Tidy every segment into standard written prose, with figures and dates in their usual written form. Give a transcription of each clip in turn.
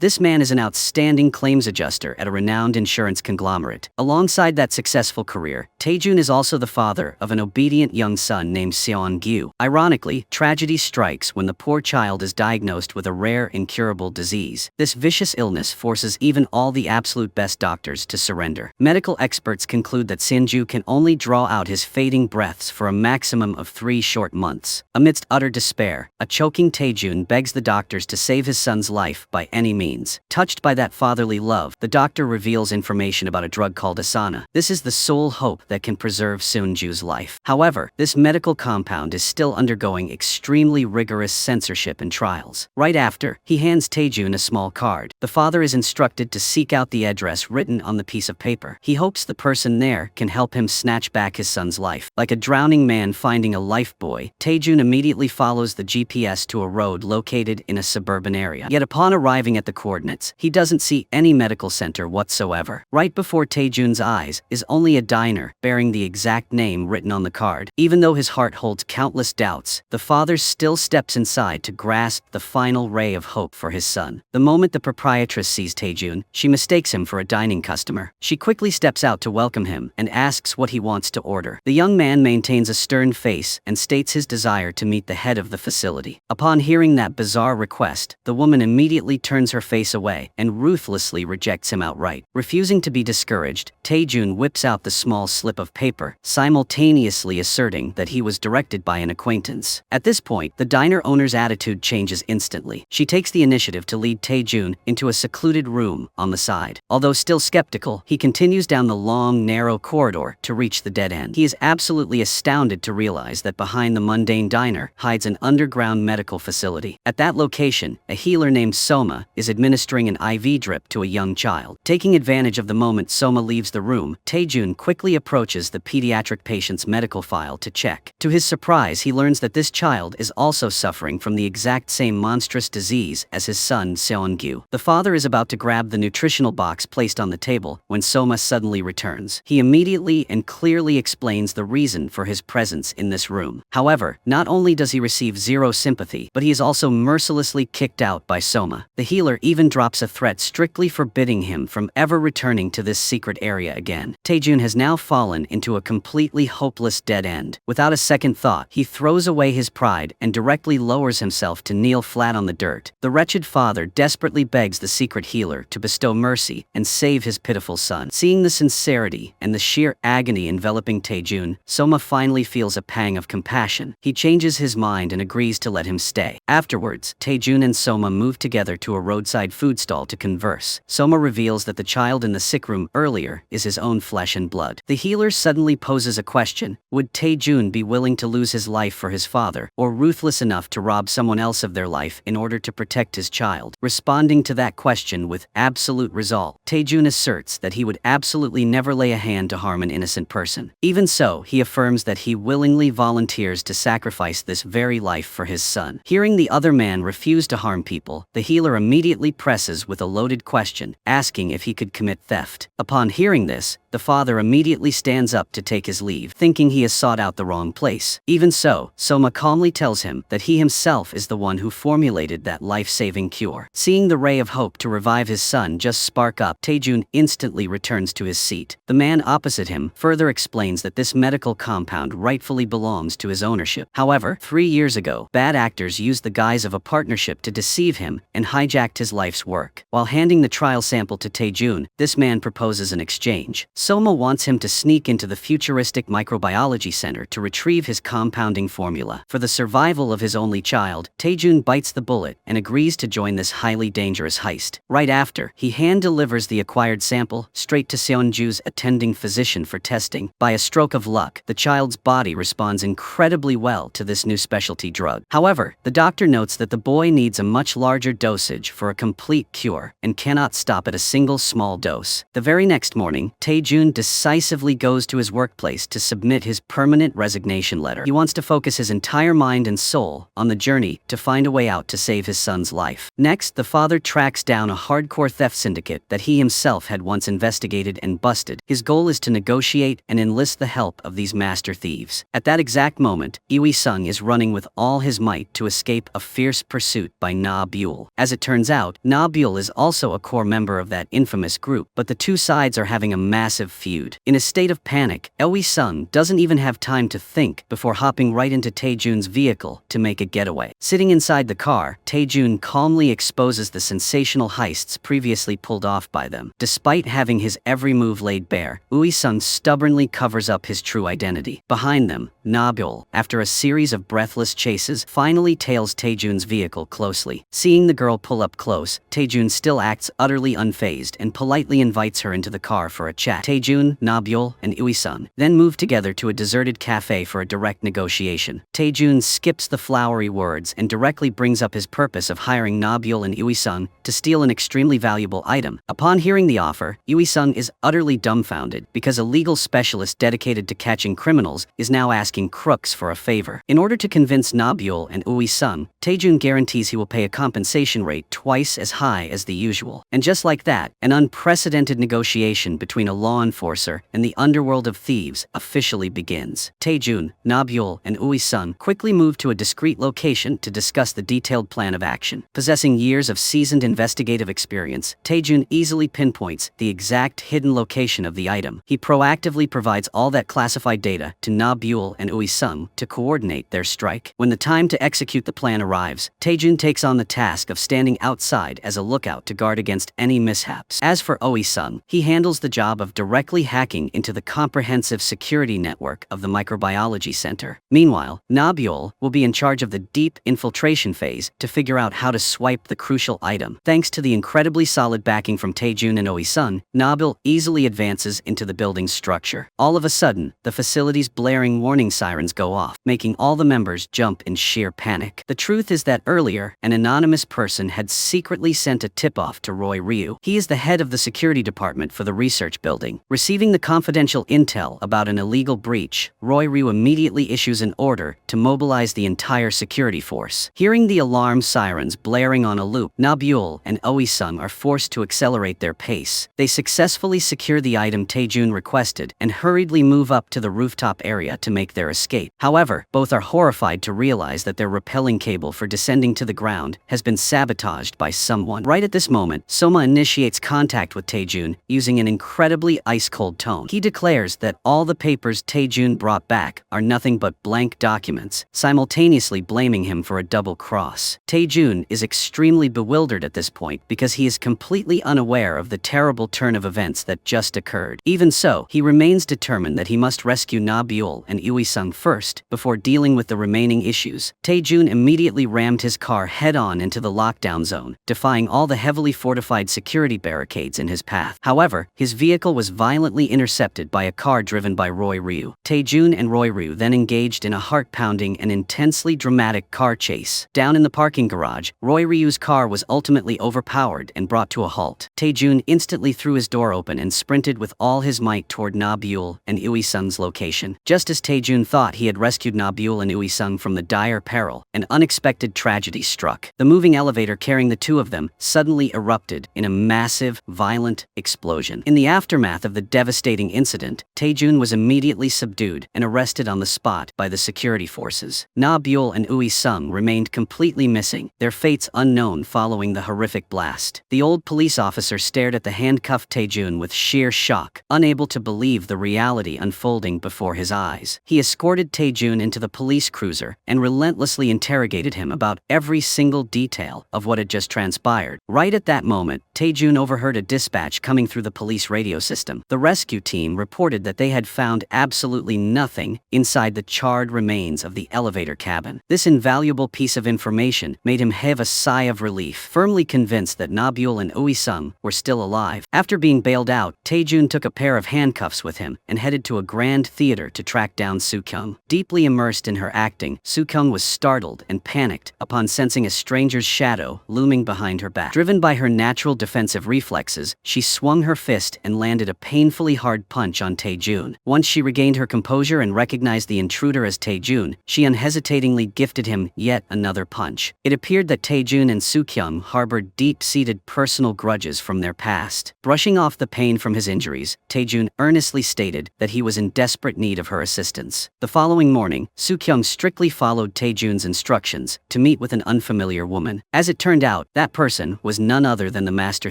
This man is an outstanding claims adjuster at a renowned insurance conglomerate. Alongside that successful career, Taejun is also the father of an obedient young son named Seon-gyu. Ironically, tragedy strikes when the poor child is diagnosed with a rare, incurable disease. This vicious illness forces even all the absolute best doctors to surrender. Medical experts conclude that Seon-gyu can only draw out his fading breaths for a maximum of 3 short months. Amidst utter despair, a choking Taejun begs the doctors to save his son's life by any means. Touched by that fatherly love, the doctor reveals information about a drug called Asana. This is the sole hope that can preserve Seon-gyu's life. However, this medical compound is still undergoing extremely rigorous censorship and trials. Right after, he hands Taejun a small card. The father is instructed to seek out the address written on the piece of paper. He hopes the person there can help him snatch back his son's life. Like a drowning man finding a lifebuoy, Taejun immediately follows the GPS to a road located in a suburban area. Yet upon arriving at the coordinates, he doesn't see any medical center whatsoever. Right before Taejun's eyes is only a diner bearing the exact name written on the card. Even though his heart holds countless doubts, the father still steps inside to grasp the final ray of hope for his son. The moment the proprietress sees Taejun, she mistakes him for a dining customer. She quickly steps out to welcome him and asks what he wants to order. The young man maintains a stern face and states his desire to meet the head of the facility. Upon hearing that bizarre request, the woman immediately turns her face away and ruthlessly rejects him outright. Refusing to be discouraged, Taejun whips out the small slip of paper, simultaneously asserting that he was directed by an acquaintance. At this point, the diner owner's attitude changes instantly. She takes the initiative to lead Taejun into a secluded room on the side. Although still skeptical, he continues down the long, narrow corridor to reach the dead end. He is absolutely astounded to realize that behind the mundane diner hides an underground medical facility. At that location, a healer named Soma is administering an IV drip to a young child. Taking advantage of the moment Soma leaves the room, Taejun quickly approaches the pediatric patient's medical file to check. To his surprise, he learns that this child is also suffering from the exact same monstrous disease as his son Seon-gyu. The father is about to grab the nutritional box placed on the table when Soma suddenly returns. He immediately and clearly explains the reason for his presence in this room. However, not only does he receive zero sympathy, but he is also mercilessly kicked out by Soma. The healer even drops a threat strictly forbidding him from ever returning to this secret area again. Taejun has now fallen into a completely hopeless dead end. Without a second thought, he throws away his pride and directly lowers himself to kneel flat on the dirt. The wretched father desperately begs the secret healer to bestow mercy and save his pitiful son. Seeing the sincerity and the sheer agony enveloping Taejun, Soma finally feels a pang of compassion. He changes his mind and agrees to let him stay. Afterwards, Taejun and Soma move together to a roadside food stall to converse. Soma reveals that the child in the sick room earlier is his own flesh and blood. The healer suddenly poses a question: would Taejun be willing to lose his life for his father, or ruthless enough to rob someone else of their life in order to protect his child? Responding to that question with absolute resolve, Taejun asserts that he would absolutely never lay a hand to harm an innocent person. Even so, he affirms that he willingly volunteers to sacrifice this very life for his son. Hearing the other man refuse to harm people, the healer immediately presses with a loaded question, asking if he could commit theft. Upon hearing this, the father immediately stands up to take his leave, thinking he has sought out the wrong place. Even so, Soma calmly tells him that he himself is the one who formulated that life-saving cure. Seeing the ray of hope to revive his son just spark up, Taejun instantly returns to his seat. The man opposite him further explains that this medical compound rightfully belongs to his ownership. However, 3 years ago, bad actors used the guise of a partnership to deceive him and hijacked his life's work. While handing the trial sample to Taejun, this man proposes an exchange. Soma wants him to sneak into the futuristic microbiology center to retrieve his compounding formula. For the survival of his only child, Taejun bites the bullet and agrees to join this highly dangerous heist. Right after, he hand-delivers the acquired sample straight to Seon-gyu's attending physician for testing. By a stroke of luck, the child's body responds incredibly well to this new specialty drug. However, the doctor notes that the boy needs a much larger dosage for a complete cure and cannot stop at a single small dose. The very next morning, Taejun decisively goes to his workplace to submit his permanent resignation letter. He wants to focus his entire mind and soul on the journey to find a way out to save his son's life. Next, the father tracks down a hardcore theft syndicate that he himself had once investigated and busted. His goal is to negotiate and enlist the help of these master thieves. At that exact moment, Iwi-sung is running with all his might to escape a fierce pursuit by Na Buell. As it turns out, out, Nabil is also a core member of that infamous group, but the two sides are having a massive feud. In a state of panic, Sung doesn't even have time to think before hopping right into Taejun's vehicle to make a getaway. Sitting inside the car, Taejun calmly exposes the sensational heists previously pulled off by them. Despite having his every move laid bare, Sung stubbornly covers up his true identity. Behind them, Nabil, after a series of breathless chases, finally tails Taejun's vehicle closely. Seeing the girl pull up close, Taejun still acts utterly unfazed and politely invites her into the car for a chat. Taejun, Nabil, and Sung then move together to a deserted cafe for a direct negotiation. Taejun skips the flowery words and directly brings up his purpose of hiring Nabil and Sung to steal an extremely valuable item. Upon hearing the offer, Sung is utterly dumbfounded because a legal specialist dedicated to catching criminals is now asking crooks for a favor. In order to convince Nabil and Sung, Taejun guarantees he will pay a compensation rate twice as high as the usual. And just like that, an unprecedented negotiation between a law enforcer and the underworld of thieves officially begins. Taejun, Nabil, and Sung quickly move to a discreet location to discuss the detailed plan of action. Possessing years of seasoned investigative experience, Taejun easily pinpoints the exact hidden location of the item. He proactively provides all that classified data to Nabil and Sung to coordinate their strike. When the time to execute the plan arrives, Taejun takes on the task of standing outside as a lookout to guard against any mishaps. As for Sung, he handles the job of directly hacking into the comprehensive security network of the microbiology center. Meanwhile, Nabil will be in charge of the deep infiltration phase to figure out how to swipe the crucial item. Thanks to the incredibly solid backing from Taejun and Sung, Nabil easily advances into the building's structure. All of a sudden, the facility's blaring warning sirens go off, making all the members jump in sheer panic. The truth is that earlier, an anonymous person had secretly sent a tip-off to Roy Ryu. He is the head of the security department for the research building. Receiving the confidential intel about an illegal breach, Roy Ryu immediately issues an order to mobilize the entire security force. Hearing the alarm sirens blaring on a loop, Nabil and Sung are forced to accelerate their pace. They successfully secure the item Taejun requested and hurriedly move up to the rooftop area to make their escape. However, both are horrified to realize that their rappelling cable for descending to the ground has been sabotaged by someone. Right at this moment, Soma initiates contact with Taejun using an incredibly ice-cold tone. He declares that all the papers Taejun brought back are nothing but blank documents, simultaneously blaming him for a double cross. Taejun is extremely bewildered at this point because he is completely unaware of the terrible turn of events that just occurred. Even so, he remains determined that he must rescue Nabil and Sung first before dealing with the remaining issues. Taejun immediately rammed his car head-on into the lockdown zone, defying all the heavily fortified security barricades in his path. However, his vehicle was violently intercepted by a car driven by Roy Ryu. Taejun and Roy Ryu then engaged in a heart-pounding and intensely dramatic car chase. Down in the parking garage, Roy Ryu's car was ultimately overpowered and brought to a halt. Taejun instantly threw his door open and sprinted with all his might toward Nabil and Sung's location. Just as Taejun thought he had rescued Nabil and Sung from the dire peril, an unexpected tragedy struck. The moving elevator carrying the two of them suddenly erupted in a massive, violent explosion. In the aftermath of the devastating incident, Taejun was immediately subdued and arrested on the spot by the security forces. Nabil and Sung remained completely missing, their fates unknown following the horrific blast. The old police officer stared at the handcuffed Taejun with sheer shock, unable to believe the reality unfolding before his eyes. He escorted Taejun into the police cruiser and relentlessly interrogated him about every single detail of what had just transpired. Right at that moment, Taejun overheard a dispatch coming through the police radio system. The rescue team reported that they had found absolutely nothing inside the charred remains of the elevator cabin. This invaluable piece of information made him heave a sigh of relief, firmly convinced that Nabil and Sung were still alive. After being bailed out, Taejun took a pair of handcuffs with him and headed to a grand theater to track down Soo-kyung. Deeply immersed in her acting, Soo-kyung was startled and panicked upon sensing a stranger's shadow looming behind her back. Driven by her natural defensive reflexes, she swung her fist and landed a painfully hard punch on Taejun. Once she regained her composure and recognized the intruder as Taejun, she unhesitatingly gifted him yet another punch. It appeared that Taejun and Soo-kyung harbored deep-seated personal grudges from their past. Brushing off the pain from his injuries, Taejun earnestly stated that he was in desperate need of her assistance. plans. The following morning, Soo-kyung strictly followed Tae-jun's instructions to meet with an unfamiliar woman. As it turned out, that person was none other than the master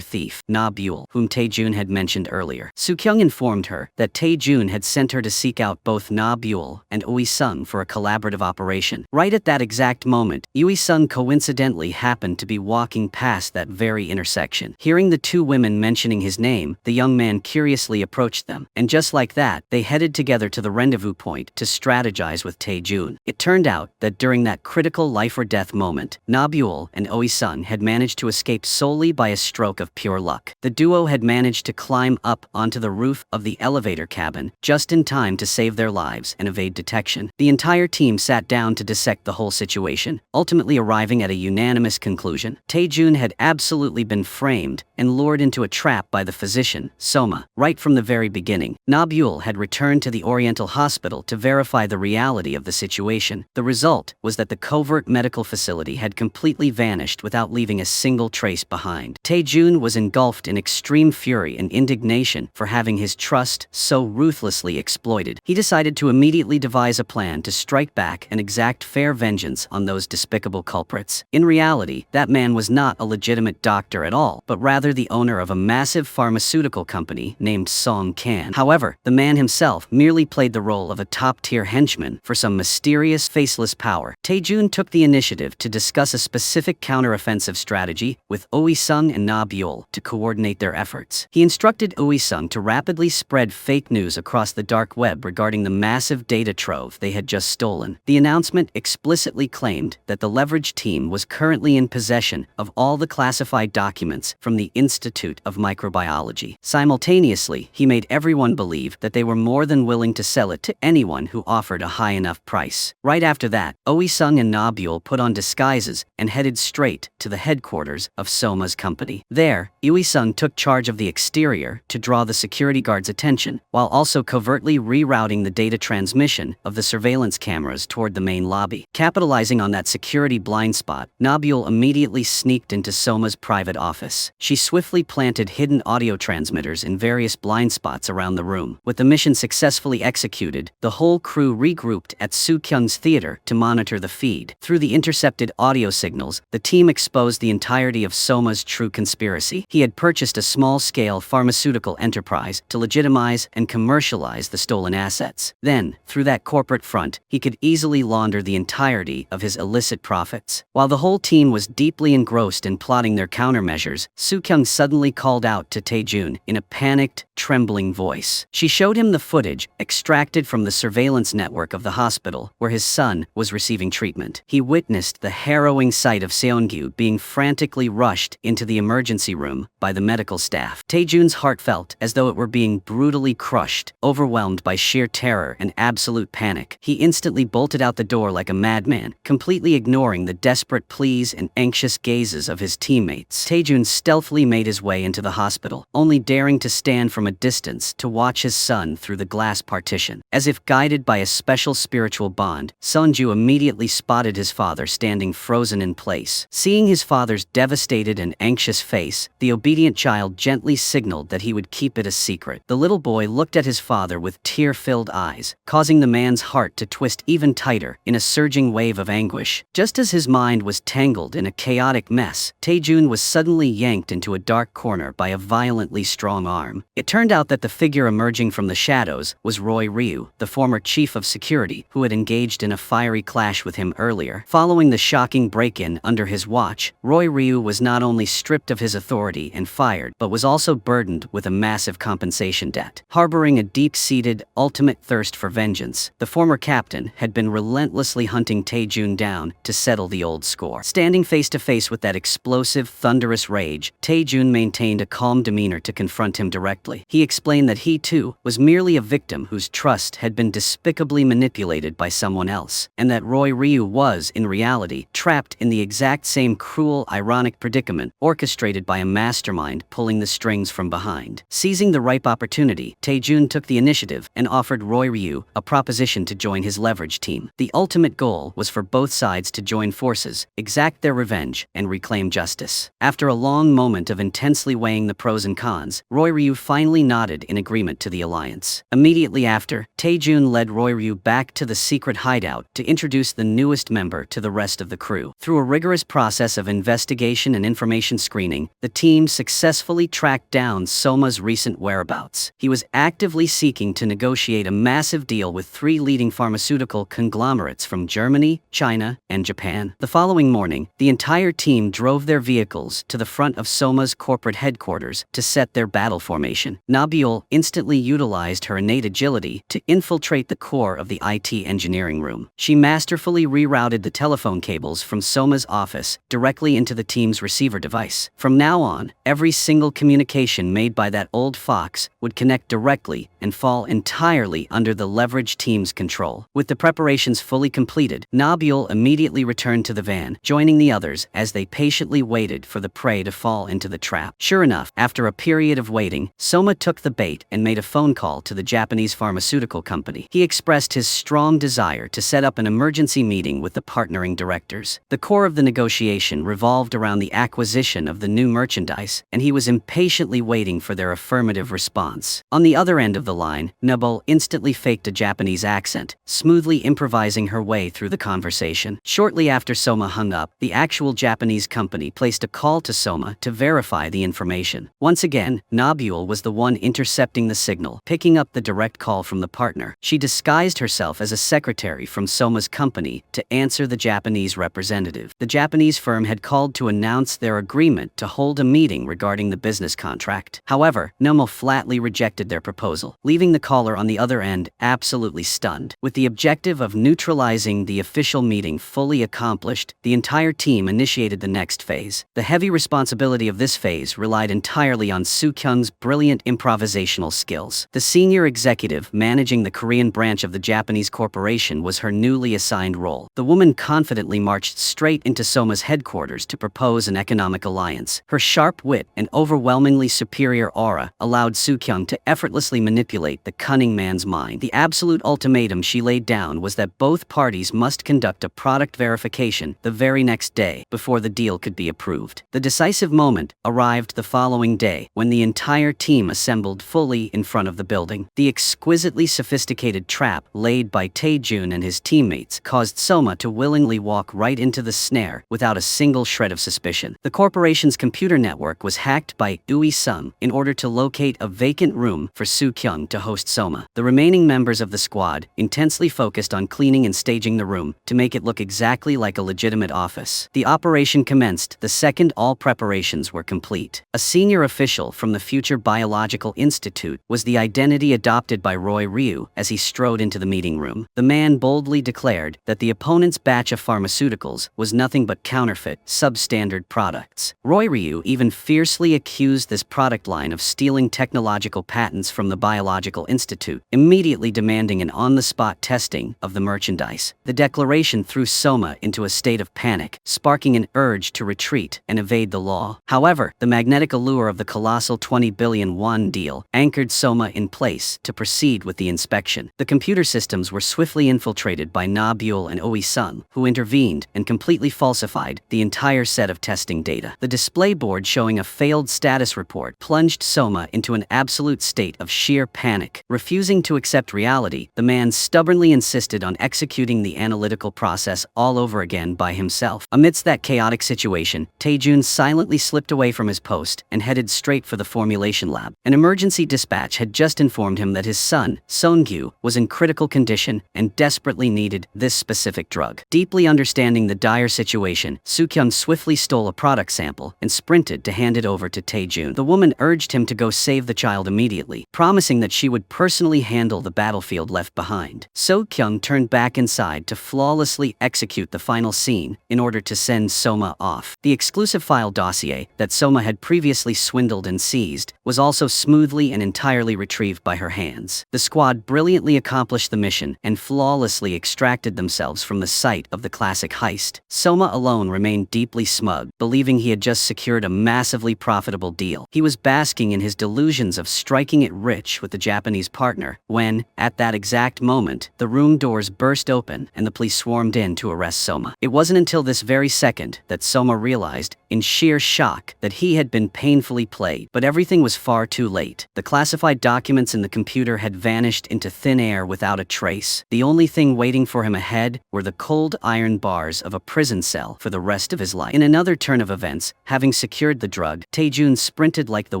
thief, Na Buell, whom Tae-jun had mentioned earlier. Soo-kyung informed her that Tae-jun had sent her to seek out both Na Buell and Ui-sung for a collaborative operation. Right at that exact moment, Ui-sung coincidentally happened to be walking past that very intersection. Hearing the two women mentioning his name, the young man curiously approached them, and just like that, they headed together to the rendezvous point to strategize with Tae-jun. It turned out that during that critical life-or-death moment, Na Buell and Ui-sung had managed to escape solely by a stroke of pure luck. The duo had managed to climb up onto the roof of the elevator cabin just in time to save their lives and evade detection. The entire team sat down to dissect the whole situation, ultimately arriving at a unanimous conclusion. Tae-jun had absolutely been framed and lured into a trap by the physician, Soma. Right from the very beginning, Na Buell had returned to the Oriental Hospital to verify the reality of the situation. The result was that the covert medical facility had completely vanished without leaving a single trace behind. Tae-jun was engulfed in extreme fury and indignation for having his trust so ruthlessly exploited. He decided to immediately devise a plan to strike back and exact fair vengeance on those despicable culprits. In reality, that man was not a legitimate doctor at all, but rather the owner of a massive pharmaceutical company named Song Kan. However, the man himself merely played the role of a top-tier henchman for some mysterious, faceless power. Tae-jun took the initiative to discuss a specific counteroffensive strategy with Ui-sung and Na Buell to coordinate their efforts. He instructed Ui-sung to rapidly spread fake news across the dark web regarding the massive data trove they had just stolen. The announcement explicitly claimed that the leverage team was currently in possession of all the classified documents from the Institute of Microbiology. Simultaneously, he made everyone believe that they were more than willing to sell it to anyone who offered a high enough price. Right after that, Ui-sung and Na Buell put on disguises and headed straight to the headquarters of Soma's company. There, Ui-sung took charge of the exterior to draw the security guards' attention, while also covertly rerouting the data transmission of the surveillance cameras toward the main lobby. Capitalizing on that security blind spot, Na Buell immediately sneaked into Soma's private office. She swiftly planted hidden audio transmitters in various blind spots around the room. With the mission successfully executed, the whole crew regrouped at Soo-kyung's theater to monitor the feed. Through the intercepted audio signals, the team exposed the entirety of Soma's true conspiracy. He had purchased a small-scale pharmaceutical enterprise to legitimize and commercialize the stolen assets. Then, through that corporate front, he could easily launder the entirety of his illicit profits. While the whole team was deeply engrossed in plotting their countermeasures, Soo-kyung suddenly called out to Tae-jun in a panicked, trembling voice. She showed him the footage extracted from the surveillance network of the hospital where his son was receiving treatment. He witnessed the harrowing sight of Seongyu being frantically rushed into the emergency room by the medical staff. Tae-jun's heart felt as though it were being brutally crushed, overwhelmed by sheer terror and absolute panic. He instantly bolted out the door like a madman, completely ignoring the desperate pleas and anxious gazes of his teammates. Tae-jun stealthily made his way into the hospital, only daring to stand from a distance to watch his son through the glass partition. As if guided by a special spiritual bond, Seongju immediately spotted his father standing frozen in place. Seeing his father's devastated and anxious face, the obedient child gently signaled that he would keep it a secret. The little boy looked at his father with tear-filled eyes, causing the man's heart to twist even tighter in a surging wave of anguish. Just as his mind was tangled in a chaotic mess, Tae-jun was suddenly yanked into a dark corner by a violently strong arm. It turned out that the figure emerging from the shadows was Roy Ryu, the former chief of security who had engaged in a fiery clash with him earlier. Following the shocking break-in under his watch, Roy Ryu was not only stripped of his authority and fired, but was also burdened with a massive compensation debt. Harboring a deep-seated, ultimate thirst for vengeance, the former captain had been relentlessly hunting Tae-jun down to settle the old score. Standing face-to-face with that explosive, thunderous rage, Tae-jun maintained a calm demeanor to confront him directly. He explained that he, too, was merely a victim whose trust had been despicably manipulated by someone else, and that Roy Ryu was, in reality, trapped in the exact same cruel, ironic predicament orchestrated by a mastermind pulling the strings from behind. Seizing the ripe opportunity, Tae-jun took the initiative and offered Roy Ryu a proposition to join his leverage team. The ultimate goal was for both sides to join forces, exact their revenge, and reclaim justice. After a long moment of intensely weighing the pros and cons, Roy Ryu finally nodded in agreement to the alliance. Immediately after, Tae-jun led led Roiryu back to the secret hideout to introduce the newest member to the rest of the crew. Through a rigorous process of investigation and information screening, the team successfully tracked down Soma's recent whereabouts. He was actively seeking to negotiate a massive deal with 3 leading pharmaceutical conglomerates from Germany, China, and Japan. The following morning, the entire team drove their vehicles to the front of Soma's corporate headquarters to set their battle formation. Nabil instantly utilized her innate agility to infiltrate the core of the IT engineering room. She masterfully rerouted the telephone cables from Soma's office directly into the team's receiver device. From now on, every single communication made by that old fox would connect directly and fall entirely under the leverage team's control. With the preparations fully completed, Nabil immediately returned to the van, joining the others as they patiently waited for the prey to fall into the trap. Sure enough, after a period of waiting, Soma took the bait and made a phone call to the Japanese pharmaceutical company. He expressed his strong desire to set up an emergency meeting with the partnering directors. The core of the negotiation revolved around the acquisition of the new merchandise, and he was impatiently waiting for their affirmative response. On the other end of the line, Nabil instantly faked a Japanese accent, smoothly improvising her way through the conversation. Shortly after Soma hung up, the actual Japanese company placed a call to Soma to verify the information. Once again, Nabil was the one intercepting the signal, picking up the direct call from the partner. She disguised herself as a secretary from Soma's company to answer the Japanese representative. The Japanese firm had called to announce their agreement to hold a meeting regarding the business contract. However, Nabil flatly rejected their proposal, leaving the caller on the other end absolutely stunned. With the objective of neutralizing the official meeting fully accomplished, the entire team initiated the next phase. The heavy responsibility of this phase relied entirely on Soo-kyung's brilliant improvisational skills. The senior executive managing the Korean branch of the Japanese corporation was her newly assigned role. The woman confidently marched straight into Soma's headquarters to propose an economic alliance. Her sharp wit and overwhelmingly superior aura allowed Soo-kyung to effortlessly manipulate the cunning man's mind. The absolute ultimatum she laid down was that both parties must conduct a product verification the very next day before the deal could be approved. The decisive moment arrived the following day when the entire team assembled fully in front of the building. The exquisitely sophisticated trap laid by Tae-jun and his teammates caused Soma to willingly walk right into the snare without a single shred of suspicion. The corporation's computer network was hacked by Ui-sung in order to locate a vacant room for Soo-kyung to host Soma. The remaining members of the squad intensely focused on cleaning and staging the room to make it look exactly like a legitimate office. The operation commenced the second all preparations were complete. A senior official from the Future Biological Institute was the identity adopted by Roiryu as he strode into the meeting room. The man boldly declared that the opponent's batch of pharmaceuticals was nothing but counterfeit, substandard products. Roiryu even fiercely accused this product line of stealing technological patents from the Biological Institute, immediately demanding an on-the-spot testing of the merchandise. The declaration threw Soma into a state of panic, sparking an urge to retreat and evade the law. However, the magnetic allure of the colossal 20 billion won deal anchored Soma in place to proceed with the inspection. The computer systems were swiftly infiltrated by Nabil and Oi-sung, who intervened and completely falsified the entire set of testing data. The display board showing a failed status report plunged Soma into an absolute state of sheer panic. Refusing to accept reality, the man stubbornly insisted on executing the analytical process all over again by himself. Amidst that chaotic situation, Tae-jun silently slipped away from his post and headed straight for the formulation lab. An emergency dispatch had just informed him that his son, Seong-gyu, was in critical condition and desperately needed this specific drug. Deeply understanding the dire situation, Soo-kyung swiftly stole a product sample and sprinted to hand it over to Tae-jun. The woman urged him to go save the child immediately, promising that she would personally handle the battlefield left behind. Soo-kyung turned back inside to flawlessly execute the final scene in order to send Soma off. The exclusive file dossier that Soma had previously swindled and seized was also smoothly and entirely retrieved by her hands. The squad brilliantly accomplished the mission and flawlessly extracted themselves from the site of the classic heist. Soma alone remained deeply smug, believing he had just secured a massively profitable deal. He was basking in his delusions of striking it rich with the Japanese partner when, at that exact moment, the room doors burst open and the police swarmed in to arrest Soma. It wasn't until this very second that Soma realized, in sheer shock, that he had been painfully played. But everything was far too late. The classified documents in the computer had vanished into thin air air without a trace. The only thing waiting for him ahead were the cold iron bars of a prison cell for the rest of his life. In another turn of events, having secured the drug, Tae-jun sprinted like the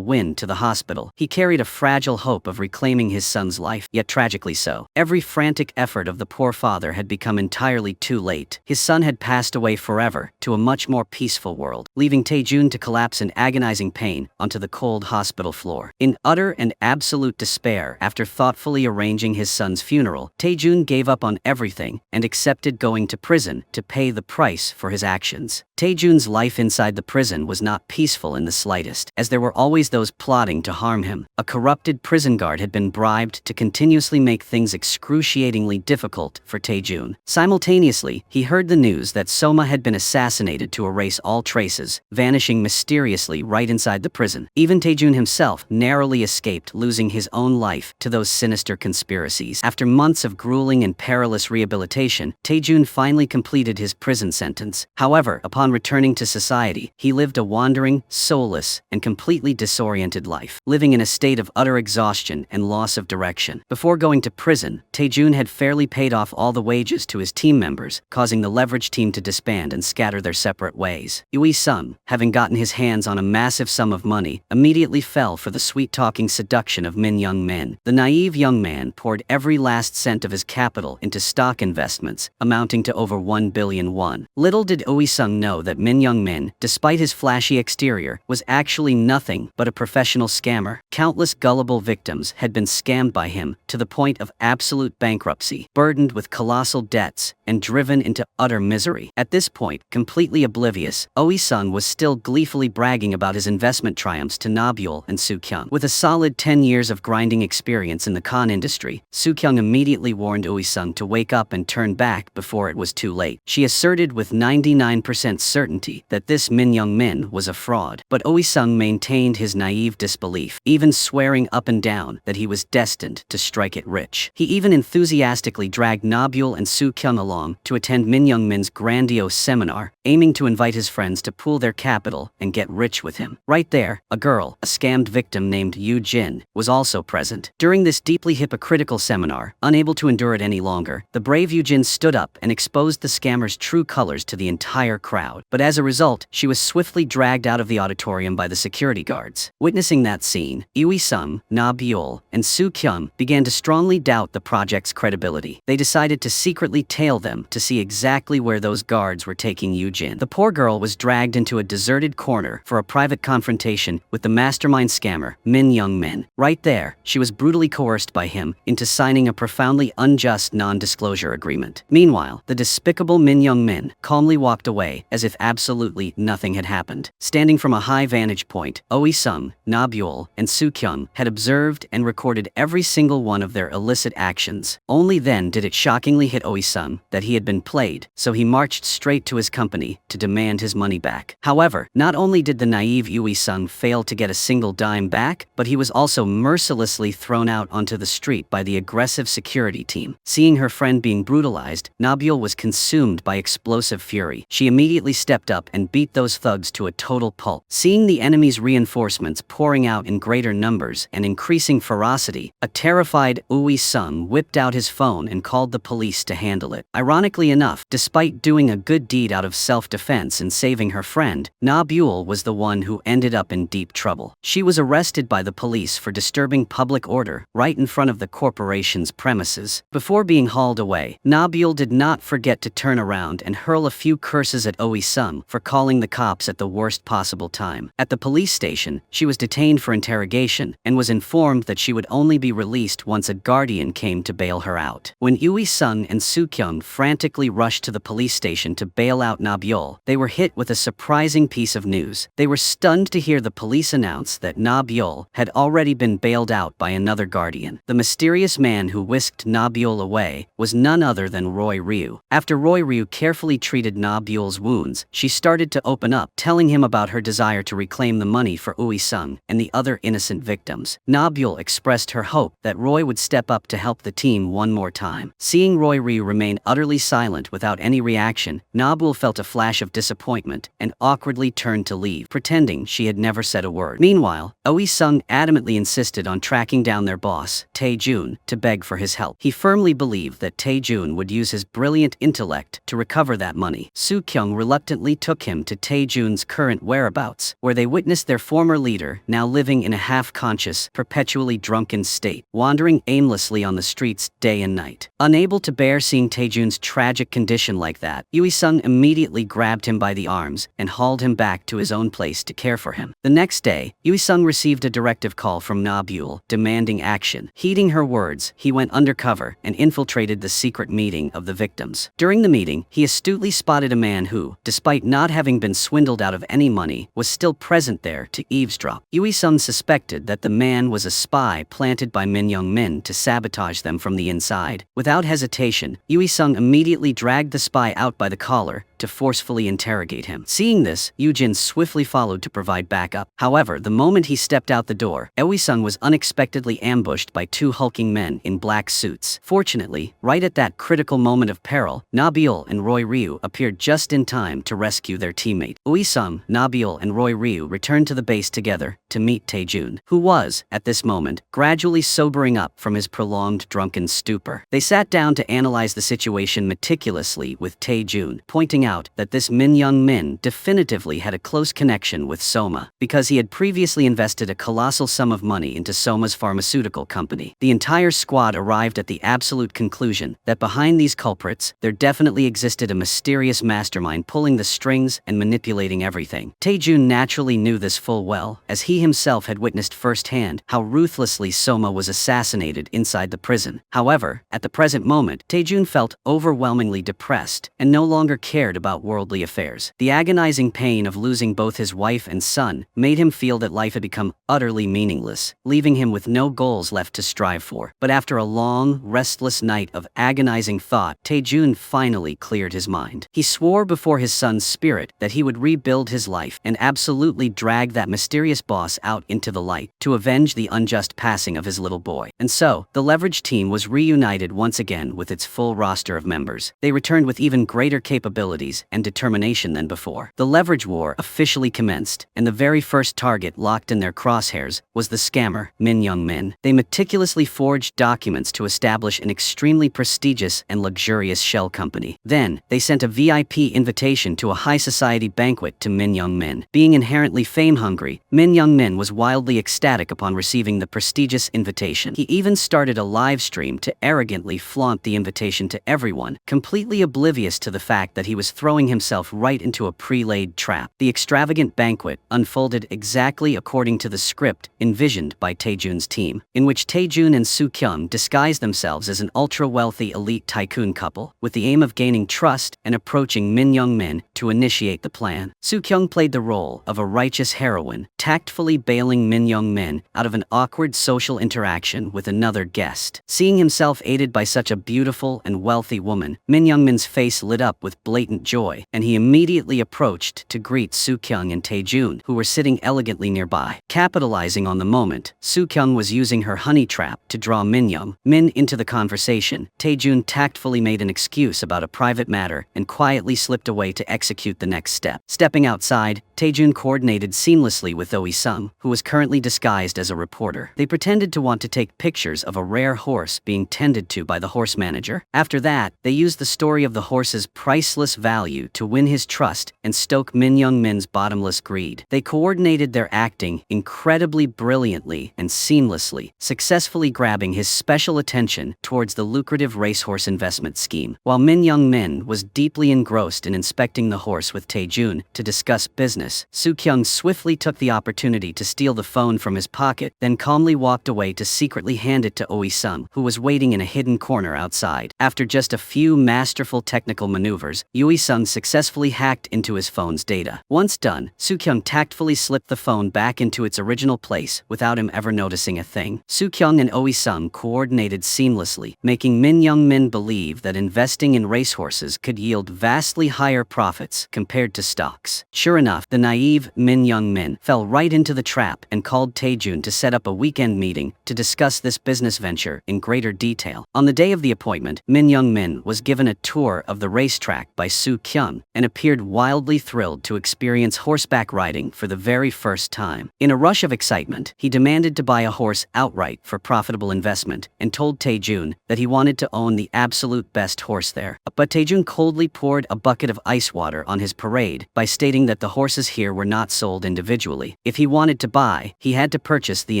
wind to the hospital. He carried a fragile hope of reclaiming his son's life, yet tragically so. Every frantic effort of the poor father had become entirely too late. His son had passed away forever to a much more peaceful world, leaving Tae-jun to collapse in agonizing pain onto the cold hospital floor. In utter and absolute despair, after thoughtfully arranging his son's funeral, Tae-jun gave up on everything and accepted going to prison to pay the price for his actions. Tae-jun's life inside the prison was not peaceful in the slightest, as there were always those plotting to harm him. A corrupted prison guard had been bribed to continuously make things excruciatingly difficult for Tae-jun. Simultaneously, he heard the news that Soma had been assassinated to erase all traces, vanishing mysteriously right inside the prison. Even Tae-jun himself narrowly escaped losing his own life to those sinister conspiracies. After months of grueling and perilous rehabilitation, Tae-jun finally completed his prison sentence. However, upon returning to society, he lived a wandering, soulless, and completely disoriented life, living in a state of utter exhaustion and loss of direction. Before going to prison, Tae-jun had fairly paid off all the wages to his team members, causing the leverage team to disband and scatter their separate ways. Ui-sung, having gotten his hands on a massive sum of money, immediately fell for the sweet-talking seduction of Min Young-min. The naive young man poured every last cent of his capital into stock investments, amounting to over 1 billion won. Little did Ui-sung know that Min Young-min, despite his flashy exterior, was actually nothing but a professional scammer. Countless gullible victims had been scammed by him to the point of absolute bankruptcy, burdened with colossal debts, and driven into utter misery. At this point, completely oblivious, Ui-sung was still gleefully bragging about his investment triumphs to Na-byul and Soo-kyung. With a solid 10 years of grinding experience in the con industry, Soo-kyung immediately warned Ui-sung to wake up and turn back before it was too late. She asserted with 99% certainty that this Min Young-min was a fraud, but Ui-sung maintained his naive disbelief, even swearing up and down that he was destined to strike it rich. He even enthusiastically dragged Na-byul and Soo-kyung along to attend Min Young-min's grandiose seminar, aiming to invite his friends to pool their capital and get rich with him. Right there, a girl, a scammed victim named Yoo Jin, was also present. During this deeply hypocritical seminar, unable to endure it any longer, the brave Yoo Jin stood up and exposed the scammer's true colors to the entire crowd. But as a result, she was swiftly dragged out of the auditorium by the security guards. Witnessing that scene, Ui-sung, Na-byul, and Soo-kyung began to strongly doubt the project's credibility. They decided to secretly tail them to see exactly where those guards were taking Yoo Jin. The poor girl was dragged into a deserted corner for a private confrontation with the mastermind scammer, Min Young-min. Right there, she was brutally coerced by him into signing a profoundly unjust non-disclosure agreement. Meanwhile, the despicable Min Young-min calmly walked away as if absolutely nothing had happened. Standing from a high vantage point, Ui-sung, Na-byul, and Soo-kyung had observed and recorded every single one of their illicit actions. Only then did it shockingly hit Ui-sung that he had been played, so he marched straight to his company to demand his money back. However, not only did the naive Ui-sung fail to get a single dime back, but he was also mercilessly thrown out onto the street by the aggressive security team. Seeing her friend being brutalized, Na-byul was consumed by explosive fury. She immediately stepped up and beat those thugs to a total pulp. Seeing the enemy's reinforcements pouring out in greater numbers and increasing ferocity, a terrified Ui-sung whipped out his phone and called the police to handle it. Ironically enough, despite doing a good deed out of self-defense and saving her friend, Na-byul was the one who ended up in deep trouble. She was arrested by the police for disturbing public order right in front of the corporation's premises. Before being hauled away, Na-byul did not forget to turn around and hurl a few curses at Ui-sung for calling the cops at the worst possible time. At the police station, she was detained for interrogation and was informed that she would only be released once a guardian came to bail her out. When Ui-sung and Soo-kyung frantically rushed to the police station to bail out Na-byul, they were hit with a surprising piece of news. They were stunned to hear the police announce that Na-byul had already been bailed out by another guardian. The mysterious man who whisked Na-byul away was none other than Roy Ryu. After Roy Ryu carefully treated Na-byul's wounds, she started to open up, telling him about her desire to reclaim the money for Ui-sung and the other innocent victims. Na-byul expressed her hope that Roy would step up to help the team one more time. Seeing Roy Ryu remain utterly silent without any reaction, Na-byul felt a flash of disappointment and awkwardly turned to leave, pretending she had never said a word. Meanwhile, Ui-sung adamantly insisted on tracking down their boss, Tae-jun, to beg for his help. He firmly believed that Taejun would use his brilliant intellect to recover that money. Soo-kyung reluctantly took him to Taejun's current whereabouts, where they witnessed their former leader now living in a half-conscious, perpetually drunken state, wandering aimlessly on the streets day and night. Unable to bear seeing Taejun's tragic condition like that, Yui-sung immediately grabbed him by the arms and hauled him back to his own place to care for him. The next day, Yui-sung received a directive call from Na-beul, demanding action. Heeding her words, he went undercover and infiltrated the secret meeting of the victims. During the meeting, he astutely spotted a man who, despite not having been swindled out of any money, was still present there to eavesdrop. Yui-sung suspected that the man was a spy planted by Min Young-min to sabotage them from the inside. Without hesitation, Yui-sung immediately dragged the spy out by the collar to forcefully interrogate him. Seeing this, Yoo-jin swiftly followed to provide backup. However, the moment he stepped out the door, Yui-sung was unexpectedly ambushed by two hulking men in black suits. Fortunately, right at that critical moment of peril, Na-beul and Roy Ryu appeared just in time to rescue their teammate. Yui-sung, Na-beul and Roy Ryu returned to the base together to meet Taejun, who was, at this moment, gradually sobering up from his prolonged drunken stupor. They sat down to analyze the situation meticulously with Taejun, pointing out that this Min Young-min definitively had a close connection with Soma, because he had previously invested a colossal sum of money into Soma's pharmaceutical company. The entire squad arrived at the absolute conclusion that behind these culprits, there definitely existed a mysterious mastermind pulling the strings and manipulating everything. Taejun naturally knew this full well, as he himself had witnessed firsthand how ruthlessly Soma was assassinated inside the prison. However, at the present moment, Taejun felt overwhelmingly depressed and no longer cared about worldly affairs. The agonizing pain of losing both his wife and son made him feel that life had become utterly meaningless, leaving him with no goals left to strive for. But after a long, restless night of agonizing thought, Taejun finally cleared his mind. He swore before his son's spirit that he would rebuild his life and absolutely drag that mysterious boss out into the light to avenge the unjust passing of his little boy. And so, the Leverage team was reunited once again with its full roster of members. They returned with even greater capabilities and determination than before. The Leverage war officially commenced, and the very first target locked in their crosshairs was the scammer, Min Young-min. They meticulously forged documents to establish an extremely prestigious and luxurious shell company. Then, they sent a VIP invitation to a high society banquet to Min Young-min. Being inherently fame-hungry, Min Young-min was wildly ecstatic upon receiving the prestigious invitation. He even started a live stream to arrogantly flaunt the invitation to everyone, completely oblivious to the fact that he was throwing himself right into a pre-laid trap. The extravagant banquet unfolded exactly according to the script envisioned by Taejun's team, in which Taejun and Soo-kyung disguised themselves as an ultra-wealthy elite tycoon couple, with the aim of gaining trust and approaching Min Young-min to initiate the plan. Soo-kyung played the role of a righteous heroine, tactfully bailing Min Young-min out of an awkward social interaction with another guest. Seeing himself aided by such a beautiful and wealthy woman, Min Young-min's face lit up with blatant joy, and he immediately approached to greet Soo-kyung and Taejun, who were sitting elegantly nearby. Capitalizing on the moment, Soo-kyung was using her honey trap to draw Min Young-min into the conversation. Taejun tactfully made an excuse about a private matter and quietly slipped away to execute the next step. Stepping outside, Taejun coordinated seamlessly with Yui-sung, who was currently disguised as a reporter. They pretended to want to take pictures of a rare horse being tended to by the horse manager. After that, they used the story of the horse's priceless value to win his trust and stoke Min Young-min's bottomless greed. They coordinated their acting incredibly brilliantly and seamlessly, successfully grabbing his special attention towards the lucrative racehorse investment scheme. While Min Young-min was deeply engrossed in inspecting the horse with Taejun to discuss business, Soo-kyung swiftly took the opportunity to steal the phone from his pocket, then calmly walked away to secretly hand it to Yui-sung, who was waiting in a hidden corner outside. After just a few masterful technical maneuvers, Yui-sung successfully hacked into his phone's data. Once done, Soo-kyung tactfully slipped the phone back into its original place without him ever noticing a thing. Soo-kyung and Yui-sung coordinated seamlessly, making Min Young-min believe that investing in racehorses could yield vastly higher profits compared to stocks. Sure enough, the naive Min Young-min fell right into the trap and called Taejun to set up a weekend meeting to discuss this business venture in greater detail. On the day of the appointment, Min Young-min was given a tour of the racetrack by Soo-kyung and appeared wildly thrilled to experience horseback riding for the very first time. In a rush of excitement, he demanded to buy a horse outright for profitable investment and told Taejun that he wanted to own the absolute best horse there. But Taejun coldly poured a bucket of ice water on his parade by stating that the horses here were not sold individually. If he wanted to buy, he had to purchase the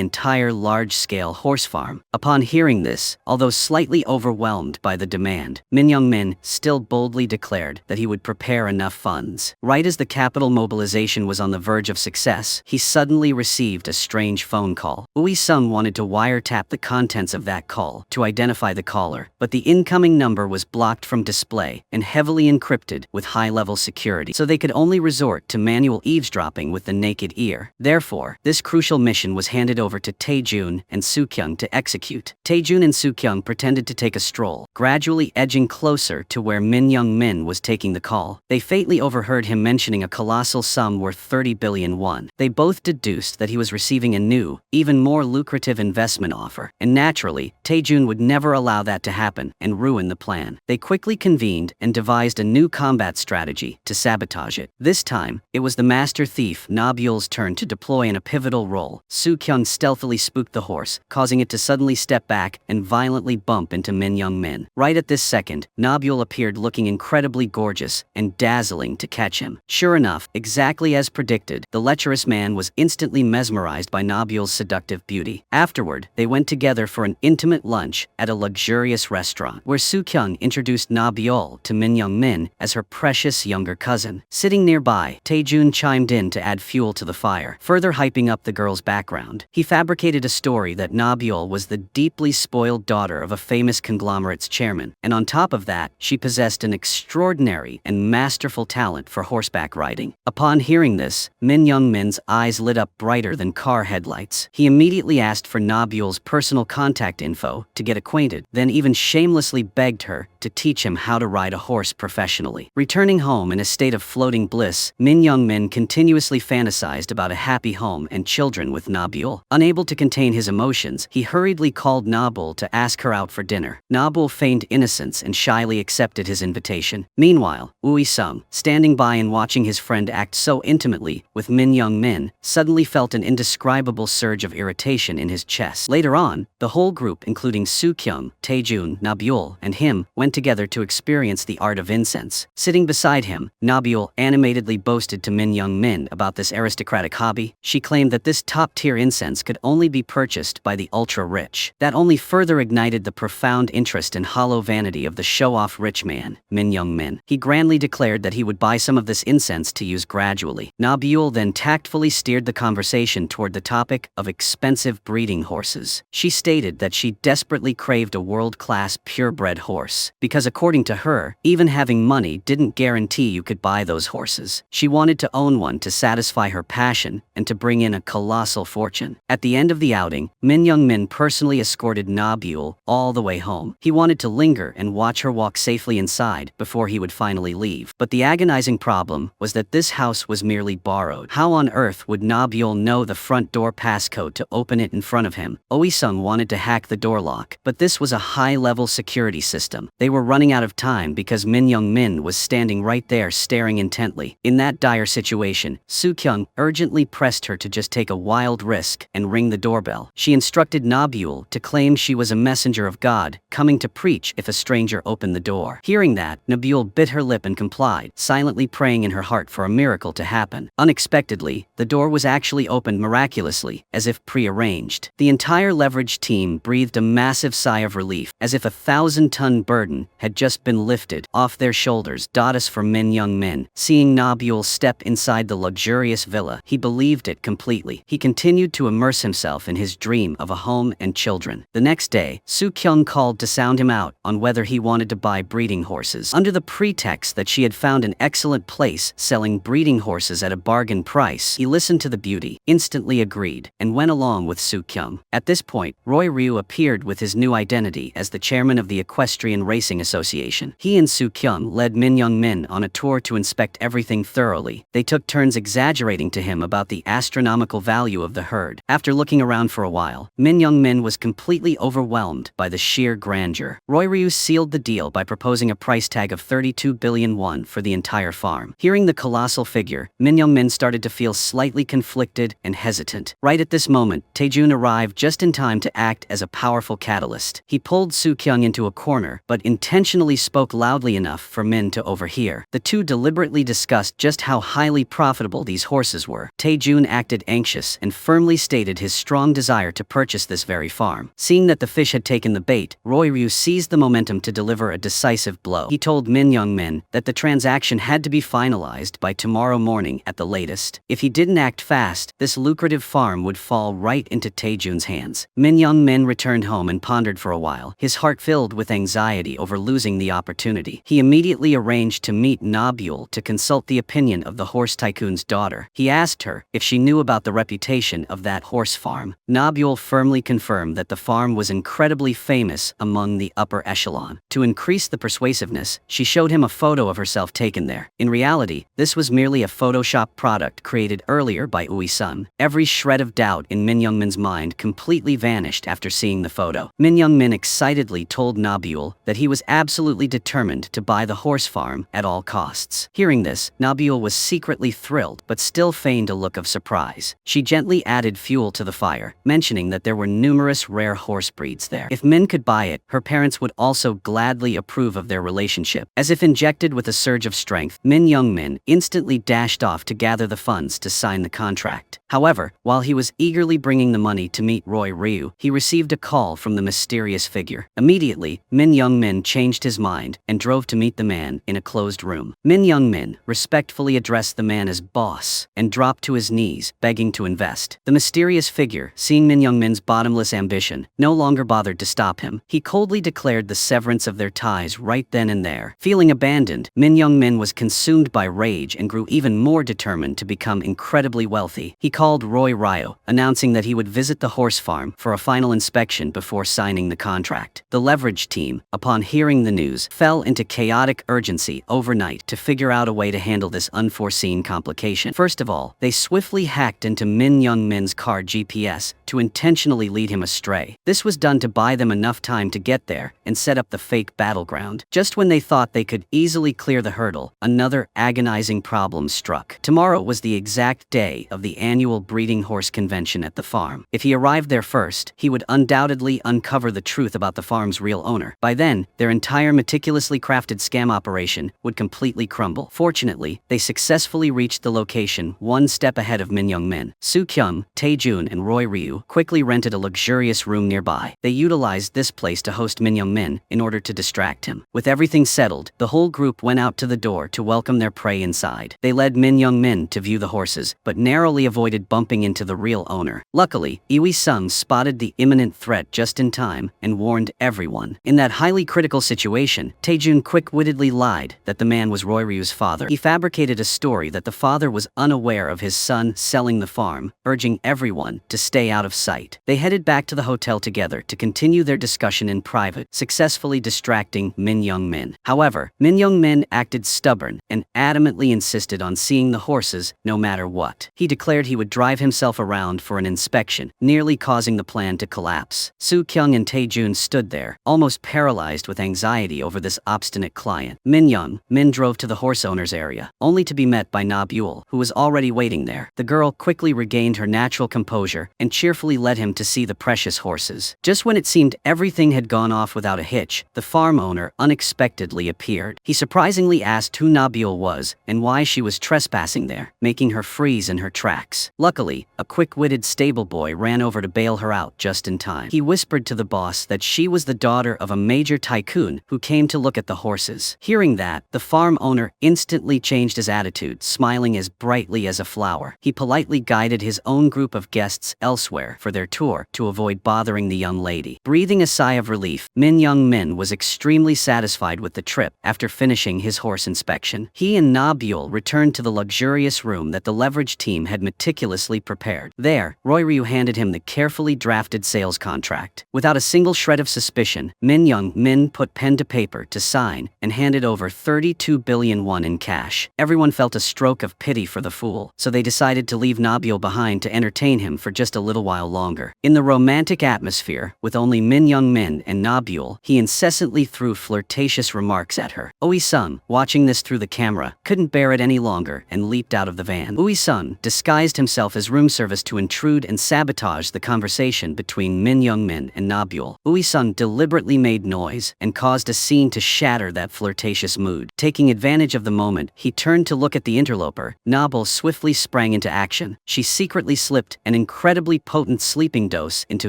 entire large-scale horse farm. Upon hearing this, although slightly overwhelmed by the demand, Min Young-min still boldly declared that he would prepare enough funds. Right as the capital mobilization was on the verge of success, he suddenly received a strange phone call. Ui-sung wanted to wiretap the contents of that call to identify the caller, but the incoming number was blocked from display and heavily encrypted with high-level security, so they could only resort to manual eavesdropping with the naked ear. Therefore, this crucial mission was handed over to Taejun and Soo-kyung to execute. Taejun and Soo-kyung pretended to take a stroll, gradually edging closer to where Min Young-min was taking the call. They faintly overheard him mentioning a colossal sum worth 30 billion won. They both deduced that he was receiving a new, even more lucrative investment offer, and naturally, Taejun would never allow that to happen and ruin the plan. They quickly convened and devised a new combat strategy to sabotage it. This time, it was the master thief Na-byul's turn to deploy in a pivotal role. Soo-kyung stealthily spooked the horse, causing it to suddenly step back and violently bump into Min Young-min. Right at this second, Na-byul appeared looking incredibly gorgeous and dazzling to catch him. Sure enough, exactly as predicted, the lecherous man was instantly mesmerized by Na-byul's seductive beauty. Afterward, they went together for an intimate lunch at a luxurious restaurant, where Soo-kyung introduced Na-byul to Min Young-min as her precious younger cousin. Sitting nearby, Taejun chimed in to add fuel to the fire, further hyping up the girl's background. He fabricated a story that Na-byul was the deeply spoiled daughter of a famous conglomerate's chairman, and on top of that, she possessed an extraordinary and masterful talent for horseback riding. Upon hearing this, Min Young-min's eyes lit up brighter than car headlights. He immediately asked for Na-byul's personal contact info to get acquainted, then even shamelessly begged her to teach him how to ride a horse professionally. Returning home in a state of floating bliss, Min Young-min continuously fantasized about a happy home and children with Na-byul. Unable to contain his emotions, he hurriedly called Na-byul to ask her out for dinner. Na-byul feigned innocence and shyly accepted his invitation. Meanwhile, Ui-sung, standing by and watching his friend act so intimately with Min Young-min, suddenly felt an indescribable surge of irritation in his chest. Later on, the whole group, including Soo-kyung, Taejun, Na-byul, and him, went together to experience the art of incense. Sitting beside him, Na-byul animatedly boasted to Min Young-min about this aristocratic hobby. She claimed that this top-tier incense could only be purchased by the ultra-rich. That only further ignited the profound interest and hollow vanity of the show-off rich man, Min Young-min. He grandly declared that he would buy some of this incense to use gradually. Na-byul then tactfully steered the conversation toward the topic of expensive breeding horses. She stated that she desperately craved a world-class purebred horse, because according to her, even having money didn't guarantee you could buy those horses. She wanted to own one to satisfy her passion and to bring in a colossal fortune. At the end of the outing, Min Young-min personally escorted Na-byul all the way home. He wanted to linger and watch her walk safely inside before he would finally leave. But the agonizing problem was that this house was merely borrowed. How on earth would Na-byul know the front door passcode to open it in front of him? Ui-sung wanted to hack the door lock, but this was a high-level security system. They were running out of time because Min Young-min was standing right there staring intently. In that dire situation, Soo-kyung urgently pressed her to just take a wild risk and ring the doorbell. She instructed Na-byul to claim she was a messenger of God, coming to preach if a stranger opened the door. Hearing that, Na-byul bit her lip and complied, silently praying in her heart for a miracle to happen. Unexpectedly, the door was actually opened miraculously, as if pre-arranged. The entire leveraged team breathed a massive sigh of relief, as if a 1,000-ton burden had just been lifted off their shoulders. As for Min Young-min, seeing Na-byul step inside the luxurious villa, he believed it completely. He continued to immerse himself in his dream of a home and children. The next day, Soo-kyung called to sound him out on whether he wanted to buy breeding horses. Under the pretext that she had found an excellent place selling breeding horses at a bargain price, he listened to the beauty, instantly agreed, and went along with Soo-kyung. At this point, Roy Ryu appeared with his new identity as the chairman of the Equestrian Racing Association. He and Soo-kyung led Min Young-min on a tour to inspect everything thoroughly. They took turns exaggerating to him about the astronomical value of the herd. After looking around for a while, Min Young-min was completely overwhelmed by the sheer grandeur. Roy Ryu sealed the deal by proposing a price tag of 32 billion won for the entire farm. Hearing the colossal figure, Min Young-min started to feel slightly conflicted and hesitant. Right at this moment, Taejun arrived just in time to act as a powerful catalyst. He pulled Soo-kyung into a corner, but intentionally spoke loudly enough for Min to overhear. The two deliberately discussed just how highly profitable these horses were. Taejun acted anxious and firmly stated his strong desire to purchase this very farm. Seeing that the fish had taken the bait, Roy Ryu seized the momentum to deliver a decisive blow. He told Min Young-min that the transaction had to be finalized by tomorrow morning at the latest. If he didn't act fast, this lucrative farm would fall right into Taejun's hands. Min Young-min returned home and pondered for a while, his heart filled with anxiety over losing the opportunity. He immediately arranged to meet Na-byul to consult the opinion of the horse tycoon's daughter. He asked her if she knew about the reputation of that horse farm. Na-byul firmly confirmed that the farm was incredibly famous among the upper echelon. To increase the persuasiveness, she showed him a photo of herself taken there. In reality, this was merely a Photoshop product created earlier by Ui-sun. Every shred of doubt in Min Young-min's mind completely vanished after seeing the photo. Min Young-min excitedly told Na-byul that he was absolutely determined to buy the horse farm at all costs. Hearing this, Na-byul was secretly thrilled but still feigned a look of surprise. She gently added fuel to the fire, mentioning that there were numerous rare horse breeds there. If Min could buy it, her parents would also gladly approve of their relationship. As if injected with a surge of strength, Min Young-min instantly dashed off to gather the funds to sign the contract. However, while he was eagerly bringing the money to meet Roy Ryu, he received a call from the mysterious figure. Immediately, Min Young-min changed his mind and drove to meet the man in a closed room. Min Young-min respectfully addressed the man as boss and dropped to his knees, begging to invest. The mysterious figure, seeing Min Young-min's bottomless ambition, no longer bothered to stop him. He coldly declared the severance of their ties right then and there. Feeling abandoned, Min Young-min was consumed by rage and grew even more determined to become incredibly wealthy. He called Roy Ryu, announcing that he would visit the horse farm for a final inspection before signing the contract. The leverage team, upon hearing the news, fell into chaotic urgency overnight to figure out a way to handle this unforeseen complication. First of all, they swiftly hacked into Min Young-min's car GPS to intentionally lead him astray. This was done to buy them enough time to get there and set up the fake battleground. Just when they thought they could easily clear the hurdle, another agonizing problem struck. Tomorrow was the exact day of the annual breeding horse convention at the farm. If he arrived there first, he would undoubtedly uncover the truth about the farm's real owner. By then, their entire meticulously crafted scam operation would completely crumble. Fortunately, they successfully reached the location one step ahead of Min Young-min. Soo-kyung, Taejun, and Roy Ryu quickly rented a luxurious room nearby. They utilized this place to host Min Young-min in order to distract him. With everything settled, the whole group went out to the door to welcome their prey inside. They led Min Young-min to view the horses, but narrowly avoided bumping into the real owner. Luckily, Ui-sung spotted the imminent threat just in time and warned everyone. In that highly critical situation, Taejun quick-wittedly lied that the man was Roy Ryu's father. He fabricated a story that the father was unaware of his son selling the farm, urging everyone to stay out of sight. They headed back to the hotel together to continue their discussion in private, successfully distracting Min Young-min. However, Min Young-min acted stubborn and adamantly insisted on seeing the horses no matter what. He declared he would drive himself around for an inspection, nearly causing the plan to collapse. Soo-kyung and Taejun stood there, almost paralyzed with anxiety over this obstinate client. Min Young-min drove to the horse owner's area, only to be met by Na-byul, who was already waiting there. The girl quickly regained her natural composure and cheerfully led him to see the precious horses. Just when it seemed everything had gone off without a hitch, the farm owner unexpectedly appeared. He surprisingly asked who Na-byul was and why she was trespassing there, making her freeze in her tracks. Luckily, a quick-witted stable boy ran over to bail her out just in time. He whispered to the boss that she was the daughter of a major tycoon who came to look at the horses. Hearing that, the farm owner instantly changed his attitude, smiling as brightly as a flower. He politely guided his own group of guests elsewhere for their tour to avoid bothering the young lady. Breathing a sigh of relief, Min Young-min was extremely satisfied with the trip. After finishing his horse inspection, he and Na-byul returned to the luxurious room that the leverage team had meticulously prepared. There, Roy Ryu handed him the carefully drafted sales contract. Without a single shred of suspicion, Min Young-min put pen to paper to sign and handed over 32 billion won in cash. Everyone felt a stroke of pity for the fool, so they decided to leave Na-byul behind to entertain him for just a little while longer. In the romantic atmosphere, with only Min Young-min and Na-byul, he incessantly threw flirtatious remarks at her. Ui-sung, watching this through the camera, couldn't bear it any longer and leaped out of the van. Ui-sung disguised himself as room service to intrude and sabotage the conversation between Min Young-min and Nabul. Ui-sung deliberately made noise and caused a scene to shatter that flirtatious mood. Taking advantage of the moment, he turned to look at the interloper. Nabul swiftly sprang into action. She secretly slipped an incredibly potent sleeping dose into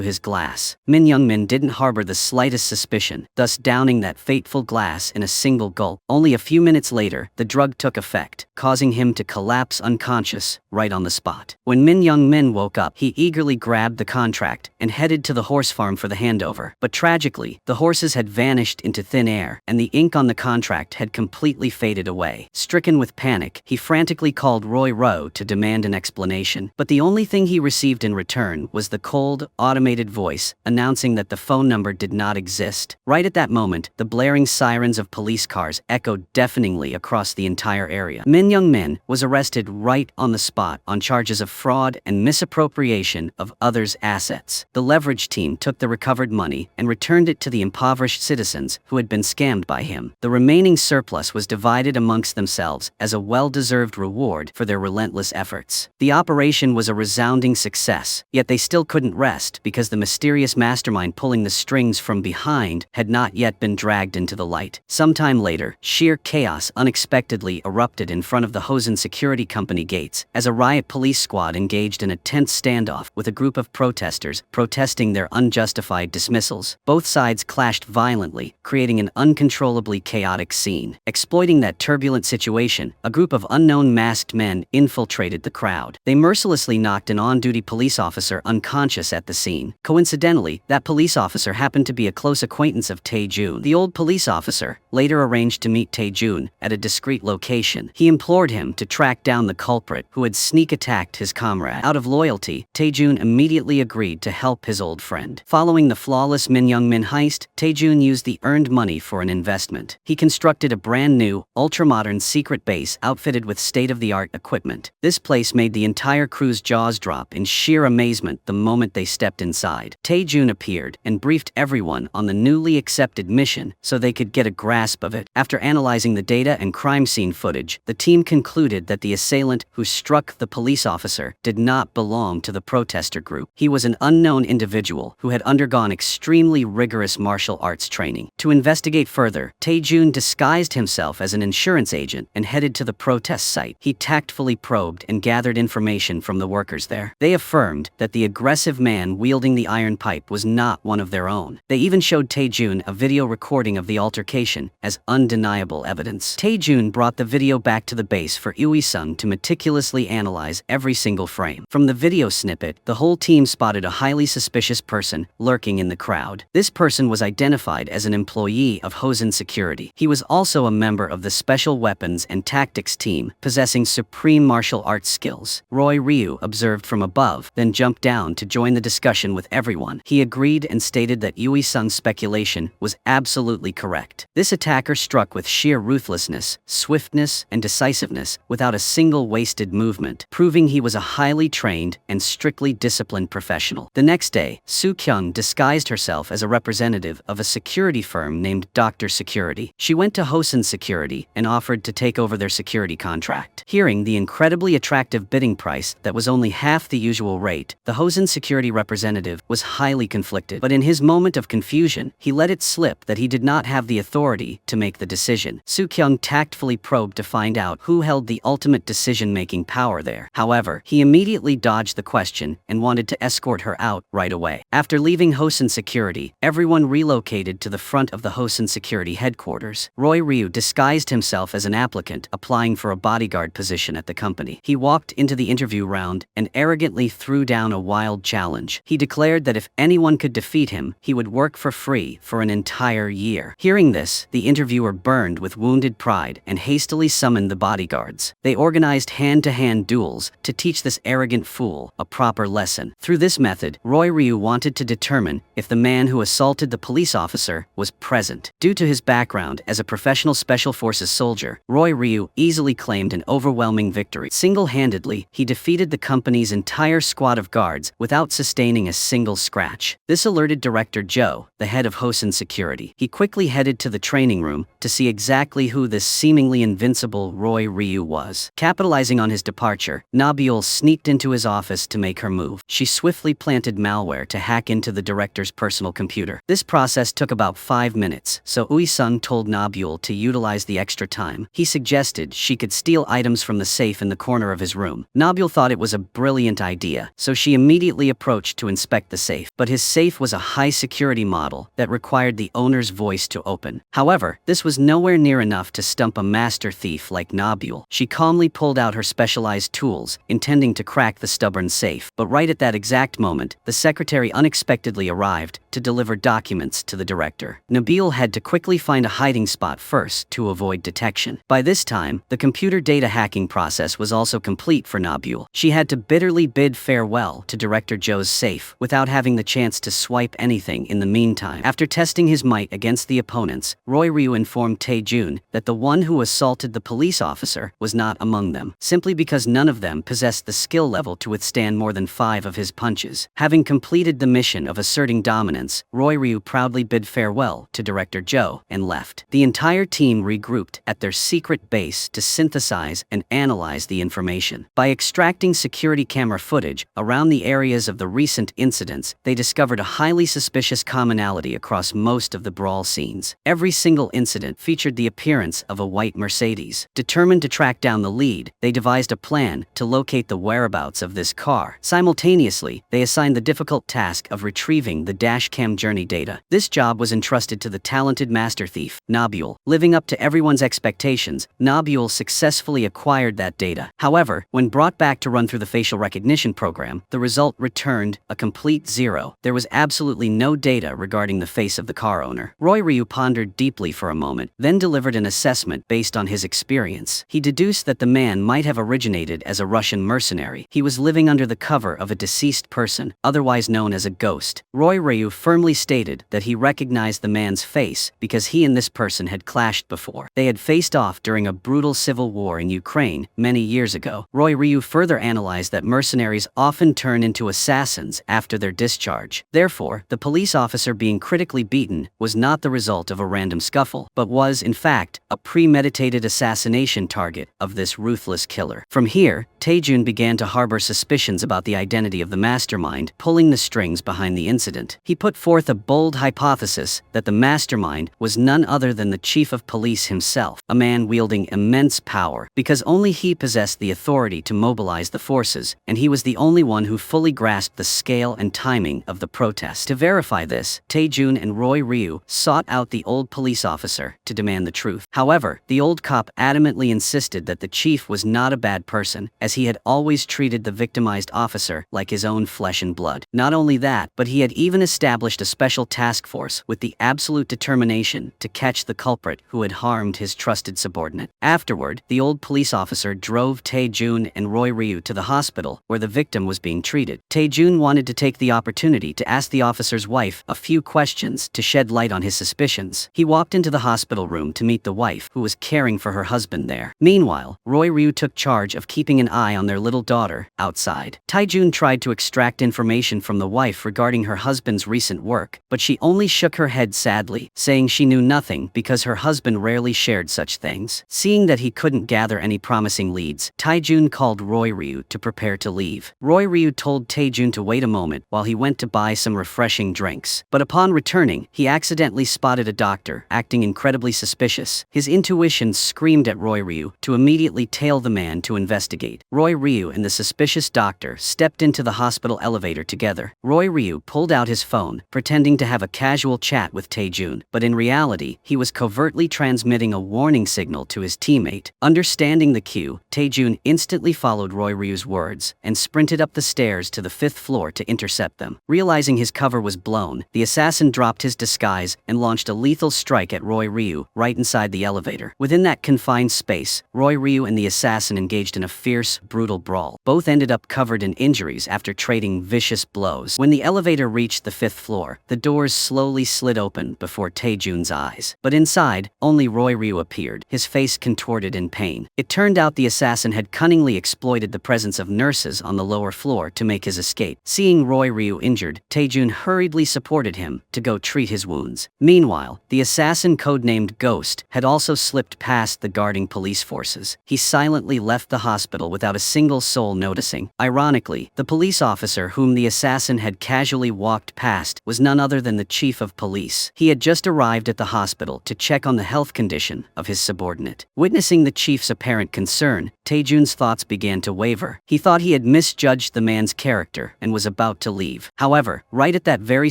his glass. Min Young-min didn't harbor the slightest suspicion, thus downing that fateful glass in a single gulp. Only a few minutes later, the drug took effect, causing him to collapse unconscious right on the spot. When Min Young-min woke up, he eagerly grabbed the contract and headed to the horse farm for the handover. But tragically, the horses had vanished into thin air, and the ink on the contract had completely faded away. Stricken with panic, he frantically called Roy Rowe to demand an explanation. But the only thing he received in return was the cold, automated voice announcing that the phone number did not exist. Right at that moment, the blaring sirens of police cars echoed deafeningly across the entire area. Min Young-min was arrested right on the spot on charges of fraud and misappropriation of others' assets. The leverage team took the recovered money and returned it to the impoverished citizens who had been scammed by him. The remaining surplus was divided amongst themselves as a well-deserved reward for their relentless efforts. The operation was a resounding success, yet they still couldn't rest because the mysterious mastermind pulling the strings from behind had not yet been dragged into the light. Sometime later, sheer chaos unexpectedly erupted in front of the Hosen Security Company gates as a riot police squad engaged in a tense standoff with a group of protesters protesting their unjustified dismissals. Both sides clashed violently, creating an uncontrollably chaotic scene. Exploiting that turbulent situation, a group of unknown masked men infiltrated the crowd. They mercilessly knocked an on-duty police officer unconscious at the scene. Coincidentally, that police officer happened to be a close acquaintance of Tae-jun. The old police officer later arranged to meet Tae-jun at a discreet location. He implored him to track down the culprit who had sneak attacked his comrade. Out of loyalty, Tae-jun immediately agreed to help his old friend. Following the flawless Min Young-min heist, Tae-jun used the earned money for an investment. He constructed a brand new, ultra-modern secret base outfitted with state-of-the-art equipment. This place made the entire crew's jaws drop in sheer amazement the moment they stepped inside. Tae-jun appeared and briefed everyone on the newly accepted mission so they could get a grasp of it. After analyzing the data and crime scene footage, the team concluded that the assailant who struck the police officer did not belong to the protester group. He was an unknown individual who had undergone extremely rigorous martial arts training. To investigate further, Tae-jun disguised himself as an insurance agent and headed to the protest site. He tactfully probed and gathered information from the workers there. They affirmed that the aggressive man wielding the iron pipe was not one of their own. They even showed Tae-jun a video recording of the altercation as undeniable evidence. Tae-jun brought the video back to the base for Ui-sung to meticulously analyze every single frame. From the video snippet, the whole team spotted a highly suspicious person lurking in the crowd. This person was identified as an employee of Hosen Security. He was also a member of the Special Weapons and Tactics team, possessing supreme martial arts skills. Roy Ryu observed from above, then jumped down to join the discussion with everyone. He agreed and stated that Ui-sung's speculation was absolutely correct. This attacker struck with sheer ruthlessness, swiftness, and decisiveness without a single wasted movement, proving he was a highly trained and strictly disciplined professional. The next day, Soo Kyung disguised herself as a representative of a security firm named Dr. Security. She went to Hosen Security and offered to take over their security contract. Hearing the incredibly attractive bidding price that was only half the usual rate, the Hosen Security representative was highly conflicted. But in his moment of confusion, he let it slip that he did not have the authority to make the decision. Soo Kyung tactfully probed to find out who held the ultimate decision-making power there. However, he immediately dodged the question and wanted to escort her out right away. After leaving Hosen Security, everyone relocated to the front of the Hosen Security headquarters. Roy Ryu disguised himself as an applicant applying for a bodyguard position at the company. He walked into the interview round and arrogantly threw down a wild challenge. He declared that if anyone could defeat him, he would work for free for an entire year. Hearing this, the interviewer burned with wounded pride and hastily summoned the bodyguards. They organized hand-to-hand duels to teach this arrogant fool a proper lesson. Through this method, Roy Ryu wanted to determine if the man who assaulted the police officer was present. Due to his background as a professional special forces soldier, Roy Ryu easily claimed an overwhelming victory. Single-handedly, he defeated the company's entire squad of guards without sustaining a single scratch. This alerted Director Joe, the head of Hosen Security. He quickly headed to the training room to see exactly who this seemingly invincible Roy Ryu was. Capitalizing on his departure, Nabeel sneaked into his office to make her move. She swiftly planted malware to hack into the director's personal computer. This process took about 5 minutes, so Ui-sung told Nabeel to utilize the extra time. He suggested she could steal items from the safe in the corner of his room. Nabeel thought it was a brilliant idea, so she immediately approached to inspect the safe. But his safe was a high-security model that required the owner's voice to open. However, this was nowhere near enough to stump a master thief like Nabeel. She calmly pulled out her specialized tools, intending to crack the stubborn safe. But right at that exact moment, the secretary unexpectedly arrived to deliver documents to the director. Nabeel had to quickly find a hiding spot first to avoid detection. By this time, the computer data hacking process was also complete for Nabeel. She had to bitterly bid farewell to Director Joe's safe without having the chance to swipe anything in the meantime. After testing his might against the opponents, Roy Ryu informed Tae-jun that the one who assaulted the police officer was not among them, simply because none of them possessed the skill level to withstand more than 5 of his punches. Having completed the mission of asserting dominance, Roy Ryu proudly bid farewell to Director Joe and left. The entire team regrouped at their secret base to synthesize and analyze the information. By extracting security camera footage around the areas of the recent incidents, they discovered a highly suspicious commonality across most of the brawl scenes. Every single incident featured the appearance of a white Mercedes. Determined to track down the lead, they devised a plan to locate the whereabouts of this car. Simultaneously, they assigned the difficult task of retrieving the dashcam journey data. This job was entrusted to the talented master thief, Nabeel. Living up to everyone's expectations, Nabeel successfully acquired that data. However, when brought back to run through the facial recognition program, the result returned a complete 0. There was absolutely no data regarding the face of the car owner. Roy Ryu pondered deeply for a moment, then delivered an assessment based on his experience. He deduced that the man might have originated as a Russian mercenary. He was living under the cover of a deceased person, otherwise known as a ghost. Roy Ryu firmly stated that he recognized the man's face because he and this person had clashed before. They had faced off during a brutal civil war in Ukraine many years ago. Roy Ryu further analyzed that mercenaries often turn into assassins after their discharge. Therefore, the police officer being critically beaten was not the result of a random scuffle, but was, in fact, a premeditated assassination target of this ruthless killer. From here, Tae-jun began to harbor suspicions about the identity of the mastermind pulling the strings behind the incident. He put forth a bold hypothesis that the mastermind was none other than the chief of police himself, a man wielding immense power, because only he possessed the authority to mobilize the forces, and he was the only one who fully grasped the scale and timing of the protest. To verify this, Tae-jun and Roy Ryu sought out the old police officer to demand the truth. However, the old cop adamantly insisted that the chief was not a bad person, as he had always treated the victimized officer like his own flesh and blood. Not only that, but he had even established a special task force with the absolute determination to catch the culprit who had harmed his trusted subordinate. Afterward, the old police officer drove Tae-jun and Roy Ryu to the hospital where the victim was being treated. Tae-jun wanted to take the opportunity to ask the officer's wife a few questions to shed light on his suspicions. He walked into the hospital room to meet the wife, who was caring for her husband there. Meanwhile, Roy Ryu took charge of keeping an eye on their little daughter outside. Tae-jun tried to extract information from the wife regarding her husband's recent work, but she only shook her head sadly, saying she knew nothing because her husband rarely shared such things. Seeing that he couldn't gather any promising leads, Tae-jun called Roy Ryu to prepare to leave. Roy Ryu told Tae-jun to wait a moment while he went to buy some refreshing drinks. But upon returning, he accidentally spotted a doctor acting incredibly suspicious. His intuition screamed at Roy Ryu to immediately tail the man to investigate. Roy Ryu and the suspicious doctor stepped into the hospital elevator together. Roy Ryu pulled out his phone, pretending to have a casual chat with Tae-jun, but in reality, he was covertly transmitting a warning signal to his teammate. Understanding the cue, Tae-jun instantly followed Roy Ryu's words and sprinted up the stairs to the 5th floor to intercept them. Realizing his cover was blown, the assassin dropped his disguise and launched a lethal strike at Roy Ryu right inside the elevator. Within that confined space, case, Roy Ryu and the assassin engaged in a fierce, brutal brawl. Both ended up covered in injuries after trading vicious blows. When the elevator reached the 5th floor, the doors slowly slid open before Taejun's eyes. But inside, only Roy Ryu appeared, his face contorted in pain. It turned out the assassin had cunningly exploited the presence of nurses on the lower floor to make his escape. Seeing Roy Ryu injured, Taejun hurriedly supported him to go treat his wounds. Meanwhile, the assassin codenamed Ghost had also slipped past the guarding police forces. He silently left the hospital without a single soul noticing. Ironically, the police officer whom the assassin had casually walked past was none other than the chief of police. He had just arrived at the hospital to check on the health condition of his subordinate. Witnessing the chief's apparent concern, Taejun's thoughts began to waver. He thought he had misjudged the man's character and was about to leave. However, right at that very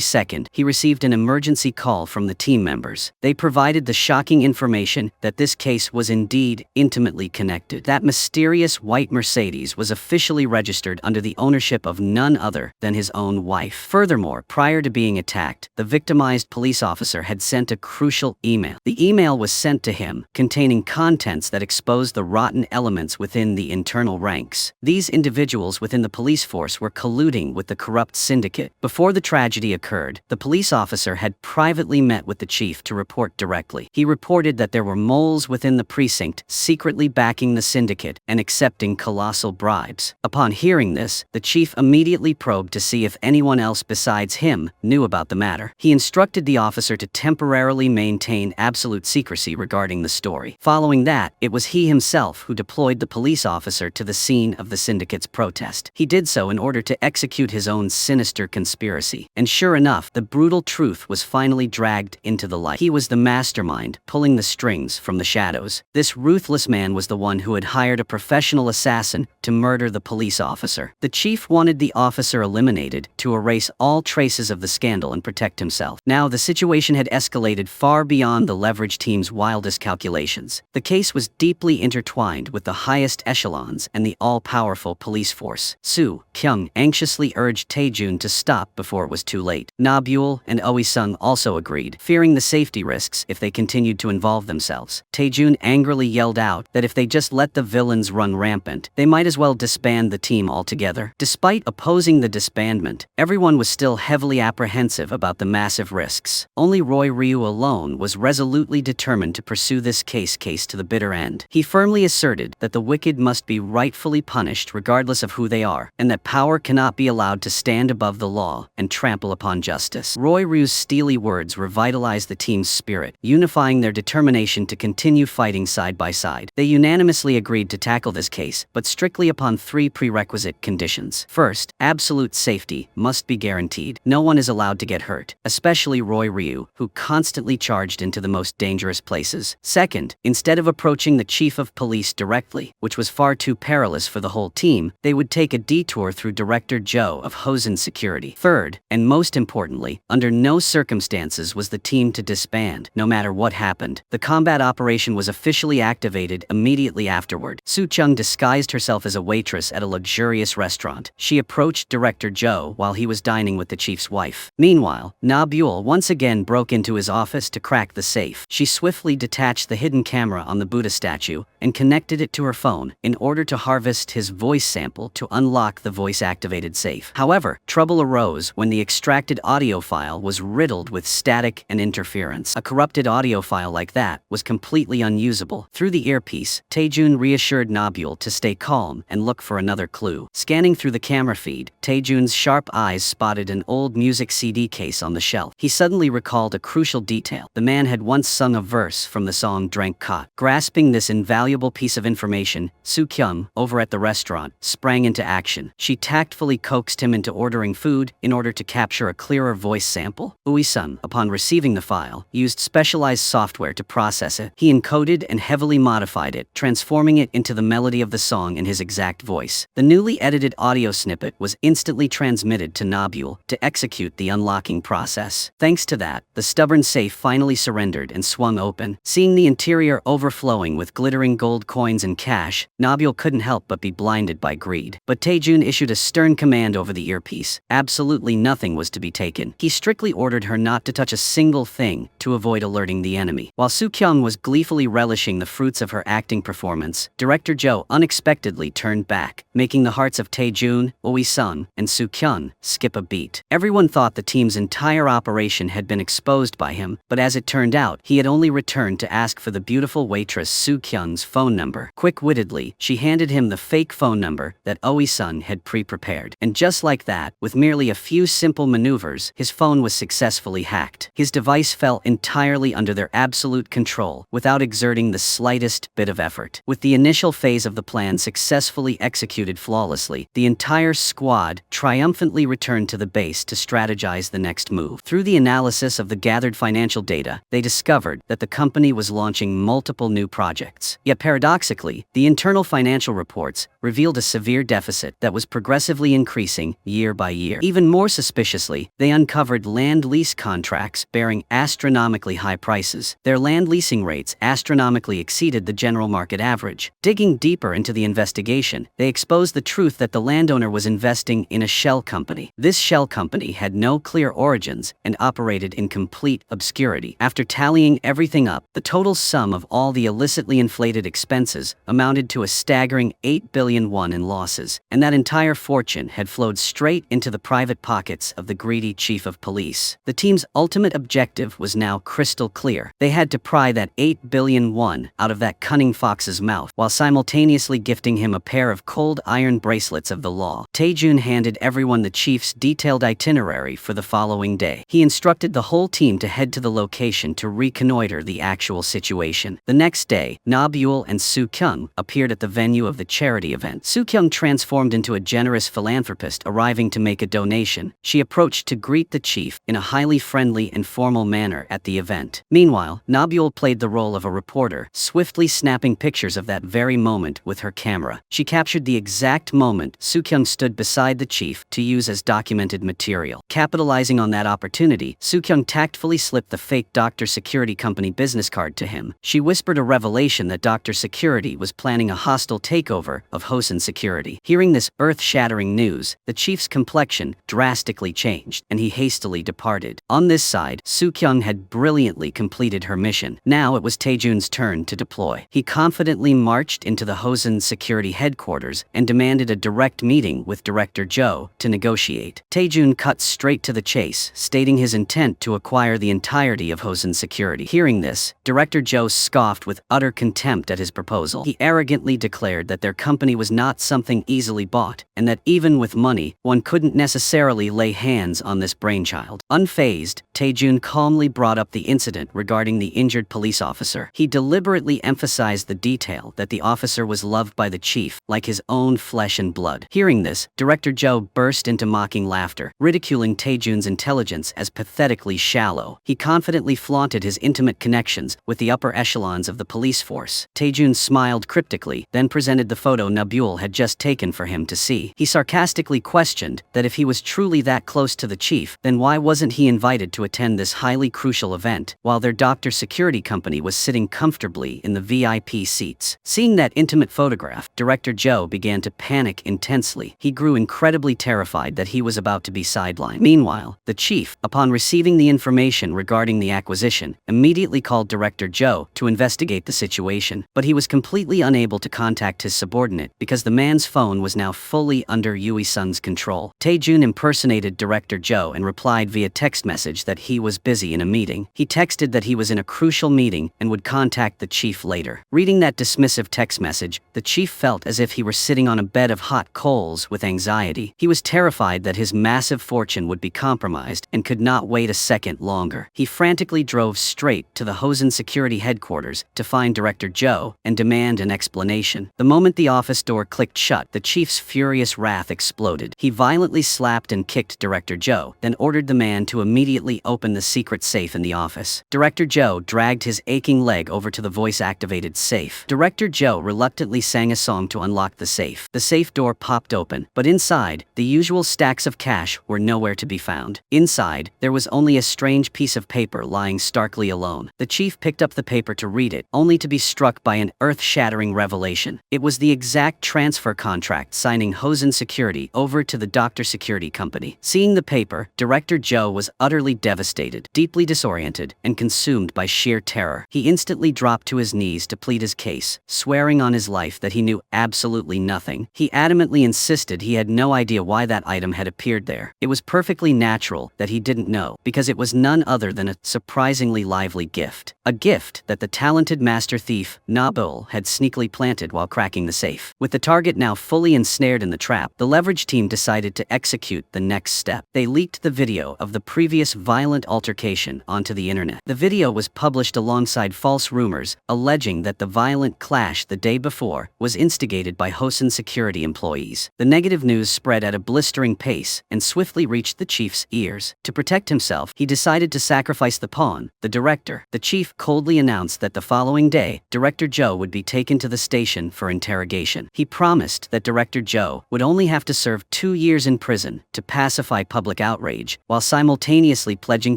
second, he received an emergency call from the team members. They provided the shocking information that this case was indeed intimately connected. That mysterious white Mercedes was officially registered under the ownership of none other than his own wife. Furthermore, prior to being attacked, the victimized police officer had sent a crucial email. The email was sent to him, containing contents that exposed the rotten elements within the internal ranks. These individuals within the police force were colluding with the corrupt syndicate. Before the tragedy occurred, the police officer had privately met with the chief to report directly. He reported that there were moles within the precinct secretly backing the syndicate and accepting colossal bribes. Upon hearing this, the chief immediately probed to see if anyone else besides him knew about the matter. He instructed the officer to temporarily maintain absolute secrecy regarding the story. Following that, it was he himself who deployed the police officer to the scene of the syndicate's protest. He did so in order to execute his own sinister conspiracy. And sure enough, the brutal truth was finally dragged into the light. He was the mastermind, pulling the strings from the shadows. This ruthless man was the one who had hired a professional assassin to murder the police officer. The chief wanted the officer eliminated to erase all traces of the scandal and protect himself. Now, the situation had escalated far beyond the leverage team's wildest calculations. The case was deeply intertwined with the highest echelons and the all-powerful police force. Soo Kyung anxiously urged Taejun to stop before it was too late. Na Buell and Oi Sung also agreed, fearing the safety risks if they continued to involve themselves. Taejun angrily yelled out that if they just let the villains run rampant, they might as well disband the team altogether. Despite opposing the disbandment, everyone was still heavily apprehensive about the massive risks. Only Roy Ryu alone was resolutely determined to pursue this case to the bitter end. He firmly asserted that the wicked must be rightfully punished regardless of who they are, and that power cannot be allowed to stand above the law and trample upon justice. Roy Ryu's steely words revitalized the team's spirit, unifying their determination to continue fighting side by side. They unanimously agreed to tackle this case, but strictly upon 3 prerequisite conditions. First, absolute safety must be guaranteed. No one is allowed to get hurt, especially Roy Ryu, who constantly charged into the most dangerous places. Second, instead of approaching the chief of police directly, which was far too perilous for the whole team, they would take a detour through Director Joe of Hosen Security. Third, and most importantly, under no circumstances was the team to disband, no matter what happened. The combat operation was officially activated immediately afterward. Soo Chung disguised herself as a waitress at a luxurious restaurant. She approached Director Joe while he was dining with the chief's wife. Meanwhile, Na Buell once again broke into his office to crack the safe. She swiftly detached the hidden camera on the Buddha statue and connected it to her phone in order to harvest his voice sample to unlock the voice-activated safe. However, trouble arose when the extracted audio file was riddled with static and interference. A corrupted audio file like that was completely unusable. Through the earpiece, Taejun reassured Na Buell to stay calm and look for another clue. Scanning through the camera feed, Taejun's sharp eyes spotted an old music CD case on the shelf. He suddenly recalled a crucial detail. The man had once sung a verse from the song Drank Caught. Grasping this invaluable piece of information, Soo Kyung, over at the restaurant, sprang into action. She tactfully coaxed him into ordering food in order to capture a clearer voice sample. Oi Sung, upon receiving the file, used specialized software to process it. He encoded and heavily modified it, transforming it into the melody of the song in his exact voice. The newly edited audio snippet was instantly transmitted to Na Buell to execute the unlocking process. Thanks to that, the stubborn safe finally surrendered and swung open. Seeing the interior overflowing with glittering gold coins and cash, Na Buell couldn't help but be blinded by greed. But Taejun issued a stern command over the earpiece. Absolutely nothing was to be taken. He strictly ordered her not to touch a single thing to avoid alerting the enemy. While Soo Kyung was gleefully relishing the fruits fruits of her acting performance, Director Joe unexpectedly turned back, making the hearts of Tae-jun, Oi-sung, and Soo-kyun skip a beat. Everyone thought the team's entire operation had been exposed by him, but as it turned out, he had only returned to ask for the beautiful waitress Soo-kyun's phone number. Quick-wittedly, she handed him the fake phone number that Oi-sung had pre-prepared. And just like that, with merely a few simple maneuvers, his phone was successfully hacked. His device fell entirely under their absolute control, without exerting the slightest bit of effort. With the initial phase of the plan successfully executed flawlessly, the entire squad triumphantly returned to the base to strategize the next move. Through the analysis of the gathered financial data, they discovered that the company was launching multiple new projects. Yet paradoxically, the internal financial reports revealed a severe deficit that was progressively increasing year by year. Even more suspiciously, they uncovered land lease contracts bearing astronomically high prices. Their land leasing rates astronomically exceeded the general market average. Digging deeper into the investigation, they exposed the truth that the landowner was investing in a shell company. This shell company had no clear origins and operated in complete obscurity. After tallying everything up, the total sum of all the illicitly inflated expenses amounted to a staggering 8 billion won in losses, and that entire fortune had flowed straight into the private pockets of the greedy chief of police. The team's ultimate objective was now crystal clear. They had to pry that 8 billion won out of that cunning fox's mouth, while simultaneously gifting him a pair of cold iron bracelets of the law. Tae-jun handed everyone the chief's detailed itinerary for the following day. He instructed the whole team to head to the location to reconnoiter the actual situation. The next day, Na-byul and Soo-kyung appeared at the venue of the charity event. Soo-kyung transformed into a generous philanthropist arriving to make a donation. She approached to greet the chief in a highly friendly and formal manner at the event. Meanwhile, Na-byul played the role of a reporter, swiftly snapping pictures of that very moment with her camera. She captured the exact moment Soo-kyung stood beside the chief to use as documented material. Capitalizing on that opportunity, Soo-kyung tactfully slipped the fake Dr. Security Company business card to him. She whispered a revelation that Dr. Security was planning a hostile takeover of Hosen Security. Hearing this earth-shattering news, the chief's complexion drastically changed, and he hastily departed. On this side, Soo-kyung had brilliantly completed her mission. Now it was Tae-jun's turn to deploy. He confidently marched into the Hosen Security headquarters and demanded a direct meeting with Director Joe to negotiate. Tae-jun cut straight to the chase, stating his intent to acquire the entirety of Hosen Security. Hearing this, Director Joe scoffed with utter contempt at his proposal. He arrogantly declared that their company was not something easily bought, and that even with money, one couldn't necessarily lay hands on this brainchild. Unfazed, Tae-jun calmly brought up the incident regarding the injured police officer. He deliberately emphasized the detail that the officer was loved by the chief, like his own flesh and blood. Hearing this, Director Joe burst into mocking laughter, ridiculing Tae-jun's intelligence as pathetically shallow. He confidently flaunted his intimate connections with the upper echelons of the police force. Tae-jun smiled cryptically, then presented the photo Na-byul had just taken for him to see. He sarcastically questioned that if he was truly that close to the chief, then why wasn't he invited to attend this highly crucial event, while their Dr. Security Company was sitting comfortably in the VIP seats. Seeing that intimate photograph, Director Joe began to panic intensely. He grew incredibly terrified that he was about to be sidelined. Meanwhile, the chief, upon receiving the information regarding the acquisition, immediately called Director Joe to investigate the situation, but he was completely unable to contact his subordinate because the man's phone was now fully under Ui-sun's control. Tae-jun impersonated Director Joe and replied via text message that he was busy in a meeting. He texted that he was in a crucial meeting and would contact the chief later. Reading that dismissive text message, the chief felt as if he were sitting on a bed of hot coals with anxiety. He was terrified that his massive fortune would be compromised and could not wait a second longer. He frantically drove straight to the Hosen Security headquarters to find Director Joe and demand an explanation. The moment the office door clicked shut, the chief's furious wrath exploded. He violently slapped and kicked Director Joe, then ordered the man to immediately open the secret safe in the office. Director Joe dragged his aching leg over to the voice-activated safe. Director Joe reluctantly sang a song to unlock the safe. The safe door popped open, but inside, the usual stacks of cash were nowhere to be found. Inside, there was only a strange piece of paper lying starkly alone. The chief picked up the paper to read it, only to be struck by an earth-shattering revelation. It was the exact transfer contract signing Hosen Security over to the Dr. Security Company. Seeing the paper, Director Joe was utterly devastated, deeply disoriented, and consumed by sheer terror. He instantly dropped to his knees to plead his case, swearing on his life that he knew absolutely nothing. He adamantly insisted he had no idea why that item had appeared there. It was perfectly natural that he didn't know, because it was none other than a surprisingly lively gift. A gift that the talented master thief, Nabil, had sneakily planted while cracking the safe. With the target now fully ensnared in the trap, the leverage team decided to execute the next step. They leaked the video of the previous violent altercation onto the internet. The video was published alongside false rumors, alleging that the violent clash the day before was instigated by Hosen security employees. The negative news spread at a blistering pace and swiftly reached the chief's ears. To protect himself, he decided to sacrifice the pawn, the director. The chief coldly announced that the following day, Director Joe would be taken to the station for interrogation. He promised that Director Joe would only have to serve 2 years in prison to pacify public outrage, while simultaneously pledging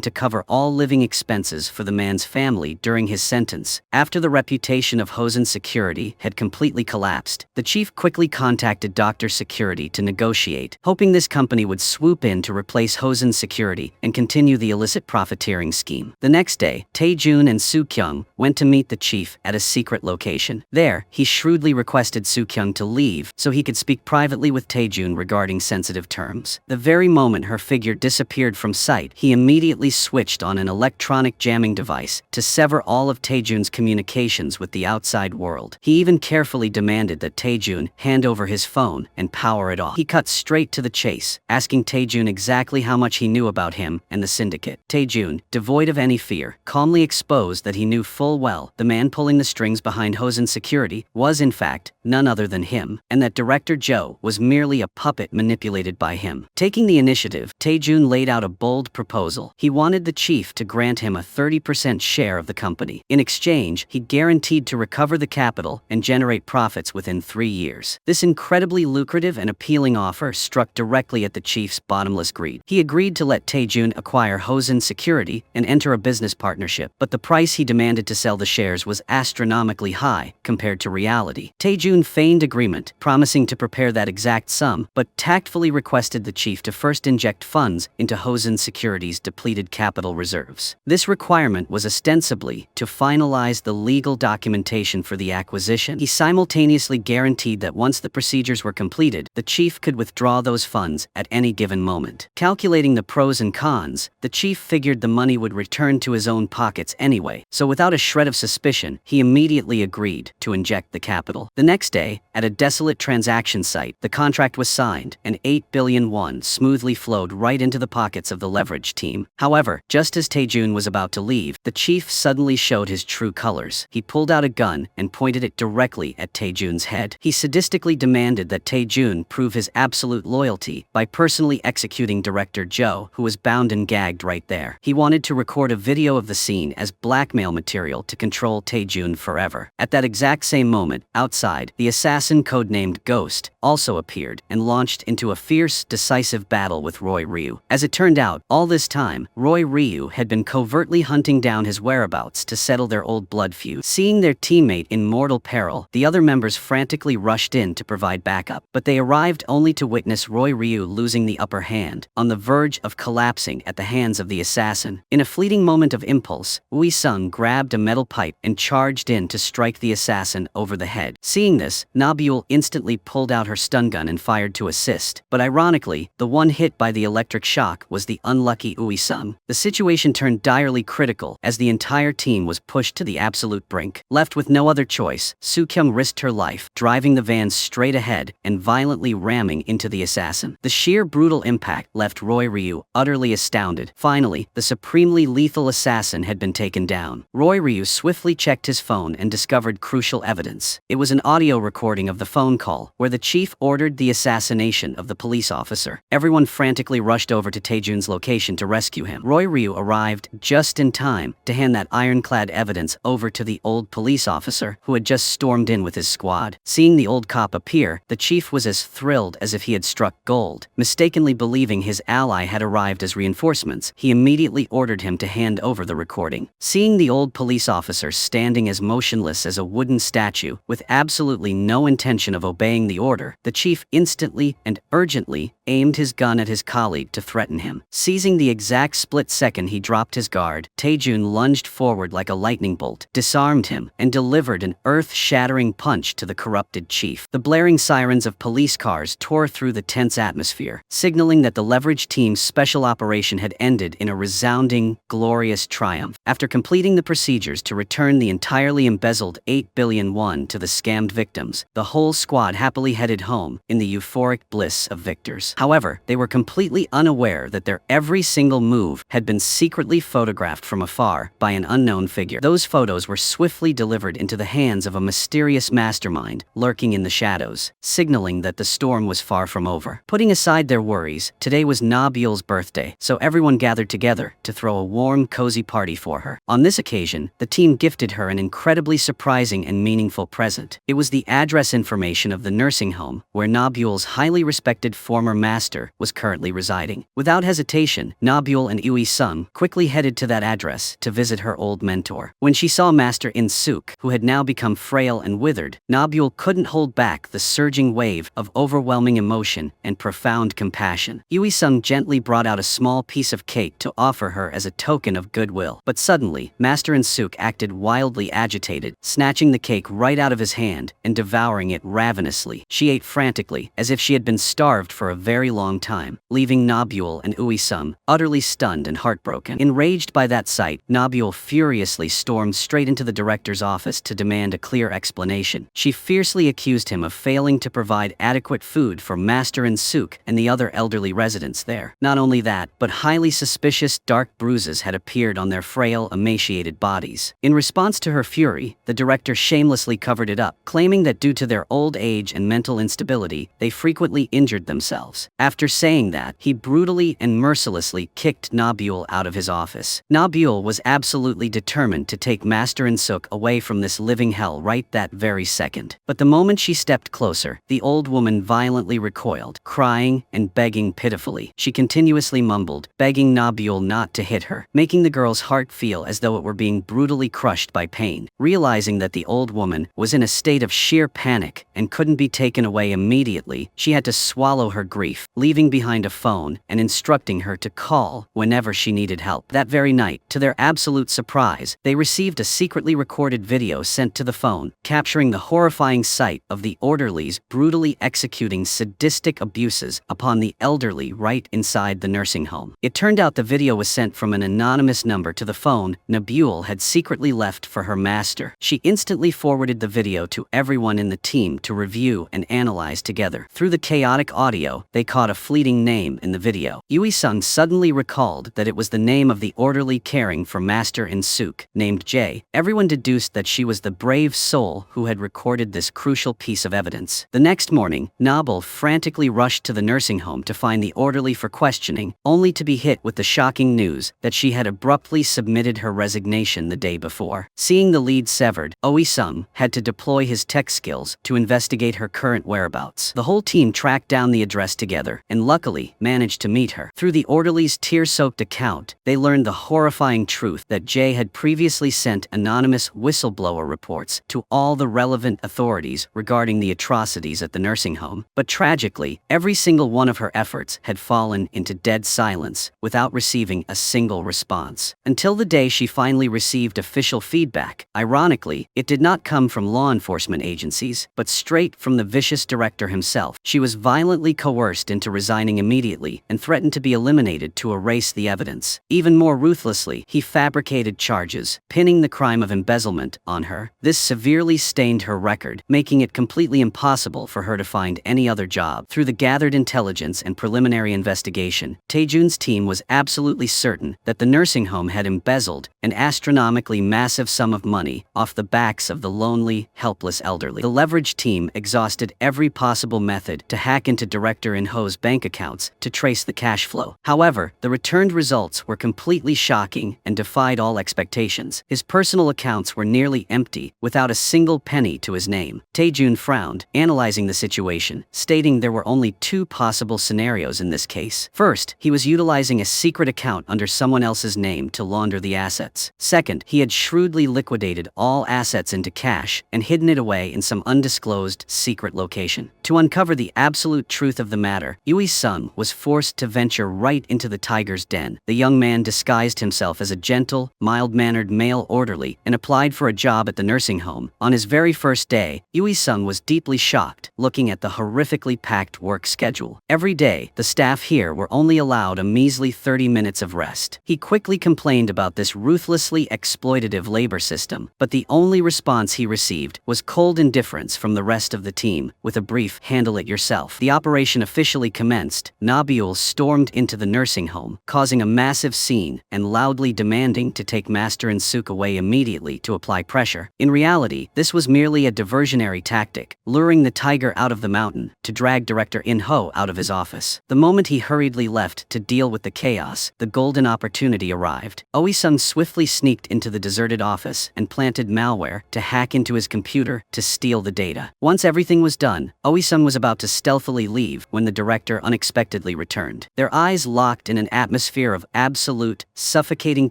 to cover all living expenses for the man's family during his sentence. After the reputation of Hosen security had completely collapsed, the chief quickly contacted Dr. Security to negotiate, hoping this company would swoop in to replace Hosen security and continue the illicit profiteering scheme. The next day, Tae-jun and Soo-kyung went to meet the chief at a secret location. There, he shrewdly requested Soo-kyung to leave so he could speak privately with Tae-jun regarding sensitive terms. The very moment her figure disappeared from sight, he immediately switched on an electronic jamming device to sever all of Tae-jun's communications with the outside world. He even carefully demanded that Tae-jun hand over his phone and power it off. He cut straight to the chase, asking Tae-jun exactly how much he knew about him and the syndicate. Tae-jun, devoid of any fear, calmly exposed that he knew full well the man pulling the strings behind Hosen security was in fact none other than him, and that Director Joe was merely a puppet manipulated by him. Taking the initiative, Tae-jun laid out a bold proposal. He wanted the chief to grant him a 30% share of the company. In exchange, he guaranteed to recover the capital and generate profits within 3 years. This incredibly lucrative and appealing offer struck directly at the chief's bottomless greed. He agreed to let Tae-jun acquire Hosen security and enter a business partnership, but the price he demanded to sell the shares was astronomically high compared to reality. Tae-jun feigned agreement, promising to prepare that exact sum, but tactfully requested the chief to first inject funds into Hosen security's depleted capital reserves. This requirement was ostensibly to finalize the legal documentation for the acquisition. He simultaneously guaranteed that once the procedures were completed, the chief could withdraw those funds at any given moment. Calculating the pros and cons, the chief figured the money would return to his own pockets anyway, so without a shred of suspicion, he immediately agreed to inject the capital. The next day, at a desolate transaction site, the contract was signed, and 8 billion won smoothly flowed right into the pockets of the leverage team. However, just as Tae-jun was about to leave, the chief suddenly showed his true colors. He pulled out a gun and pointed it directly at Tae-jun's head. He sadistically demanded that Tae-jun prove his absolute loyalty by personally executing Director Joe, who was bound and gagged right there. He wanted to record a video of the scene as blackmail material to control Tae-jun forever. At that exact same moment, outside, the assassin codenamed Ghost also appeared and launched into a fierce, decisive battle with Roy Ryu. As it turned out, all this time, Roy Ryu had been covertly hunting down his whereabouts to settle their old blood feud. Seeing their teammate in mortal peril, the other members frantically rushed in to provide backup, but they arrived only to witness Roy Ryu losing the upper hand, on the verge of collapsing at the hands of the assassin. In a fleeting moment of impulse, Ui-sung grabbed a metal pipe and charged in to strike the assassin over the head. Seeing this, Nabil instantly pulled out her stun gun and fired to assist, but ironically, the one hit by the electric shock was the unlucky Ui-sung. The situation turned direly critical as the entire team was pushed to the absolute brink. Left with no other choice, Soo-kyung risked her life, driving the van straight ahead and violently ramming into the assassin. The sheer brutal impact left Roy Ryu utterly astounded. Finally, the supremely lethal assassin had been taken down. Roy Ryu swiftly checked his phone and discovered crucial evidence. It was an audio recording of the phone call, where the chief ordered the assassination of the police officer. Everyone frantically rushed over to Tae-jun's location to rescue him. Roy Ryu arrived just in time to hand that ironclad evidence over to the old police officer, who had just stormed in with his squad. Seeing the old cop appear, the chief was as thrilled as if he had struck gold. Mistakenly believing his ally had arrived as reinforcements, he immediately ordered him to hand over the recording. Seeing the old police officer standing as motionless as a wooden statue, with absolutely no intention of obeying the order, the chief instantly and urgently aimed his gun at his colleague to threaten him. Seizing the exact split second he dropped his guard, Taejun lunged forward like a lightning bolt, disarmed him, and delivered an earth-shattering punch to the corrupted chief. The blaring sirens of police cars tore through the tense atmosphere, signaling that the leverage team's special operation had ended in a resounding, glorious triumph. After completing the procedures to return the entirely embezzled 8 billion won to the scammed victims, the whole squad happily headed home in the euphoric bliss of victors. However, they were completely unaware that their every single move had been secretly photographed from afar by an unknown figure. Those photos were swiftly delivered into the hands of a mysterious mastermind lurking in the shadows, signaling that the storm was far from over. Putting aside their worries, today was Na-Beul's birthday, so everyone gathered together to throw a warm, cozy party for her. On this occasion, the team gifted her an incredibly surprising and meaningful present. It was the address information of the nursing home where Na-Beul's highly respected former master was currently residing. Without hesitation, Na-Beul and Ui Sung quickly headed to that address to visit her old mentor. When she saw Master In-suk, who had now become frail and withered, Na-Beul couldn't hold back the surging wave of overwhelming emotion and profound compassion. Ui Sung gently brought out a small piece of cake to offer her as a token of goodwill. But suddenly, Master In-suk acted wildly agitated, snatching the cake right out of his hand and devouring it ravenously. She ate frantically, as if she had been starved for a very long time, leaving Na-Beul and Ui Sung utterly stunned and heartbroken. Enraged by that sight, Na-Beul furiously stormed straight into the director's office to demand a clear explanation. She fiercely accused him of failing to provide adequate food for Master In-suk and the other elderly residents there. Not only that, but highly suspicious dark bruises had appeared on their frail, emaciated bodies. In response to her fury, the director shamelessly covered it up, claiming that due to their old age and mental instability, they frequently injured themselves. After saying that, he brutally and mercilessly kicked Na-Beul out of his office. Na-Beul was absolutely determined to take Master In-suk away from this living hell right that very second. But the moment she stepped closer, the old woman violently recoiled, crying and begging pitifully. She continuously mumbled, begging Na-Beul not to hit her, making the girl's heart feel as though it were being brutally crushed by pain. Realizing that the old woman was in a state of sheer panic and couldn't be taken away immediately, she had to swallow her grief, leaving behind a phone and instructing her to call whenever she needed help. That very night, to their absolute surprise, they received a secretly recorded video sent to the phone, capturing the horrifying sight of the orderlies brutally executing sadistic abuses upon the elderly right inside the nursing home. It turned out the video was sent from an anonymous number to the phone Na-Beul had secretly left for her master. She instantly forwarded the video to everyone in the team to review and analyze together. Through the chaotic audio, they caught a fleeting name in the video. Ui Sung suddenly recalled that it was the name of the orderly caring for Master In-suk, named Jae. Everyone deduced that she was the brave soul who had recorded this crucial piece of evidence. The next morning, Na-Beul frantically rushed to the nursing home to find the orderly for questioning, only to be hit with the shocking news that she had abruptly submitted her resignation the day before. Seeing the lead severed, Ui Sung had to deploy his tech skills to investigate her current whereabouts. The whole team tracked down the address together and luckily managed to meet her. Through the orderly's tear-soaked account, they learned the horrifying truth that Jae had previously sent anonymous whistleblower reports to all the relevant authorities regarding the atrocities at the nursing home. But tragically, every single one of her efforts had fallen into dead silence without receiving a single response. Until the day she finally received official feedback. Ironically, it did not come from law enforcement agencies, but straight from the vicious director himself. She was violently coerced into resigning immediately and threatened to be eliminated to erase the evidence. Even more ruthlessly, he fabricated charges, pinning the crime of embezzlement on her. This severely stained her record, making it completely impossible for her to find any other job. Through the gathered intelligence and preliminary investigation, Taejun's team was absolutely certain that the nursing home had embezzled an astronomically massive sum of money off the backs of the lonely, helpless elderly. The leverage team exhausted every possible method to hack into Director In-ho's bank accounts to trace the cash flow. However, the returned results were completely shocking and defied all expectations. His personal accounts were nearly empty, without a single penny to his name. Taejun frowned, analyzing the situation, stating there were only two possible scenarios in this case. First, he was utilizing a secret account under someone else's name to launder the assets. Second, he had shrewdly liquidated all assets into cash and hidden it away in some undisclosed secret location. To uncover the absolute truth of the matter, matter, Yui-sung was forced to venture right into the tiger's den. The young man disguised himself as a gentle, mild-mannered male orderly and applied for a job at the nursing home. On his very first day, Yui-sung was deeply shocked, looking at the horrifically packed work schedule. Every day, the staff here were only allowed a measly 30 minutes of rest. He quickly complained about this ruthlessly exploitative labor system, but the only response he received was cold indifference from the rest of the team, with a brief "handle it yourself." The operation officially commenced. Nabil stormed into the nursing home, causing a massive scene and loudly demanding to take Master In-suk away immediately to apply pressure. In reality, this was merely a diversionary tactic, luring the tiger out of the mountain to drag director In-ho out of his office. The moment he hurriedly left to deal with the chaos, the golden opportunity arrived. Oisung swiftly sneaked into the deserted office and planted malware to hack into his computer to steal the data. Once everything was done, Oisung was about to stealthily leave when the director unexpectedly returned. Their eyes locked in an atmosphere of absolute, suffocating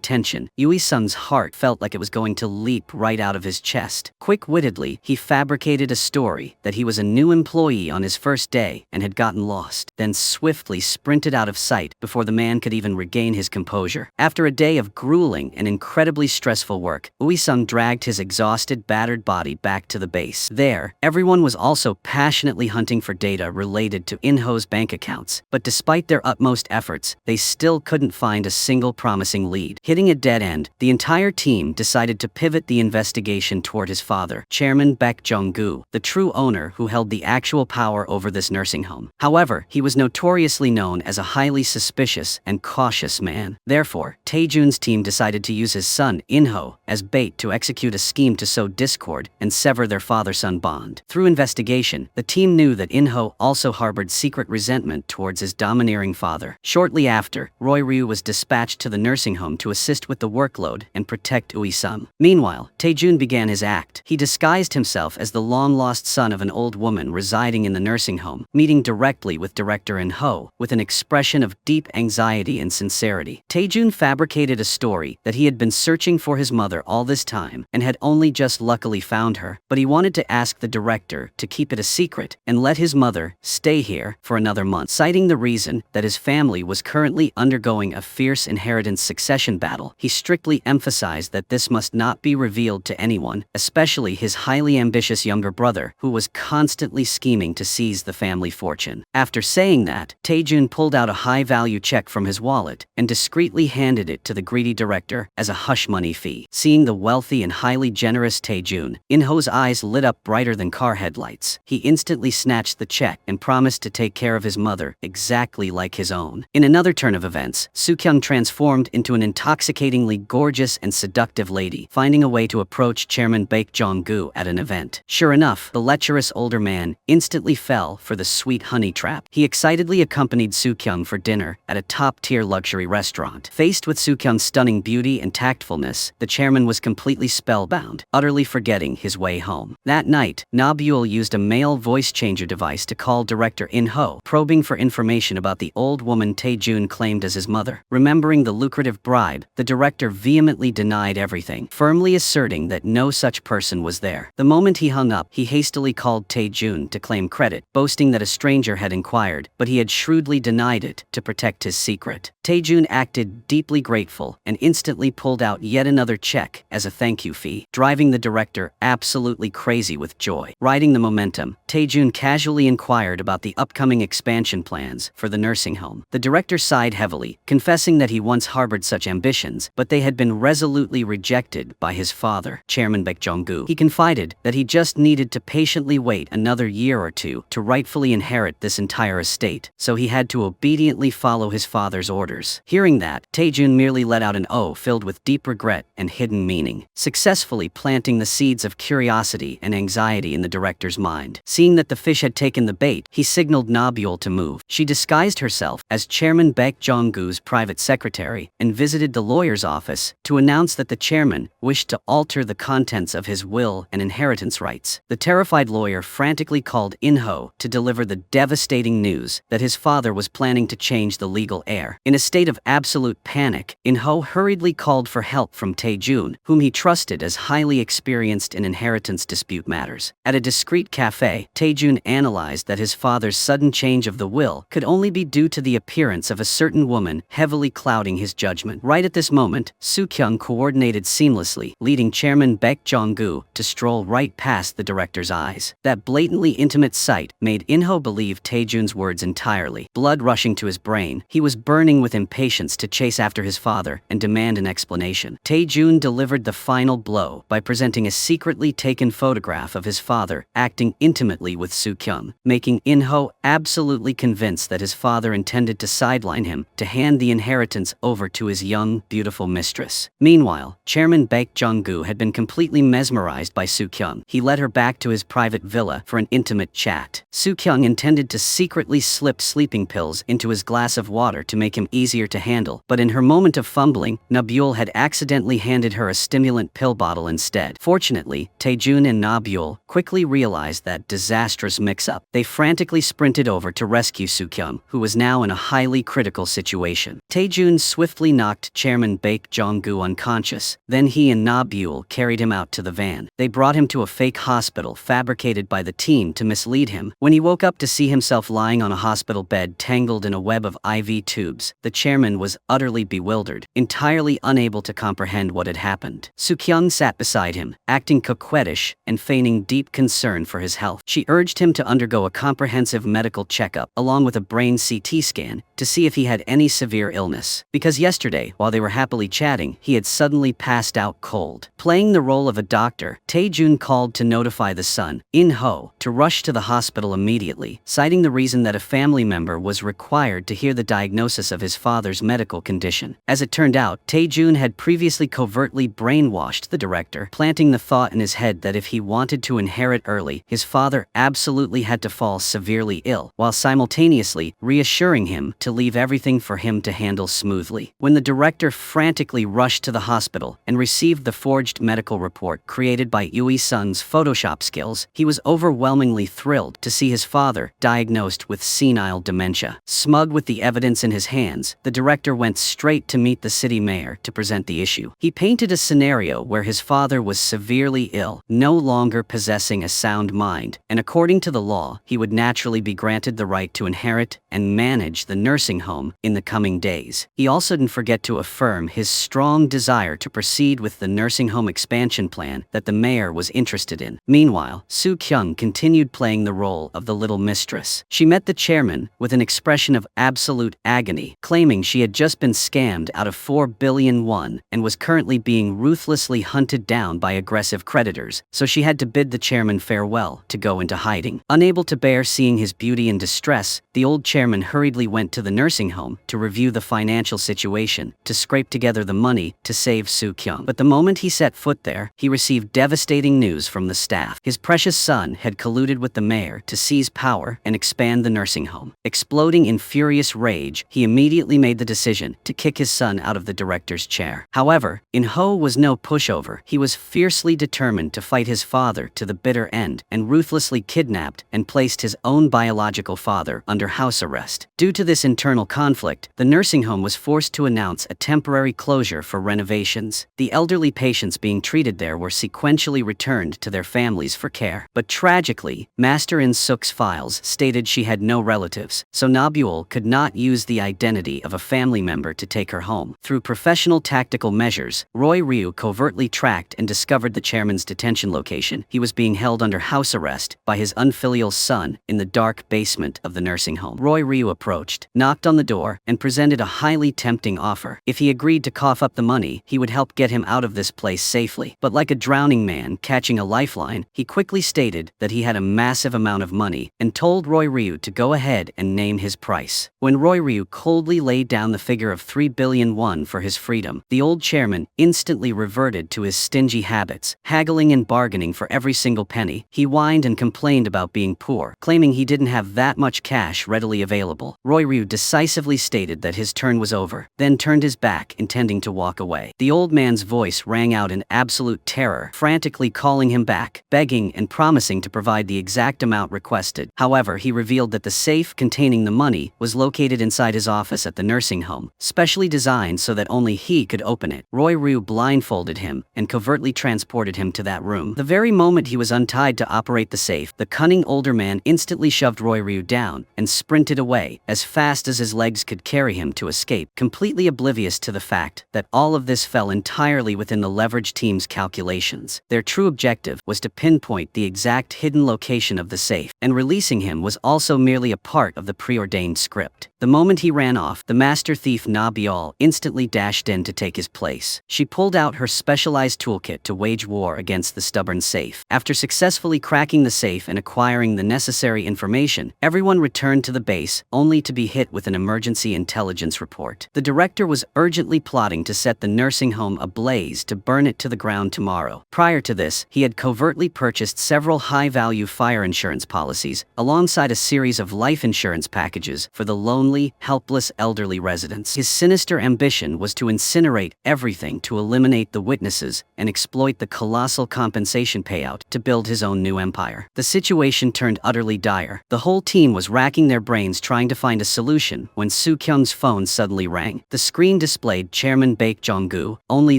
tension. Yui-sung's heart felt like it was going to leap right out of his chest. Quick-wittedly, he fabricated a story that he was a new employee on his first day and had gotten lost, then swiftly sprinted out of sight before the man could even regain his composure. After a day of grueling and incredibly stressful work, Yui-sung dragged his exhausted, battered body back to the base. There, everyone was also passionately hunting for data related to In-ho's bank accounts, but despite their utmost efforts, they still couldn't find a single promising lead. Hitting a dead end, the entire team decided to pivot the investigation toward his father, Chairman Baek Jong-gu, the true owner who held the actual power over this nursing home. However, he was notoriously known as a highly suspicious and cautious man. Therefore, Taejun's team decided to use his son, In-ho, as bait to execute a scheme to sow discord and sever their father-son bond. Through investigation, the team knew that In-ho also harbored secret resentment towards his domineering father. Shortly after, Roy Ryu was dispatched to the nursing home to assist with the workload and protect Ui-sung. Meanwhile, Taejun began his act. He disguised himself as the long-lost son of an old woman residing in the nursing home, meeting directly with director In-ho with an expression of deep anxiety and sincerity. Taejun fabricated a story that he had been searching for his mother all this time and had only just luckily found her, but he wanted to ask the director to keep it a secret and let his mother stay here for another month, citing the reason that his family was currently undergoing a fierce inheritance succession battle. He strictly emphasized that this must not be revealed to anyone, especially his highly ambitious younger brother, who was constantly scheming to seize the family fortune. After saying that, Taejun pulled out a high-value check from his wallet and discreetly handed it to the greedy director as a hush-money fee. Seeing the wealthy and highly generous Taejun, In-ho's eyes lit up brighter than car headlights. He instantly snatched the check and promised to take care of his mother exactly like his own. In another turn of events, Soo-kyung transformed into an intoxicatingly gorgeous and seductive lady, finding a way to approach Chairman Baek Jong-gu at an event. Sure enough, the lecherous older man instantly fell for the sweet honey trap. He excitedly accompanied Soo-kyung for dinner at a top-tier luxury restaurant. Faced with Soo-kyung's stunning beauty and tactfulness, the chairman was completely spellbound, utterly forgetting his way home. That night, Nabil used a male voice changer device to call director In-ho, probing for information about the old woman Taejun claimed as his mother. Remembering the lucrative bribe, the director vehemently denied everything, firmly asserting that no such person was there. The moment he hung up, he hastily called Taejun to claim credit, boasting that a stranger had inquired, but he had shrewdly denied it to protect his secret. Taejun acted deeply grateful and instantly pulled out yet another check as a thank you fee, driving the director absolutely crazy with joy. Riding the momentum, Taejun casually inquired about the upcoming expansion plans for the nursing home. The director sighed heavily, confessing that he once harbored such ambitions, but they had been resolutely rejected by his father, Chairman Baek Jong-gu. He confided that he just needed to patiently wait another year or two to rightfully inherit this entire estate, so he had to obediently follow his father's orders. Hearing that, Taejun merely let out an "oh" filled with deep regret and hidden meaning, successfully planting the seeds of curiosity and anxiety in the director's mind. Seeing that the fish had taken the bait, he signaled Nabil to move. She disguised herself as Chairman Baek Jong-gu's private secretary and visited the lawyer's office to announce that the chairman wished to alter the contents of his will and inheritance rights. The terrified lawyer frantically called In-ho to deliver the devastating news that his father was planning to change the legal heir. In a state of absolute panic, In-ho hurriedly called for help from Taejun, whom he trusted as highly experienced in inheritance dispute matters. At a discreet cafe, Taejun analyzed that his father's sudden change of the will could only be due to the appearance of a certain woman heavily clouding his judgment. Right at this moment, Soo-kyung coordinated seamlessly, leading Chairman Baek Jong-gu to stroll right past the director's eyes. That blatantly intimate sight made In-ho believe Tae-jun's words entirely. Blood rushing to his brain, he was burning with impatience to chase after his father and demand an explanation. Tae-jun delivered the final blow by presenting a secretly taken photograph of his father acting intimately with Soo-kyung, making In-ho absolutely convinced that his father intended to sideline him to hand the inheritance over to his young, beautiful mistress. Meanwhile, Chairman Baek Jong-gu had been completely mesmerized by Soo-kyung. He led her back to his private villa for an intimate chat. Soo-kyung intended to secretly slip sleeping pills into his glass of water to make him easier to handle, but in her moment of fumbling, Nabule had accidentally handed her a stimulant pill bottle instead. Fortunately, Tae-jun and Nabule quickly realized that disastrous mix-up. They frantically sprinted over to rescue Soo-kyung, who was now in a highly critical situation. Tae-jun swiftly knocked Chairman Baek Jong-gu unconscious, then he and Nabule carried him out to the van. They brought him to a fake hospital fabricated by the team to mislead him. When he woke up to see himself lying on a hospital bed tangled in a web of IV tubes, the chairman was utterly bewildered, entirely unable to comprehend what had happened. Soo-kyung sat beside him, acting coquettish and feigning deep concern for his health. She urged him to undergo a comprehensive medical checkup, along with a brain CT scan, to see if he had any severe illness. Because yesterday, while they were happily chatting, he had suddenly passed out cold. Playing the role of a doctor, Tae-jun called to notify the son, In-ho, to rush to the hospital immediately, citing the reason that a family member was required to hear the diagnosis of his father's medical condition. As it turned out, Tae-jun had previously covertly brainwashed the director, planting the thought in his head that if he wanted to inherit early, his father absolutely had to fall severely ill, while simultaneously reassuring him to leave everything for him to handle smoothly. When the director frantically rushed to the hospital and received the forged medical report created by Yui-sun's Photoshop skills, he was overwhelmingly thrilled to see his father diagnosed with senile dementia. Smug with the evidence in his hands, the director went straight to meet the city mayor to present the issue. He painted a scenario where his father was severely ill, no longer possessing a sound mind, and according to the law, he would naturally be granted the right to inherit and manage the nursing home in the coming days. He also didn't forget to affirm his strong desire to proceed with the nursing home expansion plan that the mayor was interested in. Meanwhile, Soo-kyung continued playing the role of the little mistress. She met the chairman with an expression of absolute agony, claiming she had just been scammed out of 4 billion won and was currently being ruthlessly hunted down by aggressive creditors, so she had to bid the chairman farewell to go into hiding. Unable to bear seeing his beauty in distress, the old chairman hurriedly went to the nursing home to review the financial situation, to scrape together the money to save Soo-kyung. But the moment he set foot there, he received devastating news from the staff. His precious son had colluded with the mayor to seize power and expand the nursing home. Exploding in furious rage, he immediately made the decision to kick his son out of the director's chair. However, In-ho was no pushover. He was fiercely determined to fight his father to the bitter end, and ruthlessly kidnapped and placed his own biological father under house arrest. Due to this internal conflict, the nursing home was forced to announce a temporary closure for renovations. The elderly patients being treated there were sequentially returned to their families for care. But tragically, Master In-suk's files stated she had no relatives, so Nabule could not use the identity of a family member to take her home. Through professional tactical measures, Roy Ryu covertly tracked and discovered the chairman's detention location. He was being held under house arrest by his unfilial son in the dark basement of the nursing home. Roy Ryu approached, knocked on the door, and presented a highly tempting offer. If he agreed to cough up the money, he would help get him out of this place safely. But like a drowning man catching a lifeline, he quickly stated that he had a massive amount of money and told Roy Ryu to go ahead and name his price. When Roy Ryu coldly laid down the figure of 3 billion won for his freedom, the old chairman instantly reverted to his stingy habits, haggling and bargaining for every single penny. He whined and complained about being poor, claiming he didn't have that much cash readily available. Roy Ryu decisively stated that his turn was over, then turned his back, intending to walk away. The old man's voice rang out in absolute terror, frantically calling him back, begging and promising to provide the exact amount requested. However, he revealed that the safe containing the money was located inside his office at the nursing home, specially designed so that only he could open it. Roy Ryu blindfolded him and covertly transported him to that room. The very moment he was untied to operate the safe, the cunning older man instantly shoved Roy Ryu down and sprinted away as fast as his legs could carry him to escape, completely oblivious to the fact that all of this fell entirely within the leverage team's calculations. Their true objective was to pinpoint the exact hidden location of the safe, and releasing him was also merely a part of the preordained script. The moment he ran off, the master thief Nabial instantly dashed in to take his place. She pulled out her specialized toolkit to wage war against the stubborn safe. After successfully cracking the safe and acquiring the necessary information, everyone returned to the base, only to be hit with an emergency intelligence report. The director was urgently plotting to set the nursing home ablaze to burn it to the ground tomorrow. Prior to this, he had covertly purchased several high-value fire insurance policies, alongside a series of life insurance packages for the lonely, helpless elderly residents. His sinister ambition was to incinerate everything to eliminate the witnesses and exploit the colossal compensation payout to build his own new empire. The situation turned utterly dire. The whole team was racking their brains trying to find a solution when Soo Kyung's phone suddenly rang. The screen displayed Chairman Baek Jong-gu. Only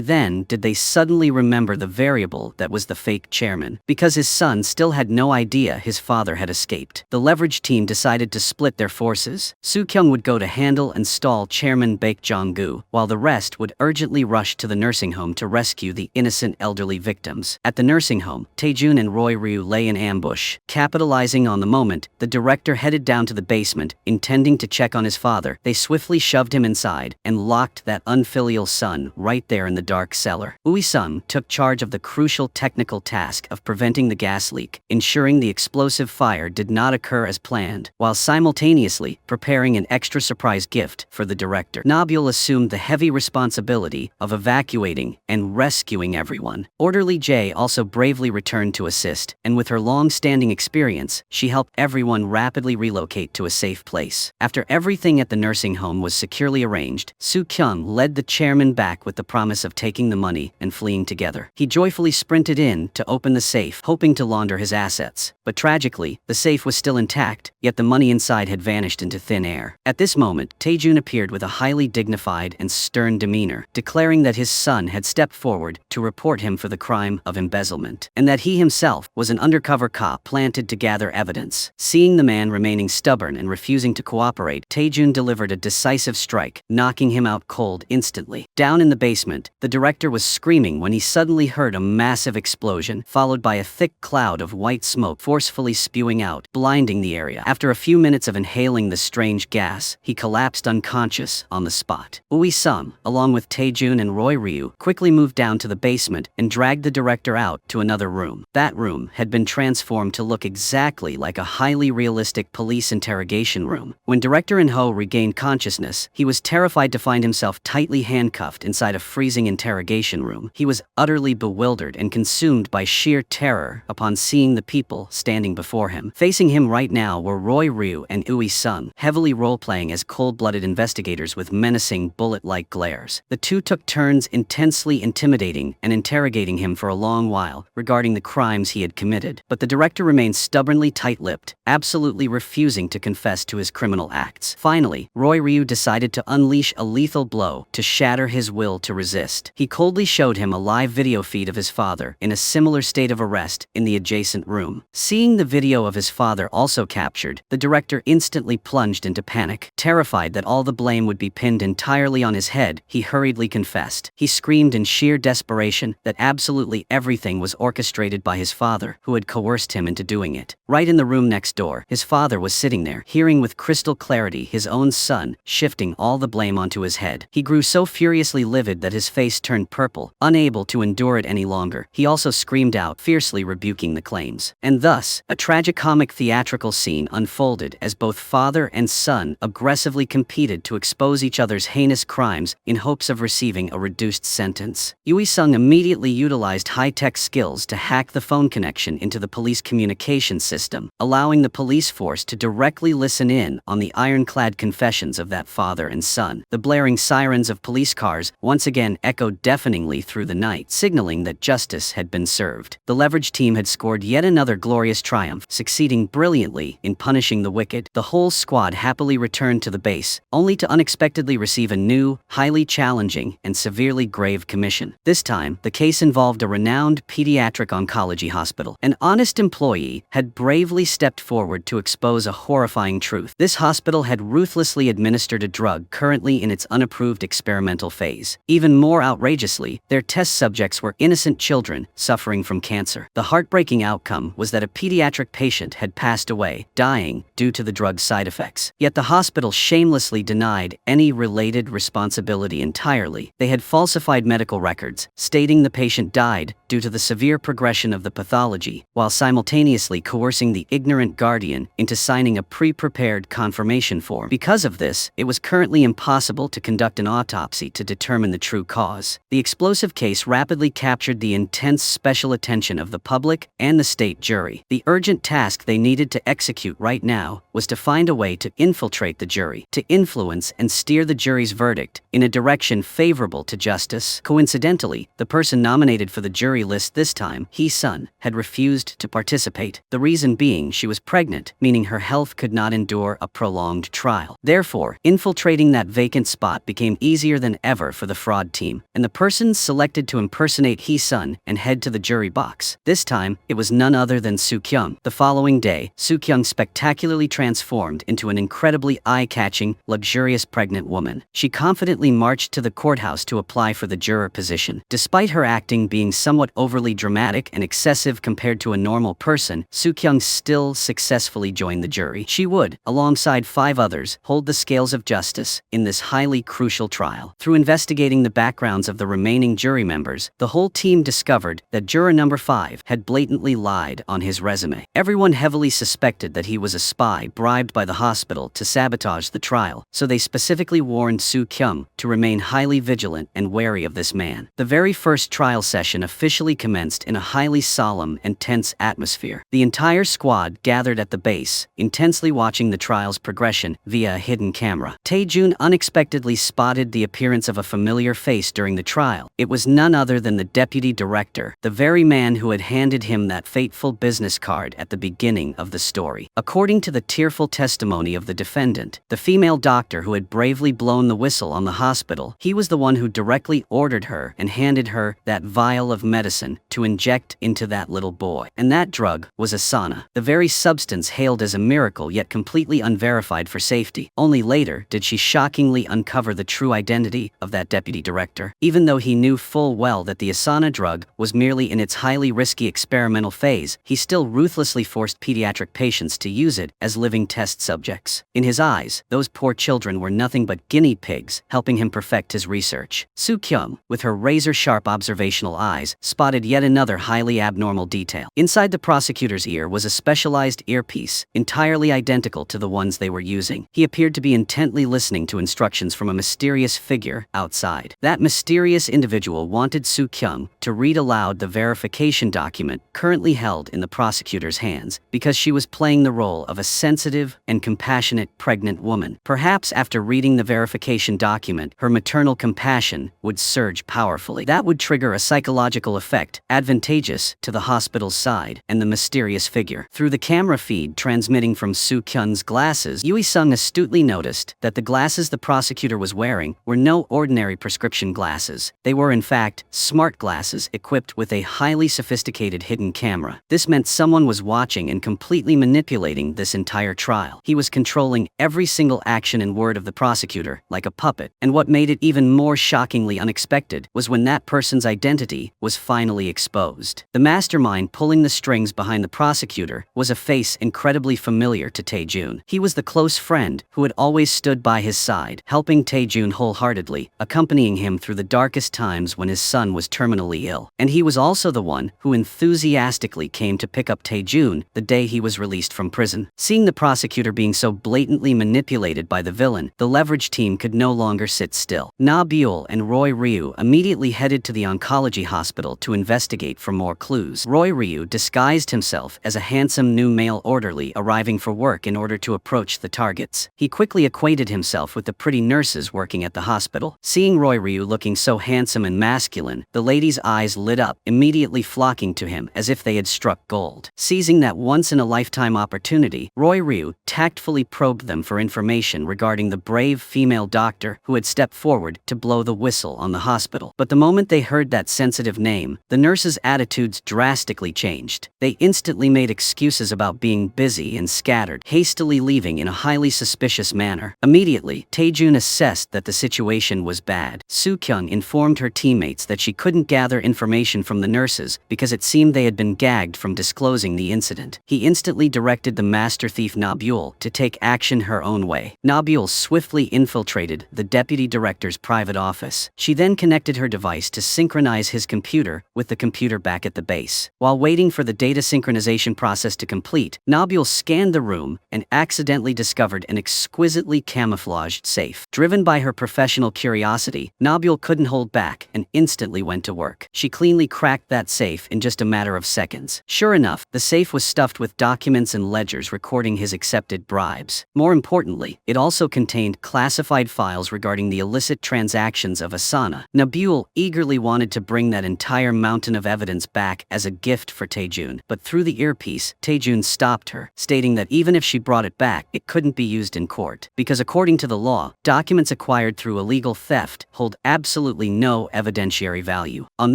then did they suddenly remember the variable that was the fake chairman. Because his son still had no idea his father had escaped, the leverage team decided to split their forces. Soo Kyung would go to handle and stall Chairman Baek Jong-gu, while the rest would urgently rush to the nursing home to rescue the innocent elderly victims. At the nursing home, Taejun and Roy Ryu lay in ambush. Capitalizing on the moment, the director headed down to the basement, intending to check on his father. They swiftly shoved him inside and locked that unfilial son right there in the dark cellar. Ui-sung took charge of the crucial technical task of preventing the gas leak, ensuring the explosive fire did not occur as planned, while simultaneously preparing an extra surprise gift for the director. Nabil assumed the heavy responsibility of evacuating and rescuing everyone. Orderly Jae also bravely returned to assist, and with her long-standing experience, she helped everyone rapidly relocate to a safe place. After everything at the nursing home was securely arranged, Soo Kyung led the chairman back with the promise of taking the money and fleeing together. He joyfully sprinted in to open the safe, hoping to launder his assets. But tragically, the safe was still intact, yet the money inside had vanished into thin air. At this moment, Taejun appeared with a highly dignified and stern demeanor, declaring that his son had stepped forward to report him for the crime of embezzlement, and that he himself was an undercover cop planted to gather evidence. Seeing the man remaining stubborn and refusing to cooperate, Taejun delivered a decisive strike, knocking him out cold instantly. Down in the basement, the director was screaming when he suddenly heard a massive explosion, followed by a thick cloud of white smoke forcefully spewing out, blinding the area. After a few minutes of inhaling the strange gas, he collapsed unconscious on the spot. Ui-sung, along with Taejun and Roy Ryu, quickly moved down to the basement and dragged the director out to another room. That room had been transformed to look exactly like a highly realistic police interrogation room. When Director In-ho regained consciousness, he was terrified to find himself tightly handcuffed inside a freezing interrogation room. He was utterly bewildered and consumed by sheer terror upon seeing the people standing before him. Facing him right now were Roy Ryu and Ui-sung, heavily role-playing as cold-blooded investigators with menacing, bullet-like glares. The two took turns intensely intimidating and interrogating him for a long while regarding the crimes he had committed. But the director remained stubbornly tight-lipped, absolutely refusing to confess to his criminal acts. Finally, Roy Ryu decided to unleash a lethal blow to shatter his will to resist. He coldly showed him a live video feed of his father in a similar state of arrest in the adjacent room. Seeing the video of his father also captured, the director instantly plunged into panic. Terrified that all the blame would be pinned entirely on his head, he hurriedly confessed. He screamed in sheer desperation that absolutely everything was orchestrated by his father, who had coerced him into doing it. Right in the room next door, his father was sitting there, hearing with crystal clarity his own son shifting all the blame onto his head. He grew so furiously livid that his face turned purple. Unable to endure it any longer, he also screamed out, fiercely rebuking the claims. And thus, a tragicomic theatrical scene unfolded as both father and son aggressively competed to expose each other's heinous crimes in hopes of receiving a reduced sentence. Ui-sung immediately utilized high-tech skills to hack the phone connection into the police communication system, allowing the police force to directly listen in on the ironclad confessions of that father and son. The blaring sirens of police cars once again echoed deafeningly through the night, signaling that justice had been served. The leverage team had scored yet another glorious triumph, succeeding brilliantly in punishing the wicked. The whole squad happily returned to the base, only to unexpectedly receive a new, highly challenging, and severely grave commission. This time, the case involved a renowned pediatric oncology hospital. An honest employee had bravely stepped forward to to expose a horrifying truth. This hospital had ruthlessly administered a drug currently in its unapproved experimental phase. Even more outrageously, their test subjects were innocent children suffering from cancer. The heartbreaking outcome was that a pediatric patient had passed away, dying due to the drug's side effects. Yet the hospital shamelessly denied any related responsibility entirely. They had falsified medical records, stating the patient died due to the severe progression of the pathology, while simultaneously coercing the ignorant guardian into signing a pre-prepared confirmation form. Because of this, it was currently impossible to conduct an autopsy to determine the true cause. The explosive case rapidly captured the intense special attention of the public and the state jury. The urgent task they needed to execute right now was to find a way to infiltrate the jury, to influence and steer the jury's verdict in a direction favorable to justice. Coincidentally, the person nominated for the jury list this time, Hee-sun, had refused to participate. The reason being she was pregnant, meaning her health could not endure a prolonged trial. Therefore, infiltrating that vacant spot became easier than ever for the fraud team, and the persons selected to impersonate Hee-sun and head to the jury box. This time, it was none other than Soo-kyung. The following day, Soo-kyung spectacularly transformed into an incredibly eye-catching, luxurious pregnant woman. She confidently marched to the courthouse to apply for the juror position. Despite her acting being somewhat overly dramatic and excessive compared to a normal person, Soo-kyung still successfully joined the jury. She would, alongside 5 others, hold the scales of justice in this highly crucial trial. Through investigating the backgrounds of the remaining jury members, the whole team discovered that juror number 5 had blatantly lied on his resume. Everyone heavily suspected that he was a spy bribed by the hospital to sabotage the trial, so they specifically warned Soo-kyung to remain highly vigilant and wary of this man. The very first trial session officially commenced in a highly solemn and tense atmosphere. The entire squad gathered at the base, intensely watching the trial's progression via a hidden camera. Tae-jun unexpectedly spotted the appearance of a familiar face during the trial. It was none other than the deputy director, the very man who had handed him that fateful business card at the beginning of the story. According to the tearful testimony of the defendant, the female doctor who had bravely blown the whistle on the hospital, he was the one who directly ordered her and handed her that vial of medicine to inject into that little boy. And that drug was asana, the very substance hailed as a miracle yet completely unverified for safety. Only later did she shockingly uncover the true identity of that deputy director. Even though he knew full well that the asana drug was merely in its highly risky experimental phase, he still ruthlessly forced pediatric patients to use it as living test subjects. In his eyes, those poor children were nothing but guinea pigs, helping him perfect his research. Soo-kyung, with her razor-sharp observational eyes, spotted yet another highly abnormal detail. Inside the prosecutor's ear was a specialized earpiece, entirely identical to the ones they were using. He appeared to be intently listening to instructions from a mysterious figure outside. That mysterious individual wanted Soo-kyung to read aloud the verification document currently held in the prosecutor's hands, because she was playing the role of a sensitive and compassionate pregnant woman. Perhaps after reading the verification document, her maternal compassion would surge powerfully. That would trigger a psychological effect advantageous to the hospital's side and the mysterious figure. Through the camera feed transmitting from Soo-kyung's glasses, Yui-sung astutely noticed that the glasses the prosecutor was wearing were no ordinary prescription glasses. They were in fact smart glasses equipped with a highly sophisticated hidden camera. This meant someone was watching and completely manipulating this entire trial. He was controlling every single action and word of the prosecutor like a puppet. And what made it even more shockingly unexpected was when that person's identity was finally exposed. The mastermind pulling the strings behind the prosecutor was a face incredibly familiar to Tae-jun. He was the close friend who had always stood by his side, helping Tae-jun wholeheartedly, accompanying him through the darkest times when his son was terminally ill. And he was also the one who enthusiastically came to pick up Tae-jun the day he was released from prison. Seeing the prosecutor being so blatantly manipulated by the villain, the leverage team could no longer sit still. Na Byul and Roy Ryu immediately headed to the oncology hospital to investigate for more clues. Roy Ryu disguised himself as a handsome new male orderly arriving for work in order to approach the targets. He quickly acquainted himself with the pretty nurses working at the hospital. Seeing Roy Ryu looking so handsome and masculine, the ladies' eyes lit up, immediately flocking to him as if they had struck gold. Seizing that once-in-a-lifetime opportunity, Roy Ryu tactfully probed them for information regarding the brave female doctor who had stepped forward to blow the whistle on the hospital. But the moment they heard that sensitive name, the nurses' attitudes drastically changed. They instantly made excuses about being busy and scattered, hastily leaving in a highly suspicious manner. Immediately, Taejun assessed that the situation was bad. Soo-kyung informed her teammates that she couldn't gather information from the nurses because it seemed they had been gagged from disclosing the incident. He instantly directed the master thief Nabul to take action her own way. Nabul swiftly infiltrated the deputy director's private office. She then connected her device to synchronize his computer with the computer back at the base. While waiting for the data synchronization process to complete, Nabul scanned the room and accidentally discovered an exquisitely camouflaged safe. Driven by her professional curiosity, Nabul couldn't hold back and instantly went to work. She cleanly cracked that safe in just a matter of seconds. Sure enough, the safe was stuffed with documents and ledgers recording his accepted bribes. More importantly, it also contained classified files regarding the illicit transactions of Asana. Nabul eagerly wanted to bring that entire mountain of evidence back as a gift for Taejun, but through the earpiece, Taejun stopped her, stating that even if she brought it back, it couldn't be used in court, because according to the law, documents acquired through illegal theft hold absolutely no evidentiary value. On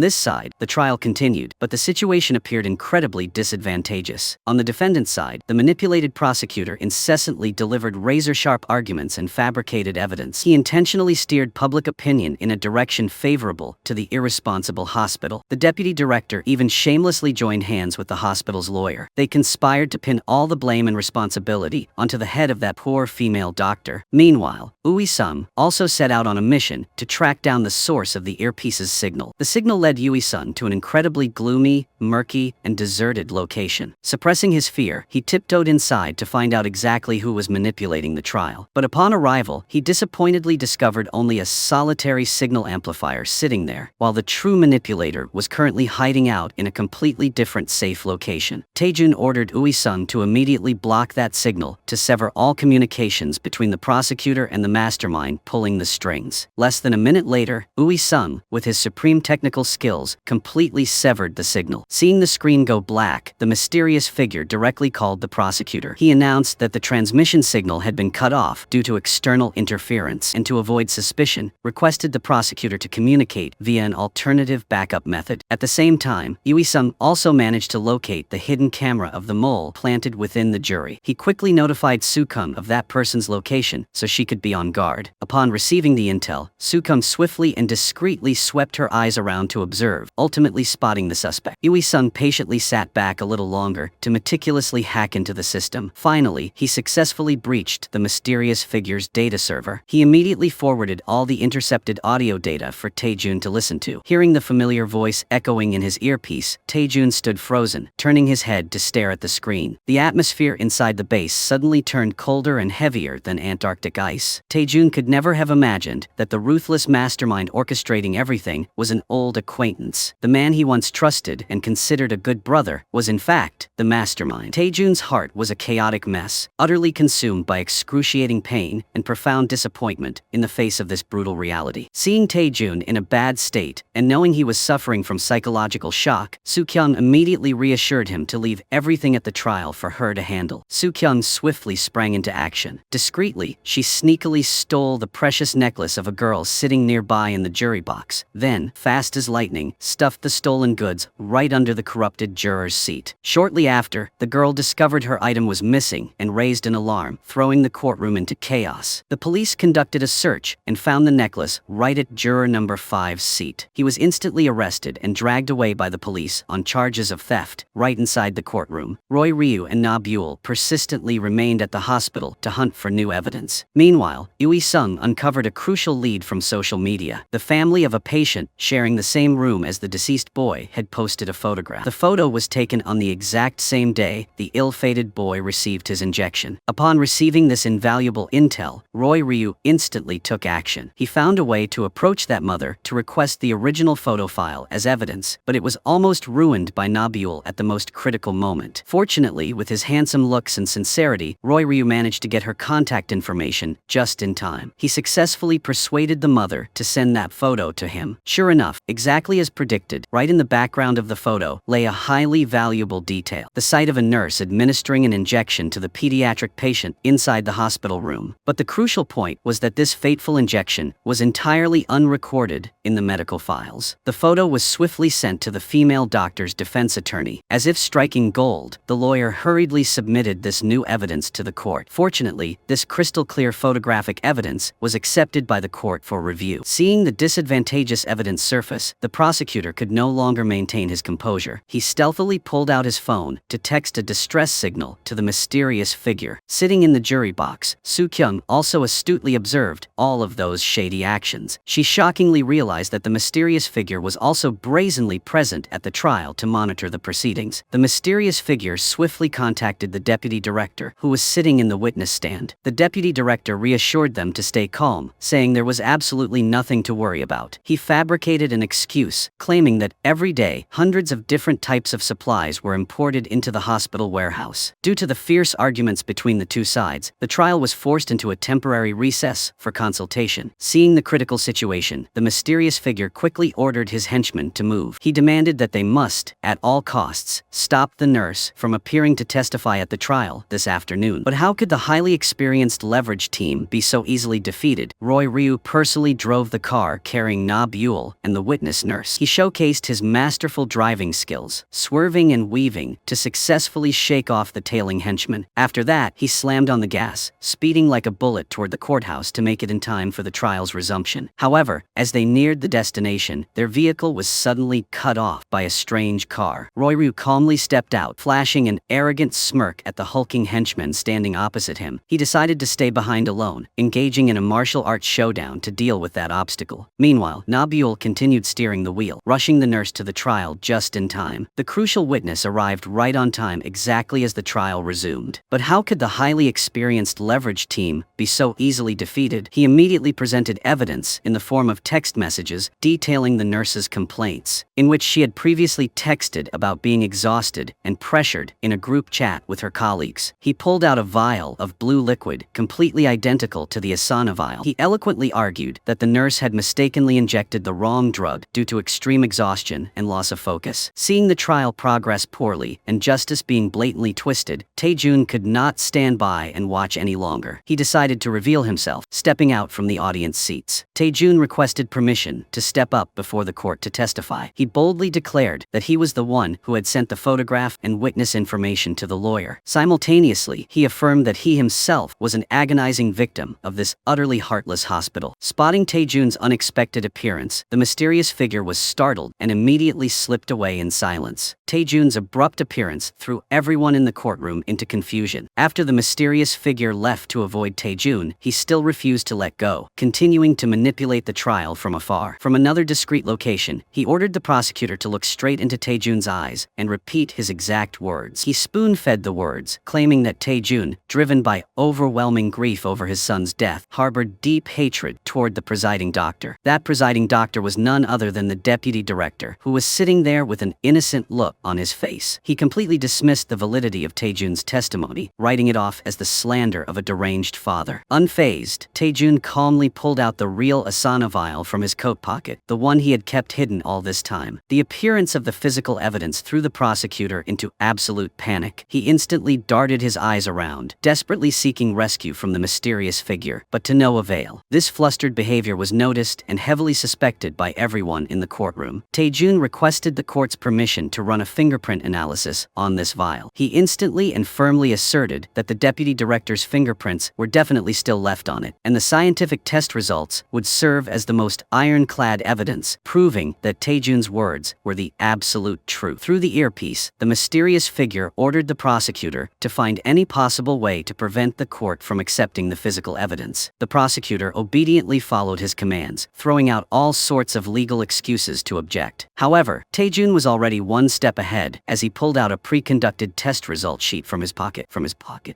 this side, the trial continued, but the situation appeared incredibly disadvantageous. On the defendant's side, the manipulated prosecutor incessantly delivered razor-sharp arguments and fabricated evidence. He intentionally steered public opinion in a direction favorable to the irresponsible hospital. The deputy director even shamelessly joined hands with the hospital's lawyer. They conspired to pin all the blame and responsibility onto the head of that poor female doctor. Meanwhile, Ui-sung also set out on a mission to track down the source of the earpiece's signal. The signal led Ui-sung to an incredibly gloomy, murky, and deserted location. Suppressing his fear, he tiptoed inside to find out exactly who was manipulating the trial. But upon arrival, he disappointedly discovered only a solitary signal amplifier sitting there, while the true manipulator was currently hiding out in a completely different safe location. Taejun ordered Ui-sung to immediately block that signal to sever all communications between the prosecutor and the mastermind pulling the strings. Less than a minute later, Ui-sung, with his supreme technical skills, completely severed the signal. Seeing the screen go black, the mysterious figure directly called the prosecutor. He announced that the transmission signal had been cut off due to external interference, and to avoid suspicion, requested the prosecutor to communicate via an alternative backup method. At the same time, Ui-sung also managed to locate the hidden camera of the mole planted within the jury. He quickly notified Soo-kyung of that person's location so she could be on guard. Upon receiving the intel, Soo-kyung swiftly and discreetly swept her eyes around to observe, ultimately spotting the suspect. Ui-sung patiently sat back a little longer to meticulously hack into the system. Finally, he successfully breached the mysterious figure's data server. He immediately forwarded all the intercepted audio data for Taejun to listen to. Hearing the familiar voice echoing in his earpiece, Taejun stood frozen, turning his head to stare at the screen. The atmosphere inside the base suddenly turned colder and heavier than Antarctic ice. Taejun could never have imagined that the ruthless mastermind orchestrating everything was an old acquaintance. The man he once trusted and considered a good brother was in fact the mastermind. Taejun's heart was a chaotic mess, utterly consumed by excruciating pain and profound disappointment in the face of this brutal reality. Seeing Taejun in a bad state and knowing he was suffering from psychological shock, Soo-kyung immediately reassured him to leave everything at the trial for her to handle. Soo-kyung swiftly sprang into action. Discreetly, she sneakily stole the precious necklace of a girl sitting nearby in the jury box, then, fast as lightning, stuffed the stolen goods right under the corrupted juror's seat. Shortly after, the girl discovered her item was missing and raised an alarm, throwing the courtroom into chaos. The police conducted a search and found the necklace right at juror number 5's seat. He was instantly arrested and dragged away by the police on charges of theft, right inside the courtroom. Roy Ryu and Nabul persistently remained at the hospital to hunt for new evidence. Meanwhile, Ui-sung uncovered a crucial lead from social media. The family of a patient sharing the same room as the deceased boy had posted a photograph. The photo was taken on the exact same day the ill-fated boy received his injection. Upon receiving this invaluable intel, Roy Ryu instantly took action. He found a way to approach that mother to request the original photo file as evidence, but it was almost ruined by Nabul at the most critical moment. Fortunately, with his handsome looks and sincerity, Roy Ryu managed to get her contact information just in time. He successfully persuaded the mother to send that photo to him. Sure enough, exactly as predicted, right in the background of the photo lay a highly valuable detail: the sight of a nurse administering an injection to the pediatric patient inside the hospital room. But the crucial point was that this fateful injection was entirely unrecorded in the medical files. The photo was swiftly sent to the female doctor's defense attorney. As if striking gold, the lawyer hurriedly submitted this new evidence to the court. Fortunately, this crystal-clear photographic evidence was accepted by the court for review. Seeing the disadvantageous evidence surface, the prosecutor could no longer maintain his composure. He stealthily pulled out his phone to text a distress signal to the mysterious figure. Sitting in the jury box, Soo-kyung also astutely observed all of those shady actions. She shockingly realized that the mysterious figure was also brazenly present at the trial to monitor the proceedings. The mysterious figure swiftly contacted the deputy director, who was sitting in the witness stand. The deputy director reassured them to stay calm, saying there was absolutely nothing to worry about. He fabricated an excuse, claiming that every day hundreds of different types of supplies were imported into the hospital warehouse. Due to the fierce arguments between the two sides, the trial was forced into a temporary recess for consultation. Seeing the critical situation, the mysterious figure quickly ordered his henchmen to move. He demanded that they must, at all costs, stop the nurse from appearing to testify at the trial this afternoon. But how could the highly experienced leverage team be so easily defeated? Roy Ryu personally drove the car carrying Na Buell and the witness nurse. He showcased his masterful driving skills, swerving and weaving to successfully shake off the tailing henchman. After that, he slammed on the gas, speeding like a bullet toward the courthouse to make it in time for the trial's resumption. However, as they neared the destination, their vehicle was suddenly cut off by a strange car. Roy Ryu calmly stepped out, flashing an arrogant smirk at the hulking henchman standing opposite him. He decided to stay behind alone, engaging in a martial arts showdown to deal with that obstacle. Meanwhile, Na Buell continued steering the wheel, rushing the nurse to the trial just in time. The crucial witness arrived right on time, exactly as the trial resumed. But how could the highly experienced leverage team be so easily defeated? He immediately presented evidence in the form of text messages detailing the nurse's complaints, in which she had previously texted about being exhausted and pressured in a group chat with her colleagues. He pulled out a vial of blue liquid, completely identical to the Asana vial. He eloquently argued that the nurse had mistakenly injected the wrong drug due to extreme exhaustion and loss of focus. Seeing the trial progress poorly and justice being blatantly twisted, Tae-jun could not stand by and watch any longer. He decided to reveal himself, stepping out from the audience seats. Tae-jun requested permission to step up before the court to testify. He boldly declared that he was the one who had sent the photograph and witness information to the lawyer. Simultaneously, he affirmed that he himself was an agonizing victim of this utterly heartless hospital. Spotting Tae-jun's unexpected appearance, the mysterious figure was startled and immediately slipped away in silence. Tae-jun's abrupt appearance threw everyone in the courtroom into confusion. After the mysterious figure left to avoid Tae-jun, he still refused to let go, continuing to manipulate the trial from afar. From another discreet location, he ordered the prosecutor to look straight into Tae-jun's eyes and repeat his exact words. He spoon-fed the words, claiming that Tae-jun, driven by overwhelming grief over his son's death, harbored deep hatred toward the presiding doctor. That presiding doctor was none other than the deputy director, who was sitting there with an innocent look on his face. He completely dismissed the validity of Tae-jun's testimony, writing it off as the slander of a deranged father. Unfazed, Tae-jun calmly pulled out the real Asana vial from his coat pocket, the one he had kept hidden all this time. The appearance of the physical evidence threw the prosecutor into absolute panic. He instantly darted his eyes around, desperately seeking rescue from the mysterious figure, but to no avail. This flustered behavior was noticed and heavily suspected by everyone in the courtroom. Tae-jun requested the court's permission to run a fingerprint analysis on this vial. He instantly and firmly asserted that the deputy director's fingerprints were definitely still left on it, and the scientific test results would serve as the most ironclad evidence, proving that Tae-jun's words were the absolute truth. Through the earpiece, the mysterious figure ordered the prosecutor to find any possible way to prevent the court from accepting the physical evidence. The prosecutor obediently followed his commands, throwing out all sorts of legal excuses to object. However, Tae-jun was already one step ahead as he pulled out a pre-conducted test result sheet from his pocket.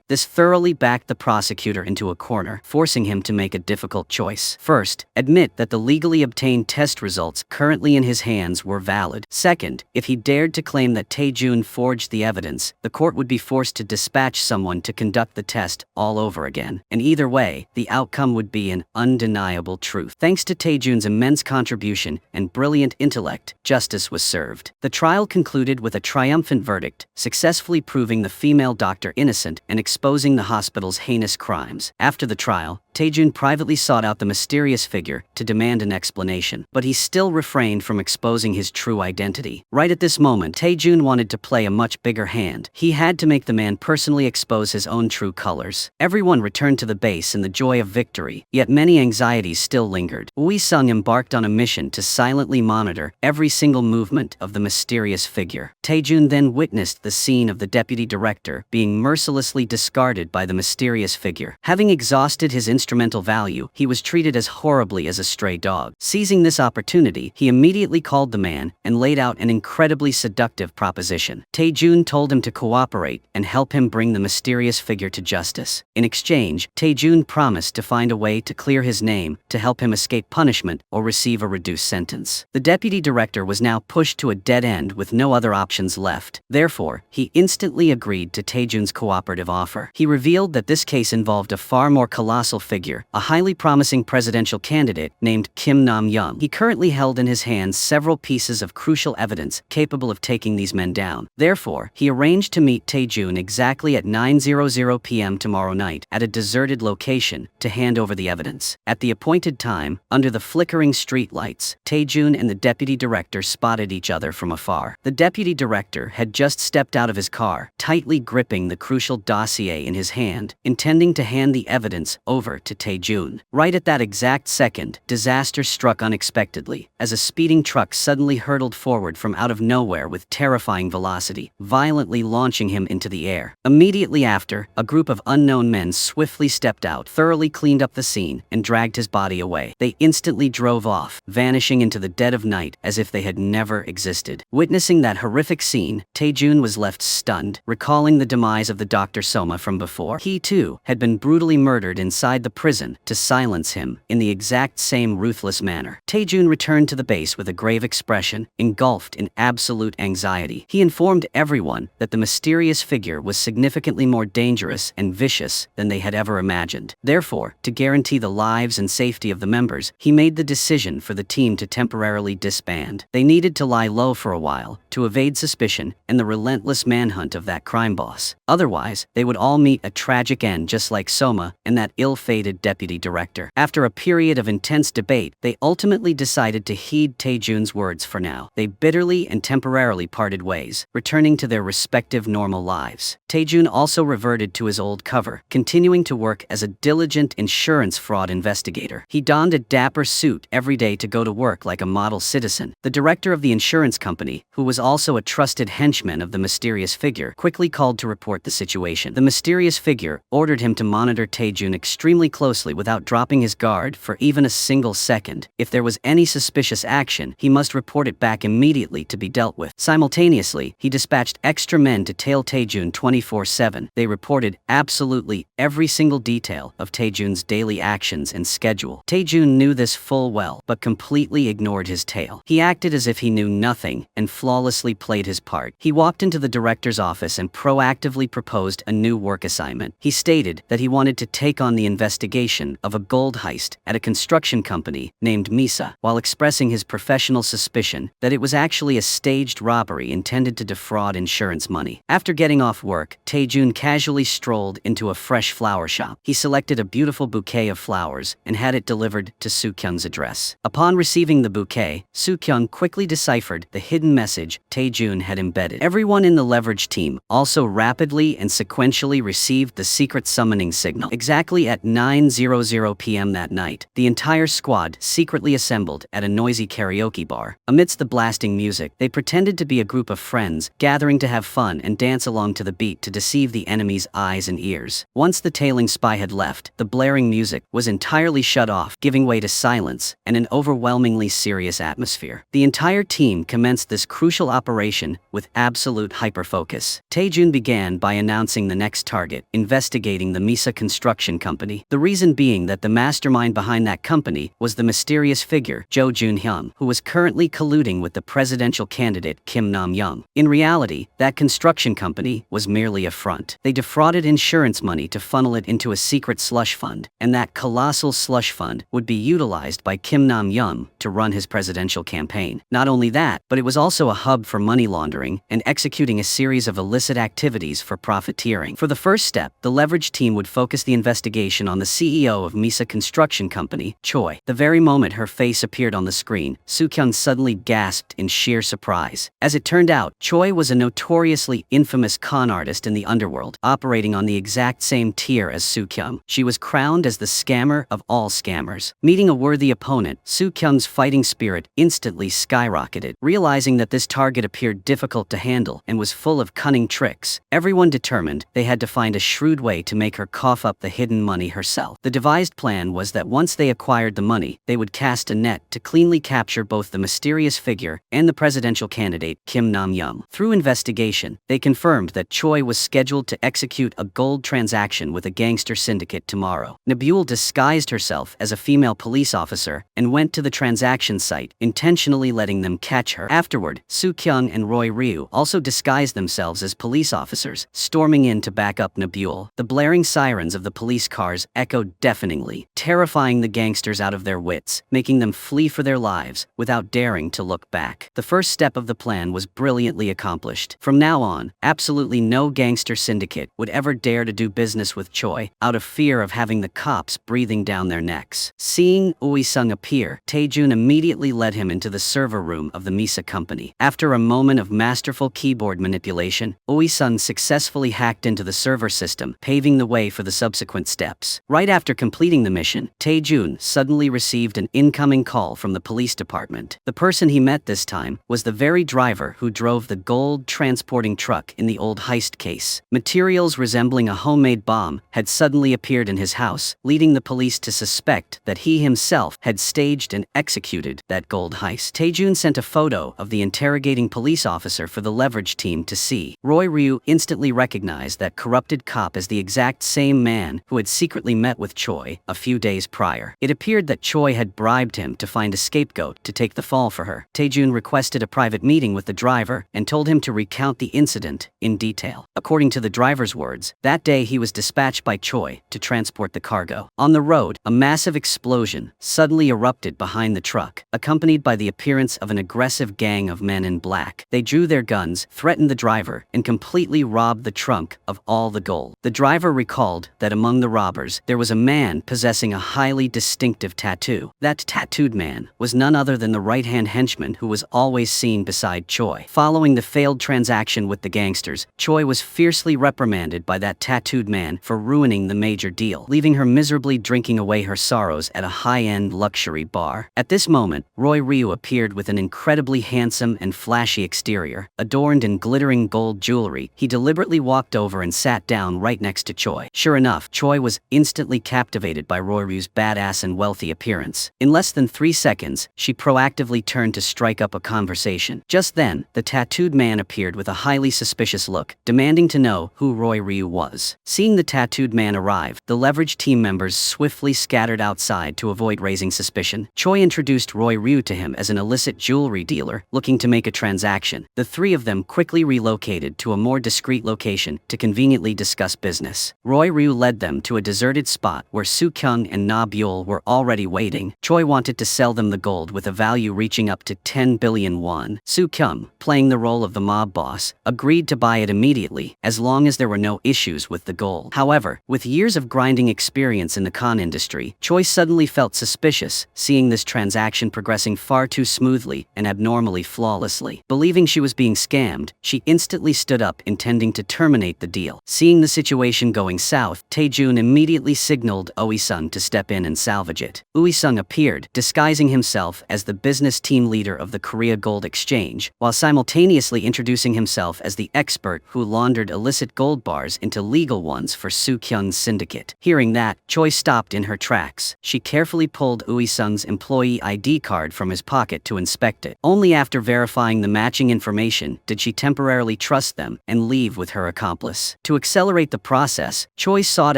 This thoroughly backed the prosecutor into a corner, forcing him to make a difficult choice. First, admit that the legally obtained test results currently in his hands were valid. Second, if he dared to claim that Tae-jun forged the evidence, the court would be forced to dispatch someone to conduct the test all over again. And either way, the outcome would be an undeniable truth. Thanks to Tae-jun's immense contribution and brilliant intellect, justice was served. The trial concluded with a triumphant verdict, successfully proving the female doctor innocent and exposing the hospital's heinous crimes. After the trial, Taejun privately sought out the mysterious figure to demand an explanation, but he still refrained from exposing his true identity. Right at this moment, Taejun wanted to play a much bigger hand. He had to make the man personally expose his own true colors. Everyone returned to the base in the joy of victory, yet many anxieties still lingered. Ui Sung embarked on a mission to silently monitor every single movement of the mysterious figure. Taejun then witnessed the scene of the deputy director being mercilessly discarded by the mysterious figure. Having exhausted his instrumental value, he was treated as horribly as a stray dog. Seizing this opportunity, he immediately called the man and laid out an incredibly seductive proposition. Taejun told him to cooperate and help him bring the mysterious figure to justice. In exchange, Taejun promised to find a way to clear his name to help him escape punishment or receive a reduced sentence. The deputy director was now pushed to a dead end with no other options left. Therefore, he instantly agreed to Taejun's cooperative offer. He revealed that this case involved a far more colossal figure, a highly promising presidential candidate named Kim Nam-young. He currently held in his hands several pieces of crucial evidence capable of taking these men down. Therefore, he arranged to meet Taejun exactly at 9:00 p.m. tomorrow night at a deserted location to hand over the evidence. At the appointed time, under the flickering street lights, Taejun and the deputy director spotted each other from afar. The deputy director had just stepped out of his car, tightly gripping the crucial dossier in his hand, intending to hand the evidence over to Taejun. Right at that exact second, disaster struck unexpectedly, as a speeding truck suddenly hurtled forward from out of nowhere with terrifying velocity, violently launching him into the air. Immediately after, a group of unknown men swiftly stepped out, thoroughly cleaned up the scene, and dragged his body away. They instantly drove off, vanishing into the dead of night as if they had never existed. Witnessing that horrific scene, Taejun was left stunned, recalling the demise of the Dr. Soma from before. He too had been brutally murdered inside the prison to silence him in the exact same ruthless manner. Taejun returned to the base with a grave expression, engulfed in absolute anxiety. He informed everyone that the mysterious figure was significantly more dangerous and vicious than they had ever imagined. Therefore, to guarantee the lives and safety of the members, he made the decision for the team to temporarily disband. They needed to lie low for a while to evade suspicion and the relentless manhunt of that crime boss. Otherwise, they would all meet a tragic end just like Soma and that ill-fated deputy director. After a period of intense debate, they ultimately decided to heed Taejun's words for now. They bitterly and temporarily parted ways, returning to their respective normal lives. Taejun also reverted to his old cover, continuing to work as a diligent insurance fraud investigator. He donned a dapper suit every day to go to work like a model citizen. The director of the insurance company, who was also a trusted henchman of the mysterious figure, quickly called to report the situation. The mysterious figure ordered him to monitor Taejun extremely closely without dropping his guard for even a single second. If there was any suspicious action, he must report it back immediately to be dealt with. Simultaneously, he dispatched extra men to tail Taejun 24/7. They reported absolutely every single detail of Taejun's daily actions and schedule. Taejun knew this full well, but completely ignored his tail. He acted as if he knew nothing and flawlessly played his part. He walked into the director's office and proactively proposed a new work assignment. He stated that he wanted to take on the investigation of a gold heist at a construction company named Misa, while expressing his professional suspicion that it was actually a staged robbery intended to defraud insurance money. After getting off work, Taejun casually strolled into a fresh flower shop. He selected a beautiful bouquet of flowers and had it delivered to Soo-kyung's address. Upon receiving the bouquet, Soo-kyung quickly deciphered the hidden message Taejun had embedded. Everyone in the leverage team also rapidly and sequentially received the secret summoning signal. Exactly at 9:00 p.m. that night, the entire squad secretly assembled at a noisy karaoke bar. Amidst the blasting music, they pretended to be a group of friends, gathering to have fun and dance along to the beat to deceive the enemy's eyes and ears. Once the tailing spy had left, the blaring music was entirely shut off, giving way to silence and an overwhelmingly serious atmosphere. The entire team commenced this crucial operation with absolute hyperfocus. Taejun began by announcing the next target, investigating the Misa Construction Company. The reason being that the mastermind behind that company was the mysterious figure Jo Jun-hyun, who was currently colluding with the presidential candidate Kim Nam-young. In reality, that construction company was merely a front. They defrauded insurance money to funnel it into a secret slush fund, and that colossal slush fund would be utilized by Kim Nam-young to run his presidential campaign. Not only that, but it was also a hub for money laundering and executing a series of illicit activities for profiteering. For the first step, the leverage team would focus the investigation on the CEO of Misa Construction Company, Choi. The very moment her face appeared on the screen, Soo-kyung suddenly gasped in sheer surprise. As it turned out, Choi was a notoriously infamous con artist in the underworld, operating on the exact same tier as Soo-kyung. She was crowned as the scammer of all scammers. Meeting a worthy opponent, Soo-kyung's fighting spirit instantly skyrocketed. Realizing that this target appeared difficult to handle and was full of cunning tricks, everyone determined they had to find a shrewd way to make her cough up the hidden money herself. The devised plan was that once they acquired the money, they would cast a net to cleanly capture both the mysterious figure and the presidential candidate Kim Nam-young. Through investigation, they confirmed that Choi was scheduled to execute a gold transaction with a gangster syndicate tomorrow. Nabule disguised herself as a female police officer and went to the transaction site, intentionally letting them catch her. Afterward, Soo-kyung and Roy Ryu also disguised themselves as police officers, storming in to back up Nabule. The blaring sirens of the police cars echoed deafeningly, terrifying the gangsters out of their wits, making them flee for their lives without daring to look back. The first step of the plan was brilliantly accomplished. From now on, absolutely no gangster syndicate would ever dare to do business with Choi, out of fear of having the cops breathing down their necks. Seeing Uisung appear, Taejun immediately led him into the server room of the Misa company. After a moment of masterful keyboard manipulation, Uisung successfully hacked into the server system, paving the way for the subsequent steps. Right after completing the mission, Taejun suddenly received an incoming call from the police department. The person he met this time was the very driver who drove the gold transporting truck in the old heist case. Materials resembling a homemade bomb had suddenly appeared in his house, leading the police to suspect that he himself had staged and executed that gold heist. Taejun sent a photo of the interrogating police officer for the leverage team to see. Roy Ryu instantly recognized that corrupted cop as the exact same man who had secretly met with Choi a few days prior. It appeared that Choi had bribed him to find a scapegoat to take the fall for her. Taejun requested a private meeting with the driver and told him to recount the incident in detail. According to the driver's words, that day he was dispatched by Choi to transport the cargo. On the road, a massive explosion suddenly erupted behind the truck, accompanied by the appearance of an aggressive gang of men in black. They drew their guns, threatened the driver, and completely robbed the trunk of all the gold. The driver recalled that among the robbers, there was a man possessing a highly distinctive tattoo. That tattooed man was none other than the right-hand henchman who was always seen beside Choi. Following the failed transaction with the gangsters, Choi was fiercely reprimanded by that tattooed man for ruining the major deal, leaving her miserably drinking away her sorrows at a high-end luxury bar. At this moment, Roy Ryu appeared with an incredibly handsome and flashy exterior, adorned in glittering gold jewelry. He deliberately walked over and sat down right next to Choi. Sure enough, Choi was instantly captivated by Roy Ryu's badass and wealthy appearance. In less than 3 seconds, she proactively turned to strike up a conversation. Just then, the tattooed man appeared with a highly suspicious look, demanding to know who Roy Ryu was. Seeing the tattooed man arrive, the leverage team members swiftly scattered outside to avoid raising suspicion. Choi introduced Roy Ryu to him as an illicit jewelry dealer looking to make a transaction. The three of them quickly relocated to a more discreet location to conveniently discuss business. Roy Ryu led them to a deserted spot where Soo-kyung and Na-byul were already waiting. Choi wanted to sell them the gold with a value reaching up to 10 billion won. Soo-kyung, playing the role of the mob boss, agreed to buy it immediately, as long as there were no issues with the gold. However, with years of grinding experience in the con industry, Choi suddenly felt suspicious, seeing this transaction progressing far too smoothly and abnormally flawlessly. Believing she was being scammed, she instantly stood up, intending to terminate the deal. Seeing the situation going south, Taejun immediately signaled Uisung to step in and salvage it. Uisung appeared, disguising himself as the business team leader of the Korea Gold Exchange, while simultaneously introducing himself as the expert who laundered illicit gold bars into legal ones for Soo-kyung's syndicate. Hearing that, Choi stopped in her tracks. She carefully pulled Uisung's employee ID card from his pocket to inspect it. Only after verifying the matching information did she temporarily trust them and leave with her accomplice. To accelerate the process, Choi sought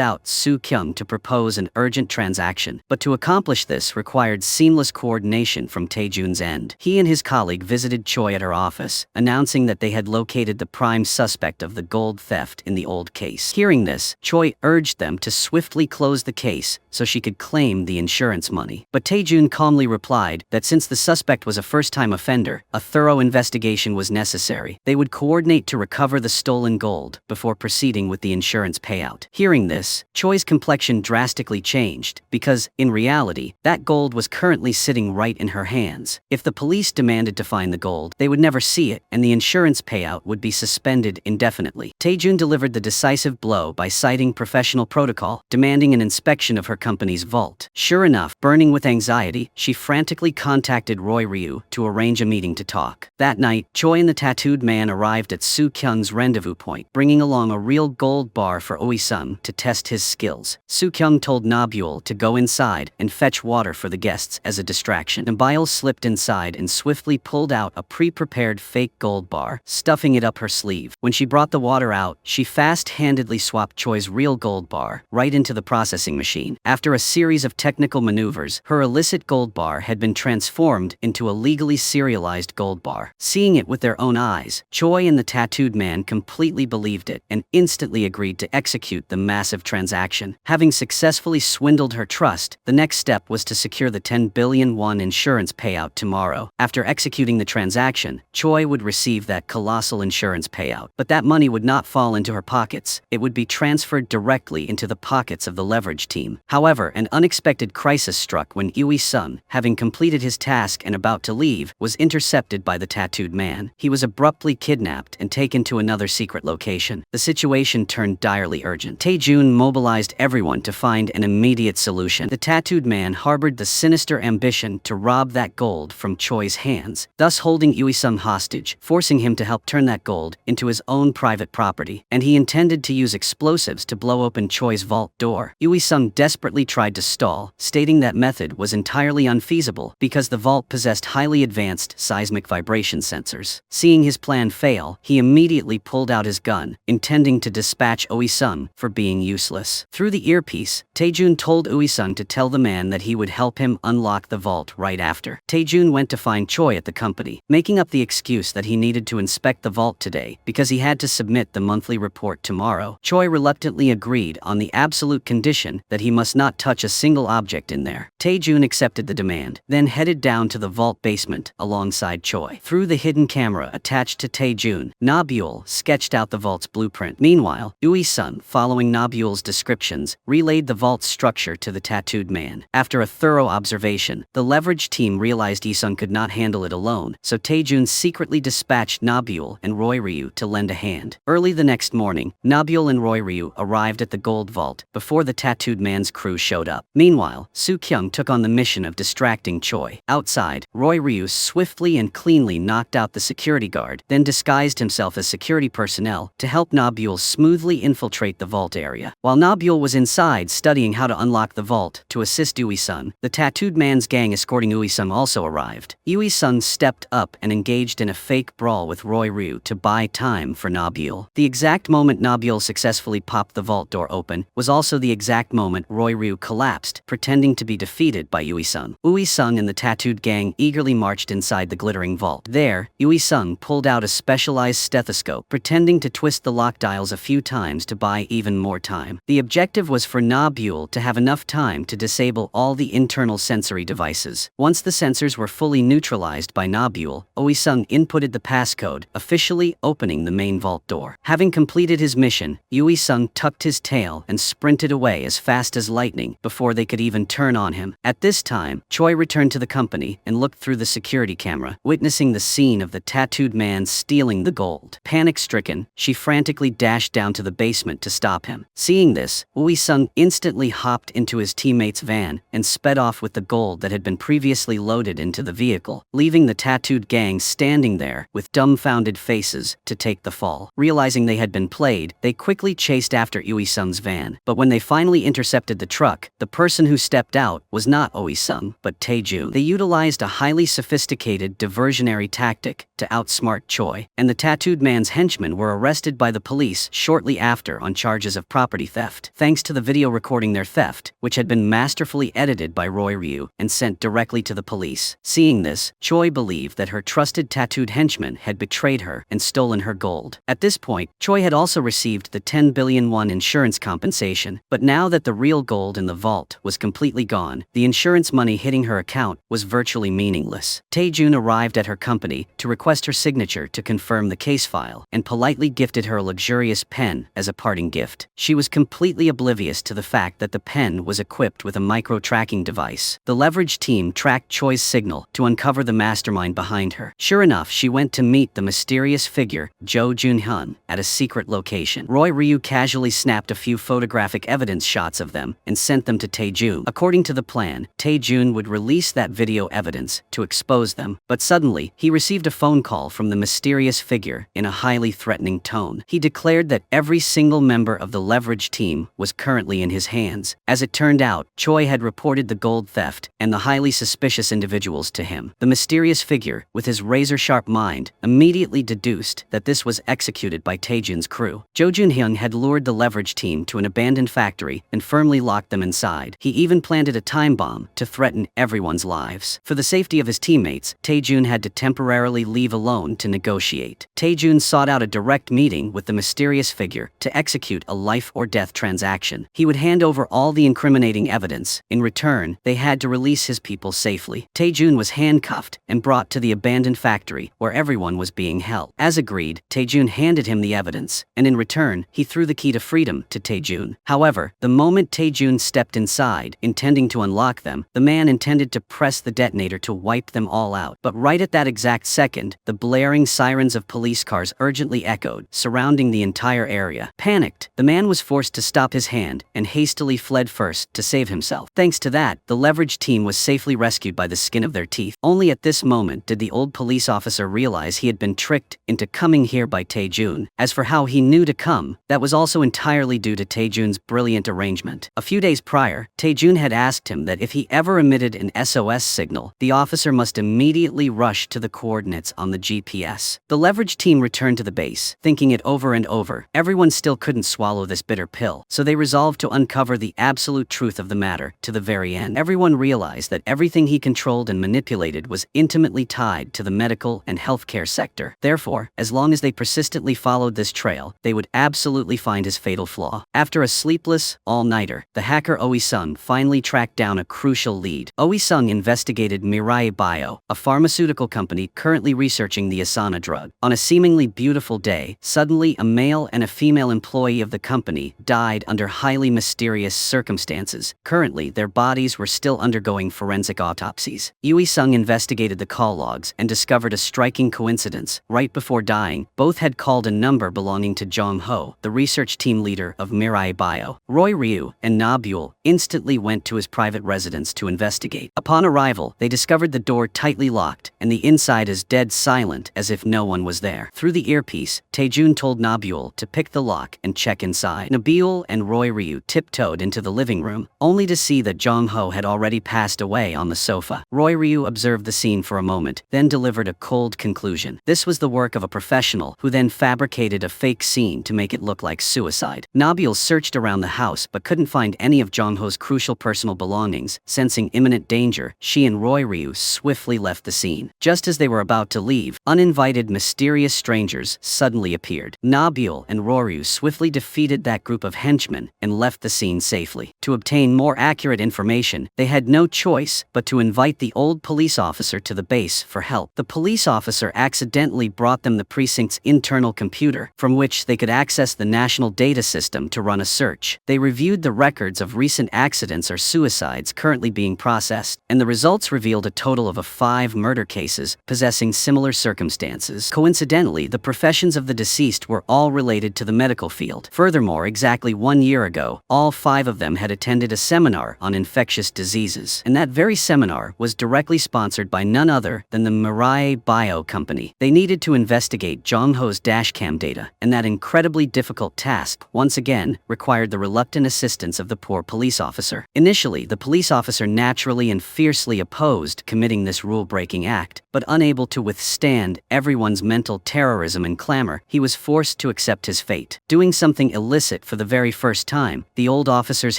out Soo-kyung to propose an urgent transaction, but to accomplish this required seamless coordination from Taejun's end. He and his colleague visited Choi at her office, announcing that they had located the prime suspect of the gold theft in the old case. Hearing this, Choi urged them to swiftly close the case so she could claim the insurance money. But Taejun calmly replied that since the suspect was a first-time offender, a thorough investigation was necessary. They would coordinate to recover the stolen gold before proceeding with the insurance payout. Hearing this, Choi's complexion drastically changed because, in reality, that gold was currently sitting right in her hands. If the police demanded to find the gold, they would never see it, and the insurance payout would be suspended indefinitely. Taejun delivered the decisive blow by citing professional protocol, demanding an inspection of her company's vault. Sure enough, burning with anxiety, she frantically contacted Roy Ryu to arrange a meeting to talk. That night, Choi and the tattooed man arrived at Soo Kyung's rendezvous point, bringing along a real gold bar for Oi-sung to test his skills. Soo Kyung told Nabul to go inside and fetch water for the guests as a distraction. Nabul slipped inside and swiftly pulled out a pre-prepared fake gold bar, stuffing it up her sleeve. When she brought the water out, she fast-handedly swapped Choi's real gold bar right into the processing machine. After a series of technical maneuvers, her illicit gold bar had been transformed into a legally serialized gold bar. Seeing it with their own eyes, Choi and the tattooed man completely believed it and instantly agreed to execute the massive transaction. Having successfully swindled her trust, the next step was to secure the 10 billion won insurance payout tomorrow. After executing the transaction, Choi would receive that colossal insurance payout. But that money would not fall into her pockets. It would be transferred directly into the pockets of the leverage team. However, an unexpected crisis struck when Ui-sung, having completed his task and about to leave, was intercepted by the tattooed man. He was abruptly kidnapped and taken to another secret location. The situation turned direly urgent. Taejun mobilized everyone to find an immediate solution. The tattooed man harbored the sinister ambition to rob that gold from Choi's hands, thus holding Ui-sung hostage, forcing him to help turn that gold into his own private property, and he intended to use explosives to blow open Choi's vault door. Ui-sung desperately tried to stall, stating that method was entirely unfeasible because the vault possessed highly advanced seismic vibration sensors. Seeing his plan fail, he immediately pulled out his gun, intending to dispatch Ui-sung for being useless. Through the earpiece, Taejun told Ui-sung to tell the man that he would help him unlock the vault right after. Taejun went to find Choi at the company, making up the excuse that he needed to inspect the vault today because he had to submit the monthly report tomorrow. Choi reluctantly agreed on the absolute condition that he must not touch a single object in there. Taejun accepted the demand, then headed down to the vault basement alongside Choi. Through the hidden camera attached to Taejun, Nabul sketched out the vault's blueprint. Meanwhile, Ui-sung, following Nabul's descriptions, relayed the vault's structure to the tattooed man. After a thorough observation, the leverage team realized Ui-sung could not handle it alone, so Taejun secretly dispatched Nabul and Roy Ryu to lend a hand. Early the next morning, Nabul and Roy Ryu arrived at the gold vault before the tattooed man's crew showed up. Meanwhile, Soo Kyung took on the mission of distracting Choi. Outside, Roy Ryu swiftly and cleanly knocked out the security guard, then disguised himself as security personnel to help Nabul smoothly infiltrate the vault area. While Nabul was inside studying how to unlock the vault to assist Ui-sung, the tattooed man's gang escorting Ui-sung also arrived. Ui-sung stepped up and engaged in a fake brawl with Roy Ryu to buy time for Nabul. The exact moment Nabul successfully popped the vault door open was also the exact moment Roy Ryu collapsed, pretending to be defeated by Ui-sung. Ui-sung and the tattooed gang eagerly marched inside the glittering vault. There, Ui-sung pulled out a specialized stethoscope, pretending to twist the lock dials a few times to buy even more time. The objective was for Nabul to have enough time to disable all the internal sensory devices. Once the sensors were fully neutralized by Nabul, Ui-sung inputted the passcode, officially opening the main vault door. Having completed his mission, Ui-sung tucked his tail and sprinted away as fast as lightning before they could even turn on him. At this time, Choi returned to the company and looked through the security camera, witnessing the scene of the tattooed man stealing the gold. Panic-stricken, she frantically dashed down to the basement to stop him. Seeing this, Ui-sung instantly hopped into his teammate's van and sped off with the gold that had been previously loaded into the vehicle, leaving the tattooed gang standing there with dumbfounded faces to take the fall. Realizing they had been played, they quickly chased after Ui-sung's van. But when they finally intercepted the truck, the person who stepped out was not Ui-sung, but Taejun. They utilized a highly sophisticated diversionary tactic to outsmart Choi, and the tattooed man's henchmen were arrested by the police shortly after on charges of property theft, thanks to the video recording their theft, which had been masterfully edited by Roy Ryu and sent directly to the police. Seeing this, Choi believed that her trusted tattooed henchman had betrayed her and stolen her gold. At this point, Choi had also received the 10 billion won insurance compensation, but now that the real gold gold in the vault was completely gone. The insurance money hitting her account was virtually meaningless. Tae-jun arrived at her company to request her signature to confirm the case file and politely gifted her a luxurious pen as a parting gift. She was completely oblivious to the fact that the pen was equipped with a micro-tracking device. The leverage team tracked Choi's signal to uncover the mastermind behind her. Sure enough, she went to meet the mysterious figure, Jo Jun-hyun, at a secret location. Roy Ryu casually snapped a few photographic evidence shots of them and sent them to Tae-jun. According to the plan, Tae-jun would release that video evidence to expose them, but suddenly, he received a phone call from the mysterious figure in a highly threatening tone. He declared that every single member of the leverage team was currently in his hands. As it turned out, Choi had reported the gold theft and the highly suspicious individuals to him. The mysterious figure, with his razor-sharp mind, immediately deduced that this was executed by Tae-jun's crew. Jo Jun-hyun had lured the leverage team to an abandoned factory and firmly locked them inside. He even planted a time bomb to threaten everyone's lives. For the safety of his teammates, Tae-jun had to temporarily leave alone to negotiate. Tae-jun sought out a direct meeting with the mysterious figure to execute a life-or-death transaction. He would hand over all the incriminating evidence. In return, they had to release his people safely. Tae-jun was handcuffed and brought to the abandoned factory where everyone was being held. As agreed, Tae-jun handed him the evidence, and in return, he threw the key to freedom to Tae-jun. However, the moment Tae-jun stepped inside, intending to unlock them, the man intended to press the detonator to wipe them all out. But right at that exact second, the blaring sirens of police cars urgently echoed, surrounding the entire area. Panicked, the man was forced to stop his hand and hastily fled first to save himself. Thanks to that, the leverage team was safely rescued by the skin of their teeth. Only at this moment did the old police officer realize he had been tricked into coming here by Tae-jun. As for how he knew to come, that was also entirely due to Tae-jun's brilliant arrangement. A few days prior, Tae-jun had asked him that if he ever emitted an SOS signal, the officer must immediately rush to the coordinates on the GPS. The leverage team returned to the base, thinking it over and over. Everyone still couldn't swallow this bitter pill, so they resolved to uncover the absolute truth of the matter to the very end. Everyone realized that everything he controlled and manipulated was intimately tied to the medical and healthcare sector. Therefore, as long as they persistently followed this trail, they would absolutely find his fatal flaw. After a sleepless, all-nighter, the hacker Oi-sung finally tracked down a crucial lead. Oi-sung investigated Mirai Bio, a pharmaceutical company currently researching the Asana drug. On a seemingly beautiful day, suddenly a male and a female employee of the company died under highly mysterious circumstances. Currently, their bodies were still undergoing forensic autopsies. Oi-sung investigated the call logs and discovered a striking coincidence. Right before dying, both had called a number belonging to Jong-ho, the research team leader of Mirai Bio. Roy Ryu and Nabul instantly went to his private residence to investigate. Upon arrival, they discovered the door tightly locked and the inside as dead silent as if no one was there. Through the earpiece, Tae-jun told Nabul to pick the lock and check inside. Nabul and Roy Ryu tiptoed into the living room, only to see that Jong-ho had already passed away on the sofa. Roy Ryu observed the scene for a moment, then delivered a cold conclusion. This was the work of a professional who then fabricated a fake scene to make it look like suicide. Nabul searched around the house but couldn't find any of Jong-ho's crucial personal belongings. Sensing imminent danger, she and Roy Ryu swiftly left the scene. Just as they were about to leave, uninvited mysterious strangers suddenly appeared. Nabul and Roy Ryu swiftly defeated that group of henchmen and left the scene safely. To obtain more accurate information, they had no choice but to invite the old police officer to the base for help. The police officer accidentally brought them the precinct's internal computer, from which they could access the national data system to run a search. They reviewed the records of recent accidents or suicides currently being processed, and the results revealed a total of 5 murder cases possessing similar circumstances. Coincidentally, the professions of the deceased were all related to the medical field. Furthermore, exactly 1 year ago, all 5 of them had attended a seminar on infectious diseases, and that very seminar was directly sponsored by none other than the Mirai Bio company. They needed to investigate Jong-ho's dashcam data, and that incredibly difficult task, once again, required the reluctant assistance of the poor police officer. Initially, the police officer naturally and fiercely opposed committing this rule-breaking act, but unable to withstand everyone's mental terrorism and clamor, he was forced to accept his fate. Doing something illicit for the very first time, the old officer's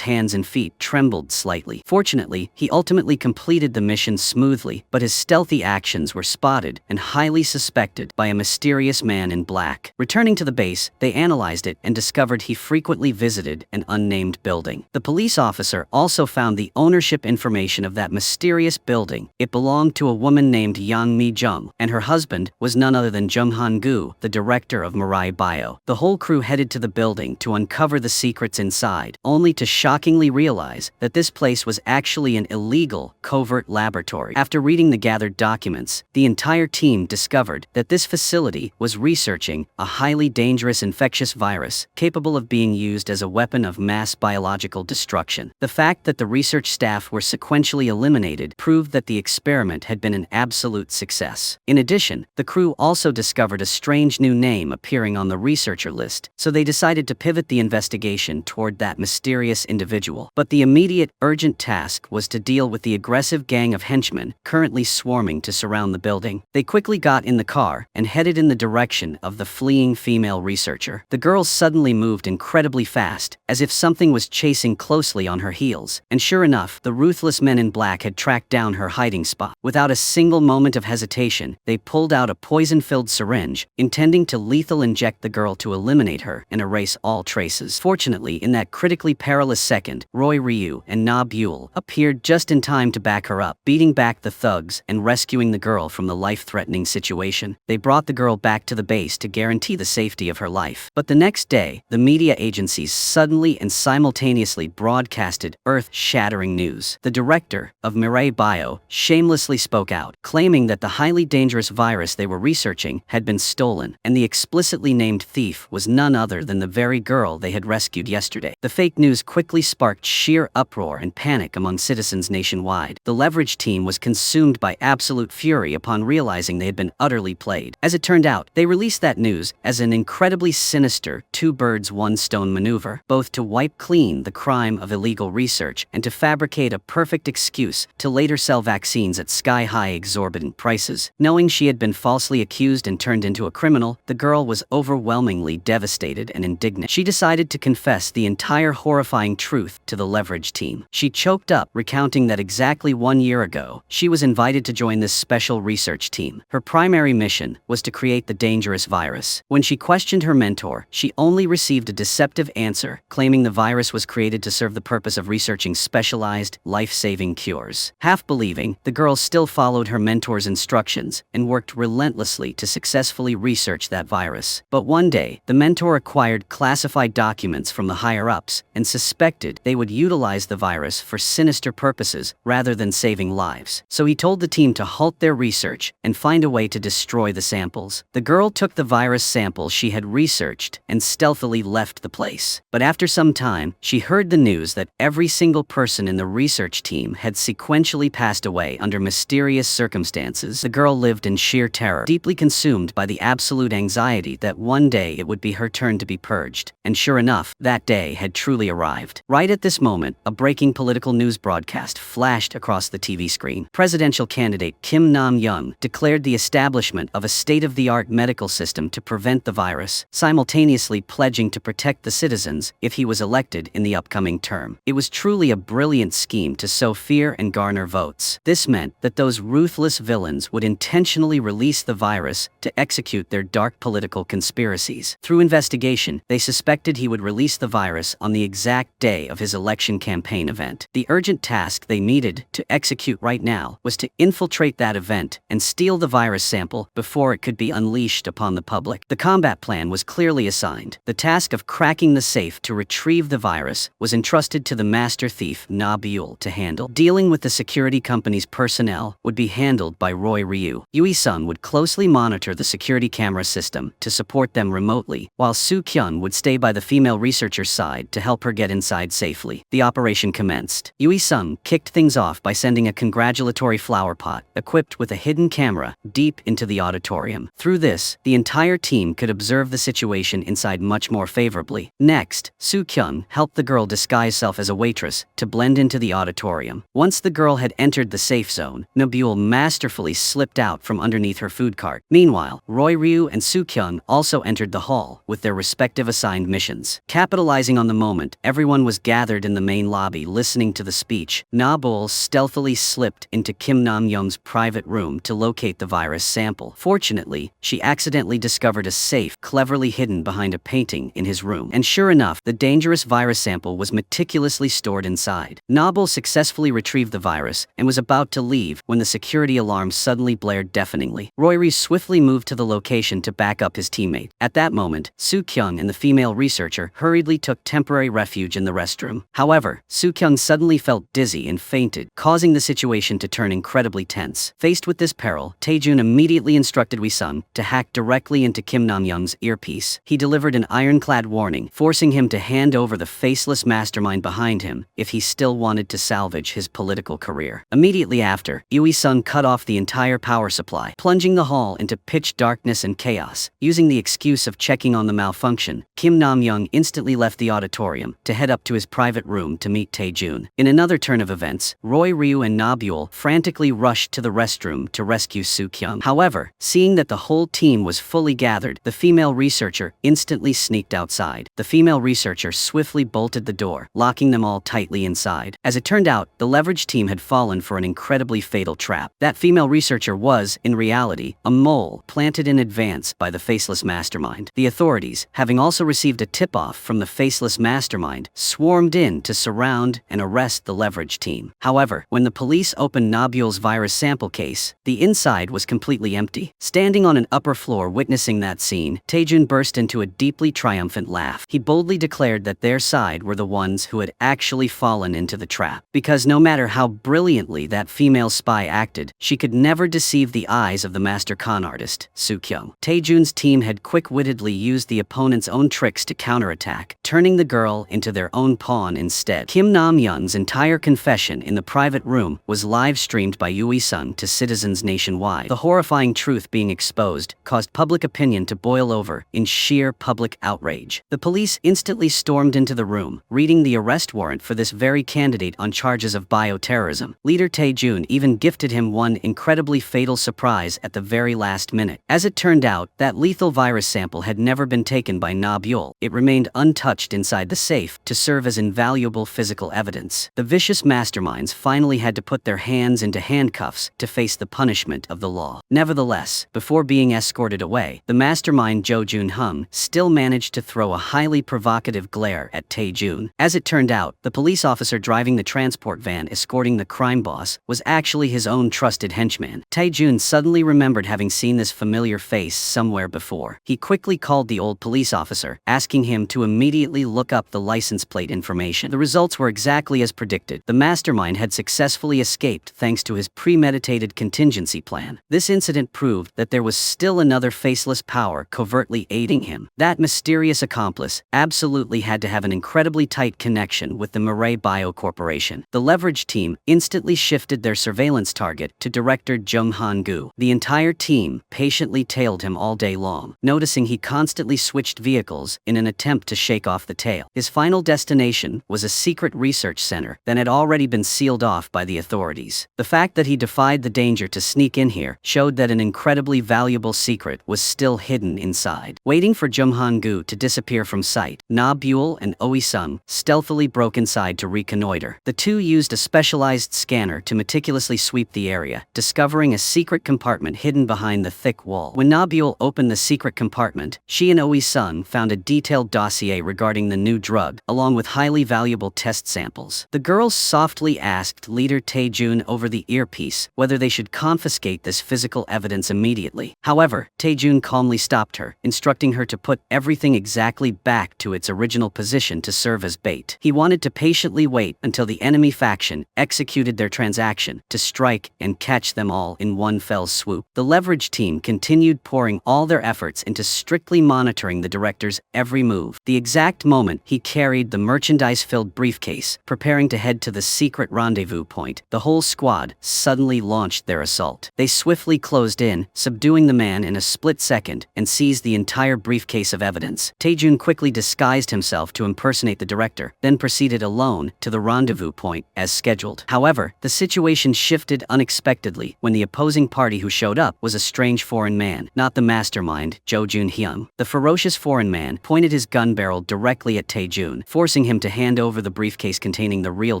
hands and feet trembled slightly. Fortunately, he ultimately completed the mission smoothly, but his stealthy actions were spotted and highly suspected by a mysterious man in black. Returning to the base, they analyzed it and discovered he frequently visited an unnamed building. The police officer also found the ownership information of that mysterious building. It belonged to a woman named Yang Mi-jung, and her husband was none other than Jung Han-gu, the director of Mirai Bio. The whole crew headed to the building to uncover the secrets inside, only to shockingly realize that this place was actually an illegal, covert laboratory. After reading the gathered documents, the entire team discovered that this facility was researching a highly dangerous infectious virus capable of being used as a weapon of mass biological destruction. The fact that the research staff were sequentially eliminated proved that the experiment had been an absolute success. In addition, the crew also discovered a strange new name appearing on the researcher list, so they decided to pivot the investigation toward that mysterious individual. But the immediate, urgent task was to deal with the aggressive gang of henchmen currently swarming to surround the building. They quickly got in the car and headed in the direction of the fleeing female researcher. The girl suddenly moved incredibly fast, as if something was chasing closely on her heels, and sure enough, the ruthless men in black had tracked down her hiding spot. Without a single moment of hesitation, they pulled out a poison-filled syringe, intending to lethal inject the girl to eliminate her and erase all traces. Fortunately, in that critically perilous second, Roy Ryu and Na Buell appeared just in time to back her up, beating back the thugs and rescuing the girl from the life-threatening situation. They brought the girl back to the base to guarantee the safety of her life. But the next day, the media agencies suddenly and simultaneously broadcasted earth-shattering news. The director of Mirai Bio shamelessly spoke out, claiming that the highly dangerous virus they were researching had been stolen, and the explicitly named thief was none other than the very girl they had rescued yesterday. The fake news quickly sparked sheer uproar and panic among citizens nationwide. The leverage team was consumed by absolute fury upon realizing they had been utterly played. As it turned out, they released that news as an incredibly sinister two birds one stone maneuver, both to wipe clean the crime of illegal research and to fabricate a perfect excuse to later sell vaccines at sky-high exorbitant prices. Knowing she had been falsely accused and turned into a criminal, the girl was overwhelmingly devastated and indignant. She decided to confess the entire horrifying truth to the leverage team. She choked up, recounting that exactly 1 year ago, she was invited to join this special research team. Her primary mission was to create the dangerous virus. When she questioned her mentor, she only received a deceptive answer, claiming the virus was created to serve the purpose of researching specialized, life-saving cures. Half believing, the girl still followed her mentor's instructions and worked relentlessly to successfully research that virus. But one day, the mentor acquired classified documents from the higher-ups and suspected they would utilize the virus for sinister purposes rather than saving lives. So he told the team to halt their research and find a way to destroy the samples. The girl took the virus sample she had researched and stealthily left the place. But after some time, she heard the news that every single person in the research team had sequentially passed away under mysterious circumstances. The girl lived in sheer terror, deeply consumed by the absolute anxiety that one day it would be her turn to be purged. And sure enough, that day had truly arrived. Right at this moment, a breaking political news broadcast flashed across the TV screen. Presidential candidate Kim Nam-young declared the establishment of a state-of-the-art medical system to prevent the virus, simultaneously pledging to protect the citizens if he was elected in the upcoming term. It was truly a brilliant scheme to sow fear and garner votes. This meant that those ruthless villains would intentionally release the virus to execute their dark political conspiracies. Through investigation, they suspected he would release the virus on the exact day of his election campaign event. The urgent task they needed to execute right now was to infiltrate that event and steal the virus sample before it could be unleashed upon the public. The combat plan was clearly assigned. The task of cracking the safe to retrieve the virus was entrusted to the master thief Na Buell to handle. Dealing with the security company's personnel would be handled by Roy Ryu. Yui Sung would closely monitor the security camera system to support them remotely, while Soo Kyun would stay by the female researcher's side to help her get inside safely. The operation commenced. Yui Sung kicked things off by sending a congratulatory flower pot, equipped with a hidden camera, deep into the auditorium. Through this, the entire team could observe the situation inside much more favorably. Next, Soo Kyun helped the girl disguise herself as a waitress to blend into the auditorium. Once the girl had entered the safe zone, Na Buell masterfully slipped out from underneath her food cart. Meanwhile, Roy Ryu and Soo Kyun also entered the hall with their respective assigned missions. Capitalizing on the moment, everyone was gathered in the main lobby listening to the speech. Na Buell stealthily slipped into Kim Nam-young's private room to locate the virus sample. Fortunately, she accidentally discovered a safe cleverly hidden behind a painting in his room. And sure enough, the dangerous virus sample was meticulously stored inside. Nobel successfully retrieved the virus and was about to leave when the security alarm suddenly blared deafeningly. Roy swiftly moved to the location to back up his teammate. At that moment, Soo-kyung and the female researcher hurriedly took temporary refuge in the restroom. However, Soo-kyung suddenly felt dizzy and fainted, causing the situation to turn incredibly tense. Faced with this peril, Taejun immediately instructed Wee-sung to hack directly into Kim Nam-young's earpiece. He delivered an ironclad warning, forcing him to hand over the faceless mastermind behind him if he still wanted to salvage his political career. Immediately after, Wee-sung cut off the entire power supply, plunging the hall into pitch darkness and chaos. Using the excuse of checking on the malfunction, Kim Nam-young instantly left the auditorium to head up to his private room to meet Taejun. In another turn of events, Roy Ryu and Na-beol frantically rushed to the restroom to rescue Soo-kyung. However, seeing that the whole team was fully gathered, the female researcher instantly sneaked outside. The female researcher swiftly bolted the door, locking them all tightly inside. As it turned out, the leverage team had fallen for an incredibly fatal trap. That female researcher was, in reality, a mole planted in advance by the faceless mastermind. The authorities, having also received a tip-off from the faceless mastermind, swarmed in to surround and arrest the leverage team. However, when the police opened Na-beol's virus sample case, the inside was completely empty. Standing on an upper floor witnessing that scene, Taejun burst into a deeply triumphant laugh. He boldly declared that their side were the ones who had actually fallen into the trap. Because no matter how brilliantly that female spy acted, she could never deceive the eyes of the master con artist, Soo-kyung. Taejun's team had quick-wittedly used the opponent's own tricks to counterattack, turning the girl into their own pawn instead. Kim Nam-young's entire confession in the private room was live-streamed by Wee-sung to citizens nationwide. The horrifying truth being exposed caused public opinion to boil over in sheer public outrage. The police instantly stormed into the room, reading the arrest warrant for this very candidate on charges of bioterrorism. Leader Taejun even gifted him one incredibly fatal surprise at the very last minute. As it turned out, that lethal virus sample had never been taken by Na-beol. It remained untouched inside the safe to serve as invaluable physical evidence. The vicious masterminds finally had to put their hands into handcuffs to face the punishment of the law. Nevertheless, before being escorted away, the mastermind Jo Jun-hung still managed to throw a highly provocative glare at Taejun. As it turned out, the police officer driving the transport van escorting the crime boss was actually his own trusted henchman. Taejun suddenly remembered having seen this familiar face somewhere before. He quickly called the old police officer, asking him to immediately look up the license plate information. The results were exactly as predicted. The mastermind had successfully escaped thanks to his premeditated contingency plan. This incident proved that there was still another faceless power covertly aiding him. That mysterious accomplice absolutely had to have an incredibly tight connection with the Mirai Bio Corporation. The leverage team instantly shifted their surveillance target to Director Jung Han-gu. The entire team patiently tailed him all day long, noticing he constantly switched vehicles in an attempt to shake off the tail. His final destination was a secret research center that had already been sealed off by the authorities. The fact that he defied the danger to sneak in here showed that an incredibly valuable secret was still hidden inside. Waiting for Jung Han-gu to disappear from sight, Na-beol and Wee-sung stealthily broke inside to reconnoiter. The two used a specialized scanner to meticulously sweep the area, discovering a secret compartment hidden behind the thick wall. When Na-beol opened the secret compartment, she and Wee-sung found a detailed dossier regarding the new drug, along with highly valuable test samples. The girls softly asked leader Taejun over the earpiece whether they should confiscate this physical evidence immediately. However, Taejun calmly stopped her, instructing her to put everything exactly back to its original position to serve as bait. He wanted to patiently wait until the enemy faction executed their transaction to strike and catch them all in one fell swoop. The leverage team continued pouring all their efforts into strictly monitoring the director's every move. The exact moment he carried the merchandise-filled briefcase, preparing to head to the secret rendezvous point, the whole squad suddenly launched their assault. They swiftly closed in, subduing the man in a split second, and seized the entire briefcase of evidence. Taejun quickly disguised himself to impersonate the director, then proceeded alone to the rendezvous point as scheduled. However, the situation shifted unexpectedly when the opposing party who showed up was a strange foreign man, not the mastermind, Jo Jun-hyung. The ferocious foreign man pointed his gun barrel directly directly at Taejun, forcing him to hand over the briefcase containing the real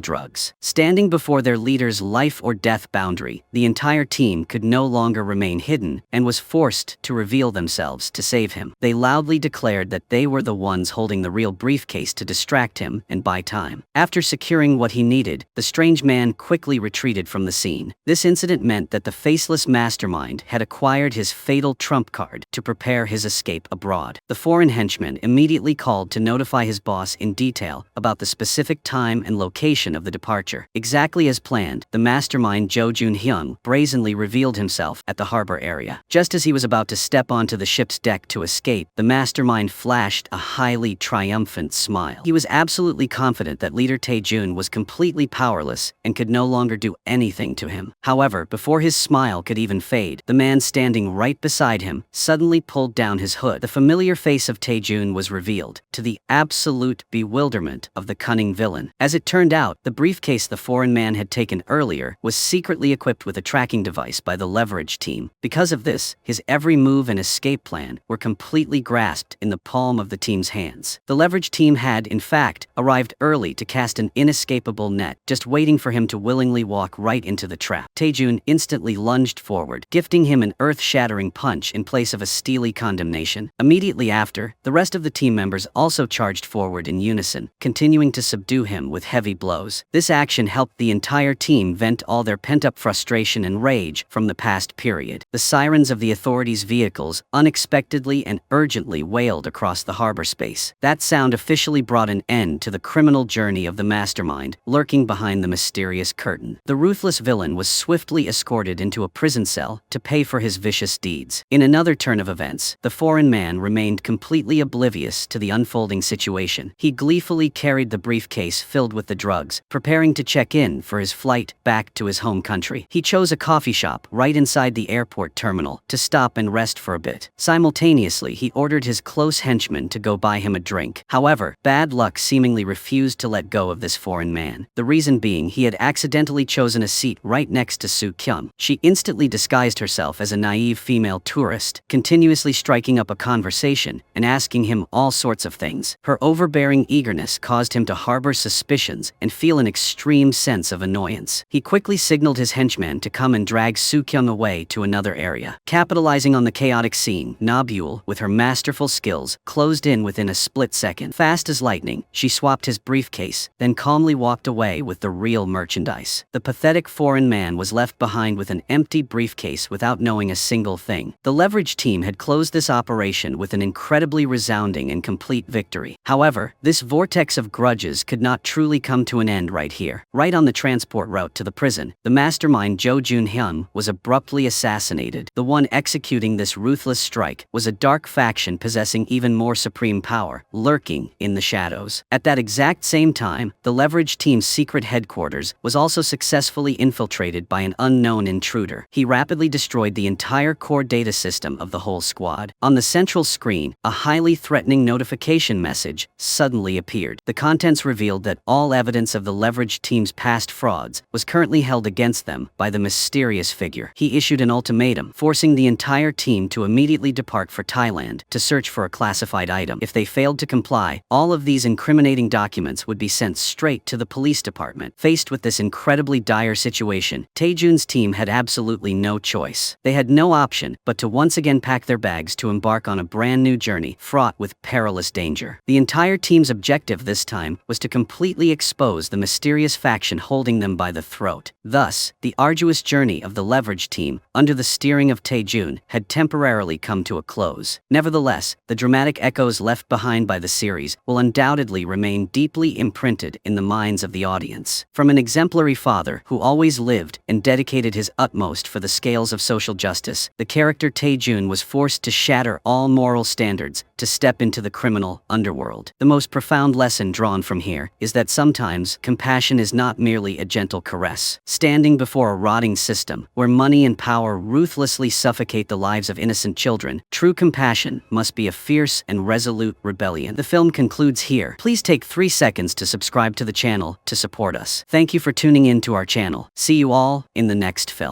drugs. Standing before their leader's life-or-death boundary, the entire team could no longer remain hidden and was forced to reveal themselves to save him. They loudly declared that they were the ones holding the real briefcase to distract him and buy time. After securing what he needed, the strange man quickly retreated from the scene. This incident meant that the faceless mastermind had acquired his fatal trump card to prepare his escape abroad. The foreign henchman immediately called to notify his boss in detail about the specific time and location of the departure. Exactly as planned, the mastermind Jo Jun-hyun brazenly revealed himself at the harbor area. Just as he was about to step onto the ship's deck to escape, the mastermind flashed a highly triumphant smile. He was absolutely confident that leader Taejun was completely powerless and could no longer do anything to him. However, before his smile could even fade, the man standing right beside him suddenly pulled down his hood. The familiar face of Taejun was revealed, to the absolute bewilderment of the cunning villain. As it turned out, the briefcase the foreign man had taken earlier was secretly equipped with a tracking device by the Leverage team. Because of this, his every move and escape plan were completely grasped in the palm of the team's hands. The Leverage team had, in fact, arrived early to cast an inescapable net, just waiting for him to willingly walk right into the trap. Taejun instantly lunged forward, gifting him an earth-shattering punch in place of a steely condemnation. Immediately after, the rest of the team members also charged forward in unison, continuing to subdue him with heavy blows. This action helped the entire team vent all their pent-up frustration and rage from the past period. The sirens of the authorities' vehicles unexpectedly and urgently wailed across the harbor space. That sound officially brought an end to the criminal journey of the mastermind lurking behind the mysterious curtain. The ruthless villain was swiftly escorted into a prison cell to pay for his vicious deeds. In another turn of events, the foreign man remained completely oblivious to the unfolding situation. He gleefully carried the briefcase filled with the drugs, preparing to check in for his flight back to his home country. He chose a coffee shop right inside the airport terminal to stop and rest for a bit. Simultaneously, he ordered his close henchman to go buy him a drink. However, bad luck seemingly refused to let go of this foreign man. The reason being he had accidentally chosen a seat right next to Soo Kyung. She instantly disguised herself as a naive female tourist, continuously striking up a conversation and asking him all sorts of things. Her overbearing eagerness caused him to harbor suspicions and feel an extreme sense of annoyance. He quickly signaled his henchman to come and drag Soo Kyung away to another area. Capitalizing on the chaotic scene, Nabul, with her masterful skills, closed in within a split second. Fast as lightning, she swapped his briefcase, then calmly walked away with the real merchandise. The pathetic foreign man was left behind with an empty briefcase without knowing a single thing. The Leverage team had closed this operation with an incredibly resounding and complete victory. However, this vortex of grudges could not truly come to an end right here. Right on the transport route to the prison, the mastermind Jo Jun-hyun was abruptly assassinated. The one executing this ruthless strike was a dark faction possessing even more supreme power, lurking in the shadows. At that exact same time, the Leverage team's secret headquarters was also successfully infiltrated by an unknown intruder. He rapidly destroyed the entire core data system of the whole squad. On the central screen, a highly threatening notification message suddenly appeared. The contents revealed that all evidence of the Leverage team's past frauds was currently held against them by the mysterious figure. He issued an ultimatum, forcing the entire team to immediately depart for Thailand to search for a classified item. If they failed to comply, all of these incriminating documents would be sent straight to the police department. Faced with this incredibly dire situation, Taejun's team had absolutely no choice. They had no option but to once again pack their bags to embark on a brand new journey fraught with perilous danger. The entire team's objective this time was to completely expose the mysterious faction holding them by the throat. Thus, the arduous journey of the Leverage team, under the steering of Taejun, had temporarily come to a close. Nevertheless, the dramatic echoes left behind by the series will undoubtedly remain deeply imprinted in the minds of the audience. From an exemplary father who always lived and dedicated his utmost for the scales of social justice, the character Taejun was forced to shatter all moral standards to step into the criminal underworld. The most profound lesson drawn from here is that sometimes compassion is not merely a gentle caress. Standing before a rotting system where money and power ruthlessly suffocate the lives of innocent children, true compassion must be a fierce and resolute rebellion. The film concludes here. Please take 3 seconds to subscribe to the channel to support us. Thank you for tuning in to our channel. See you all in the next film.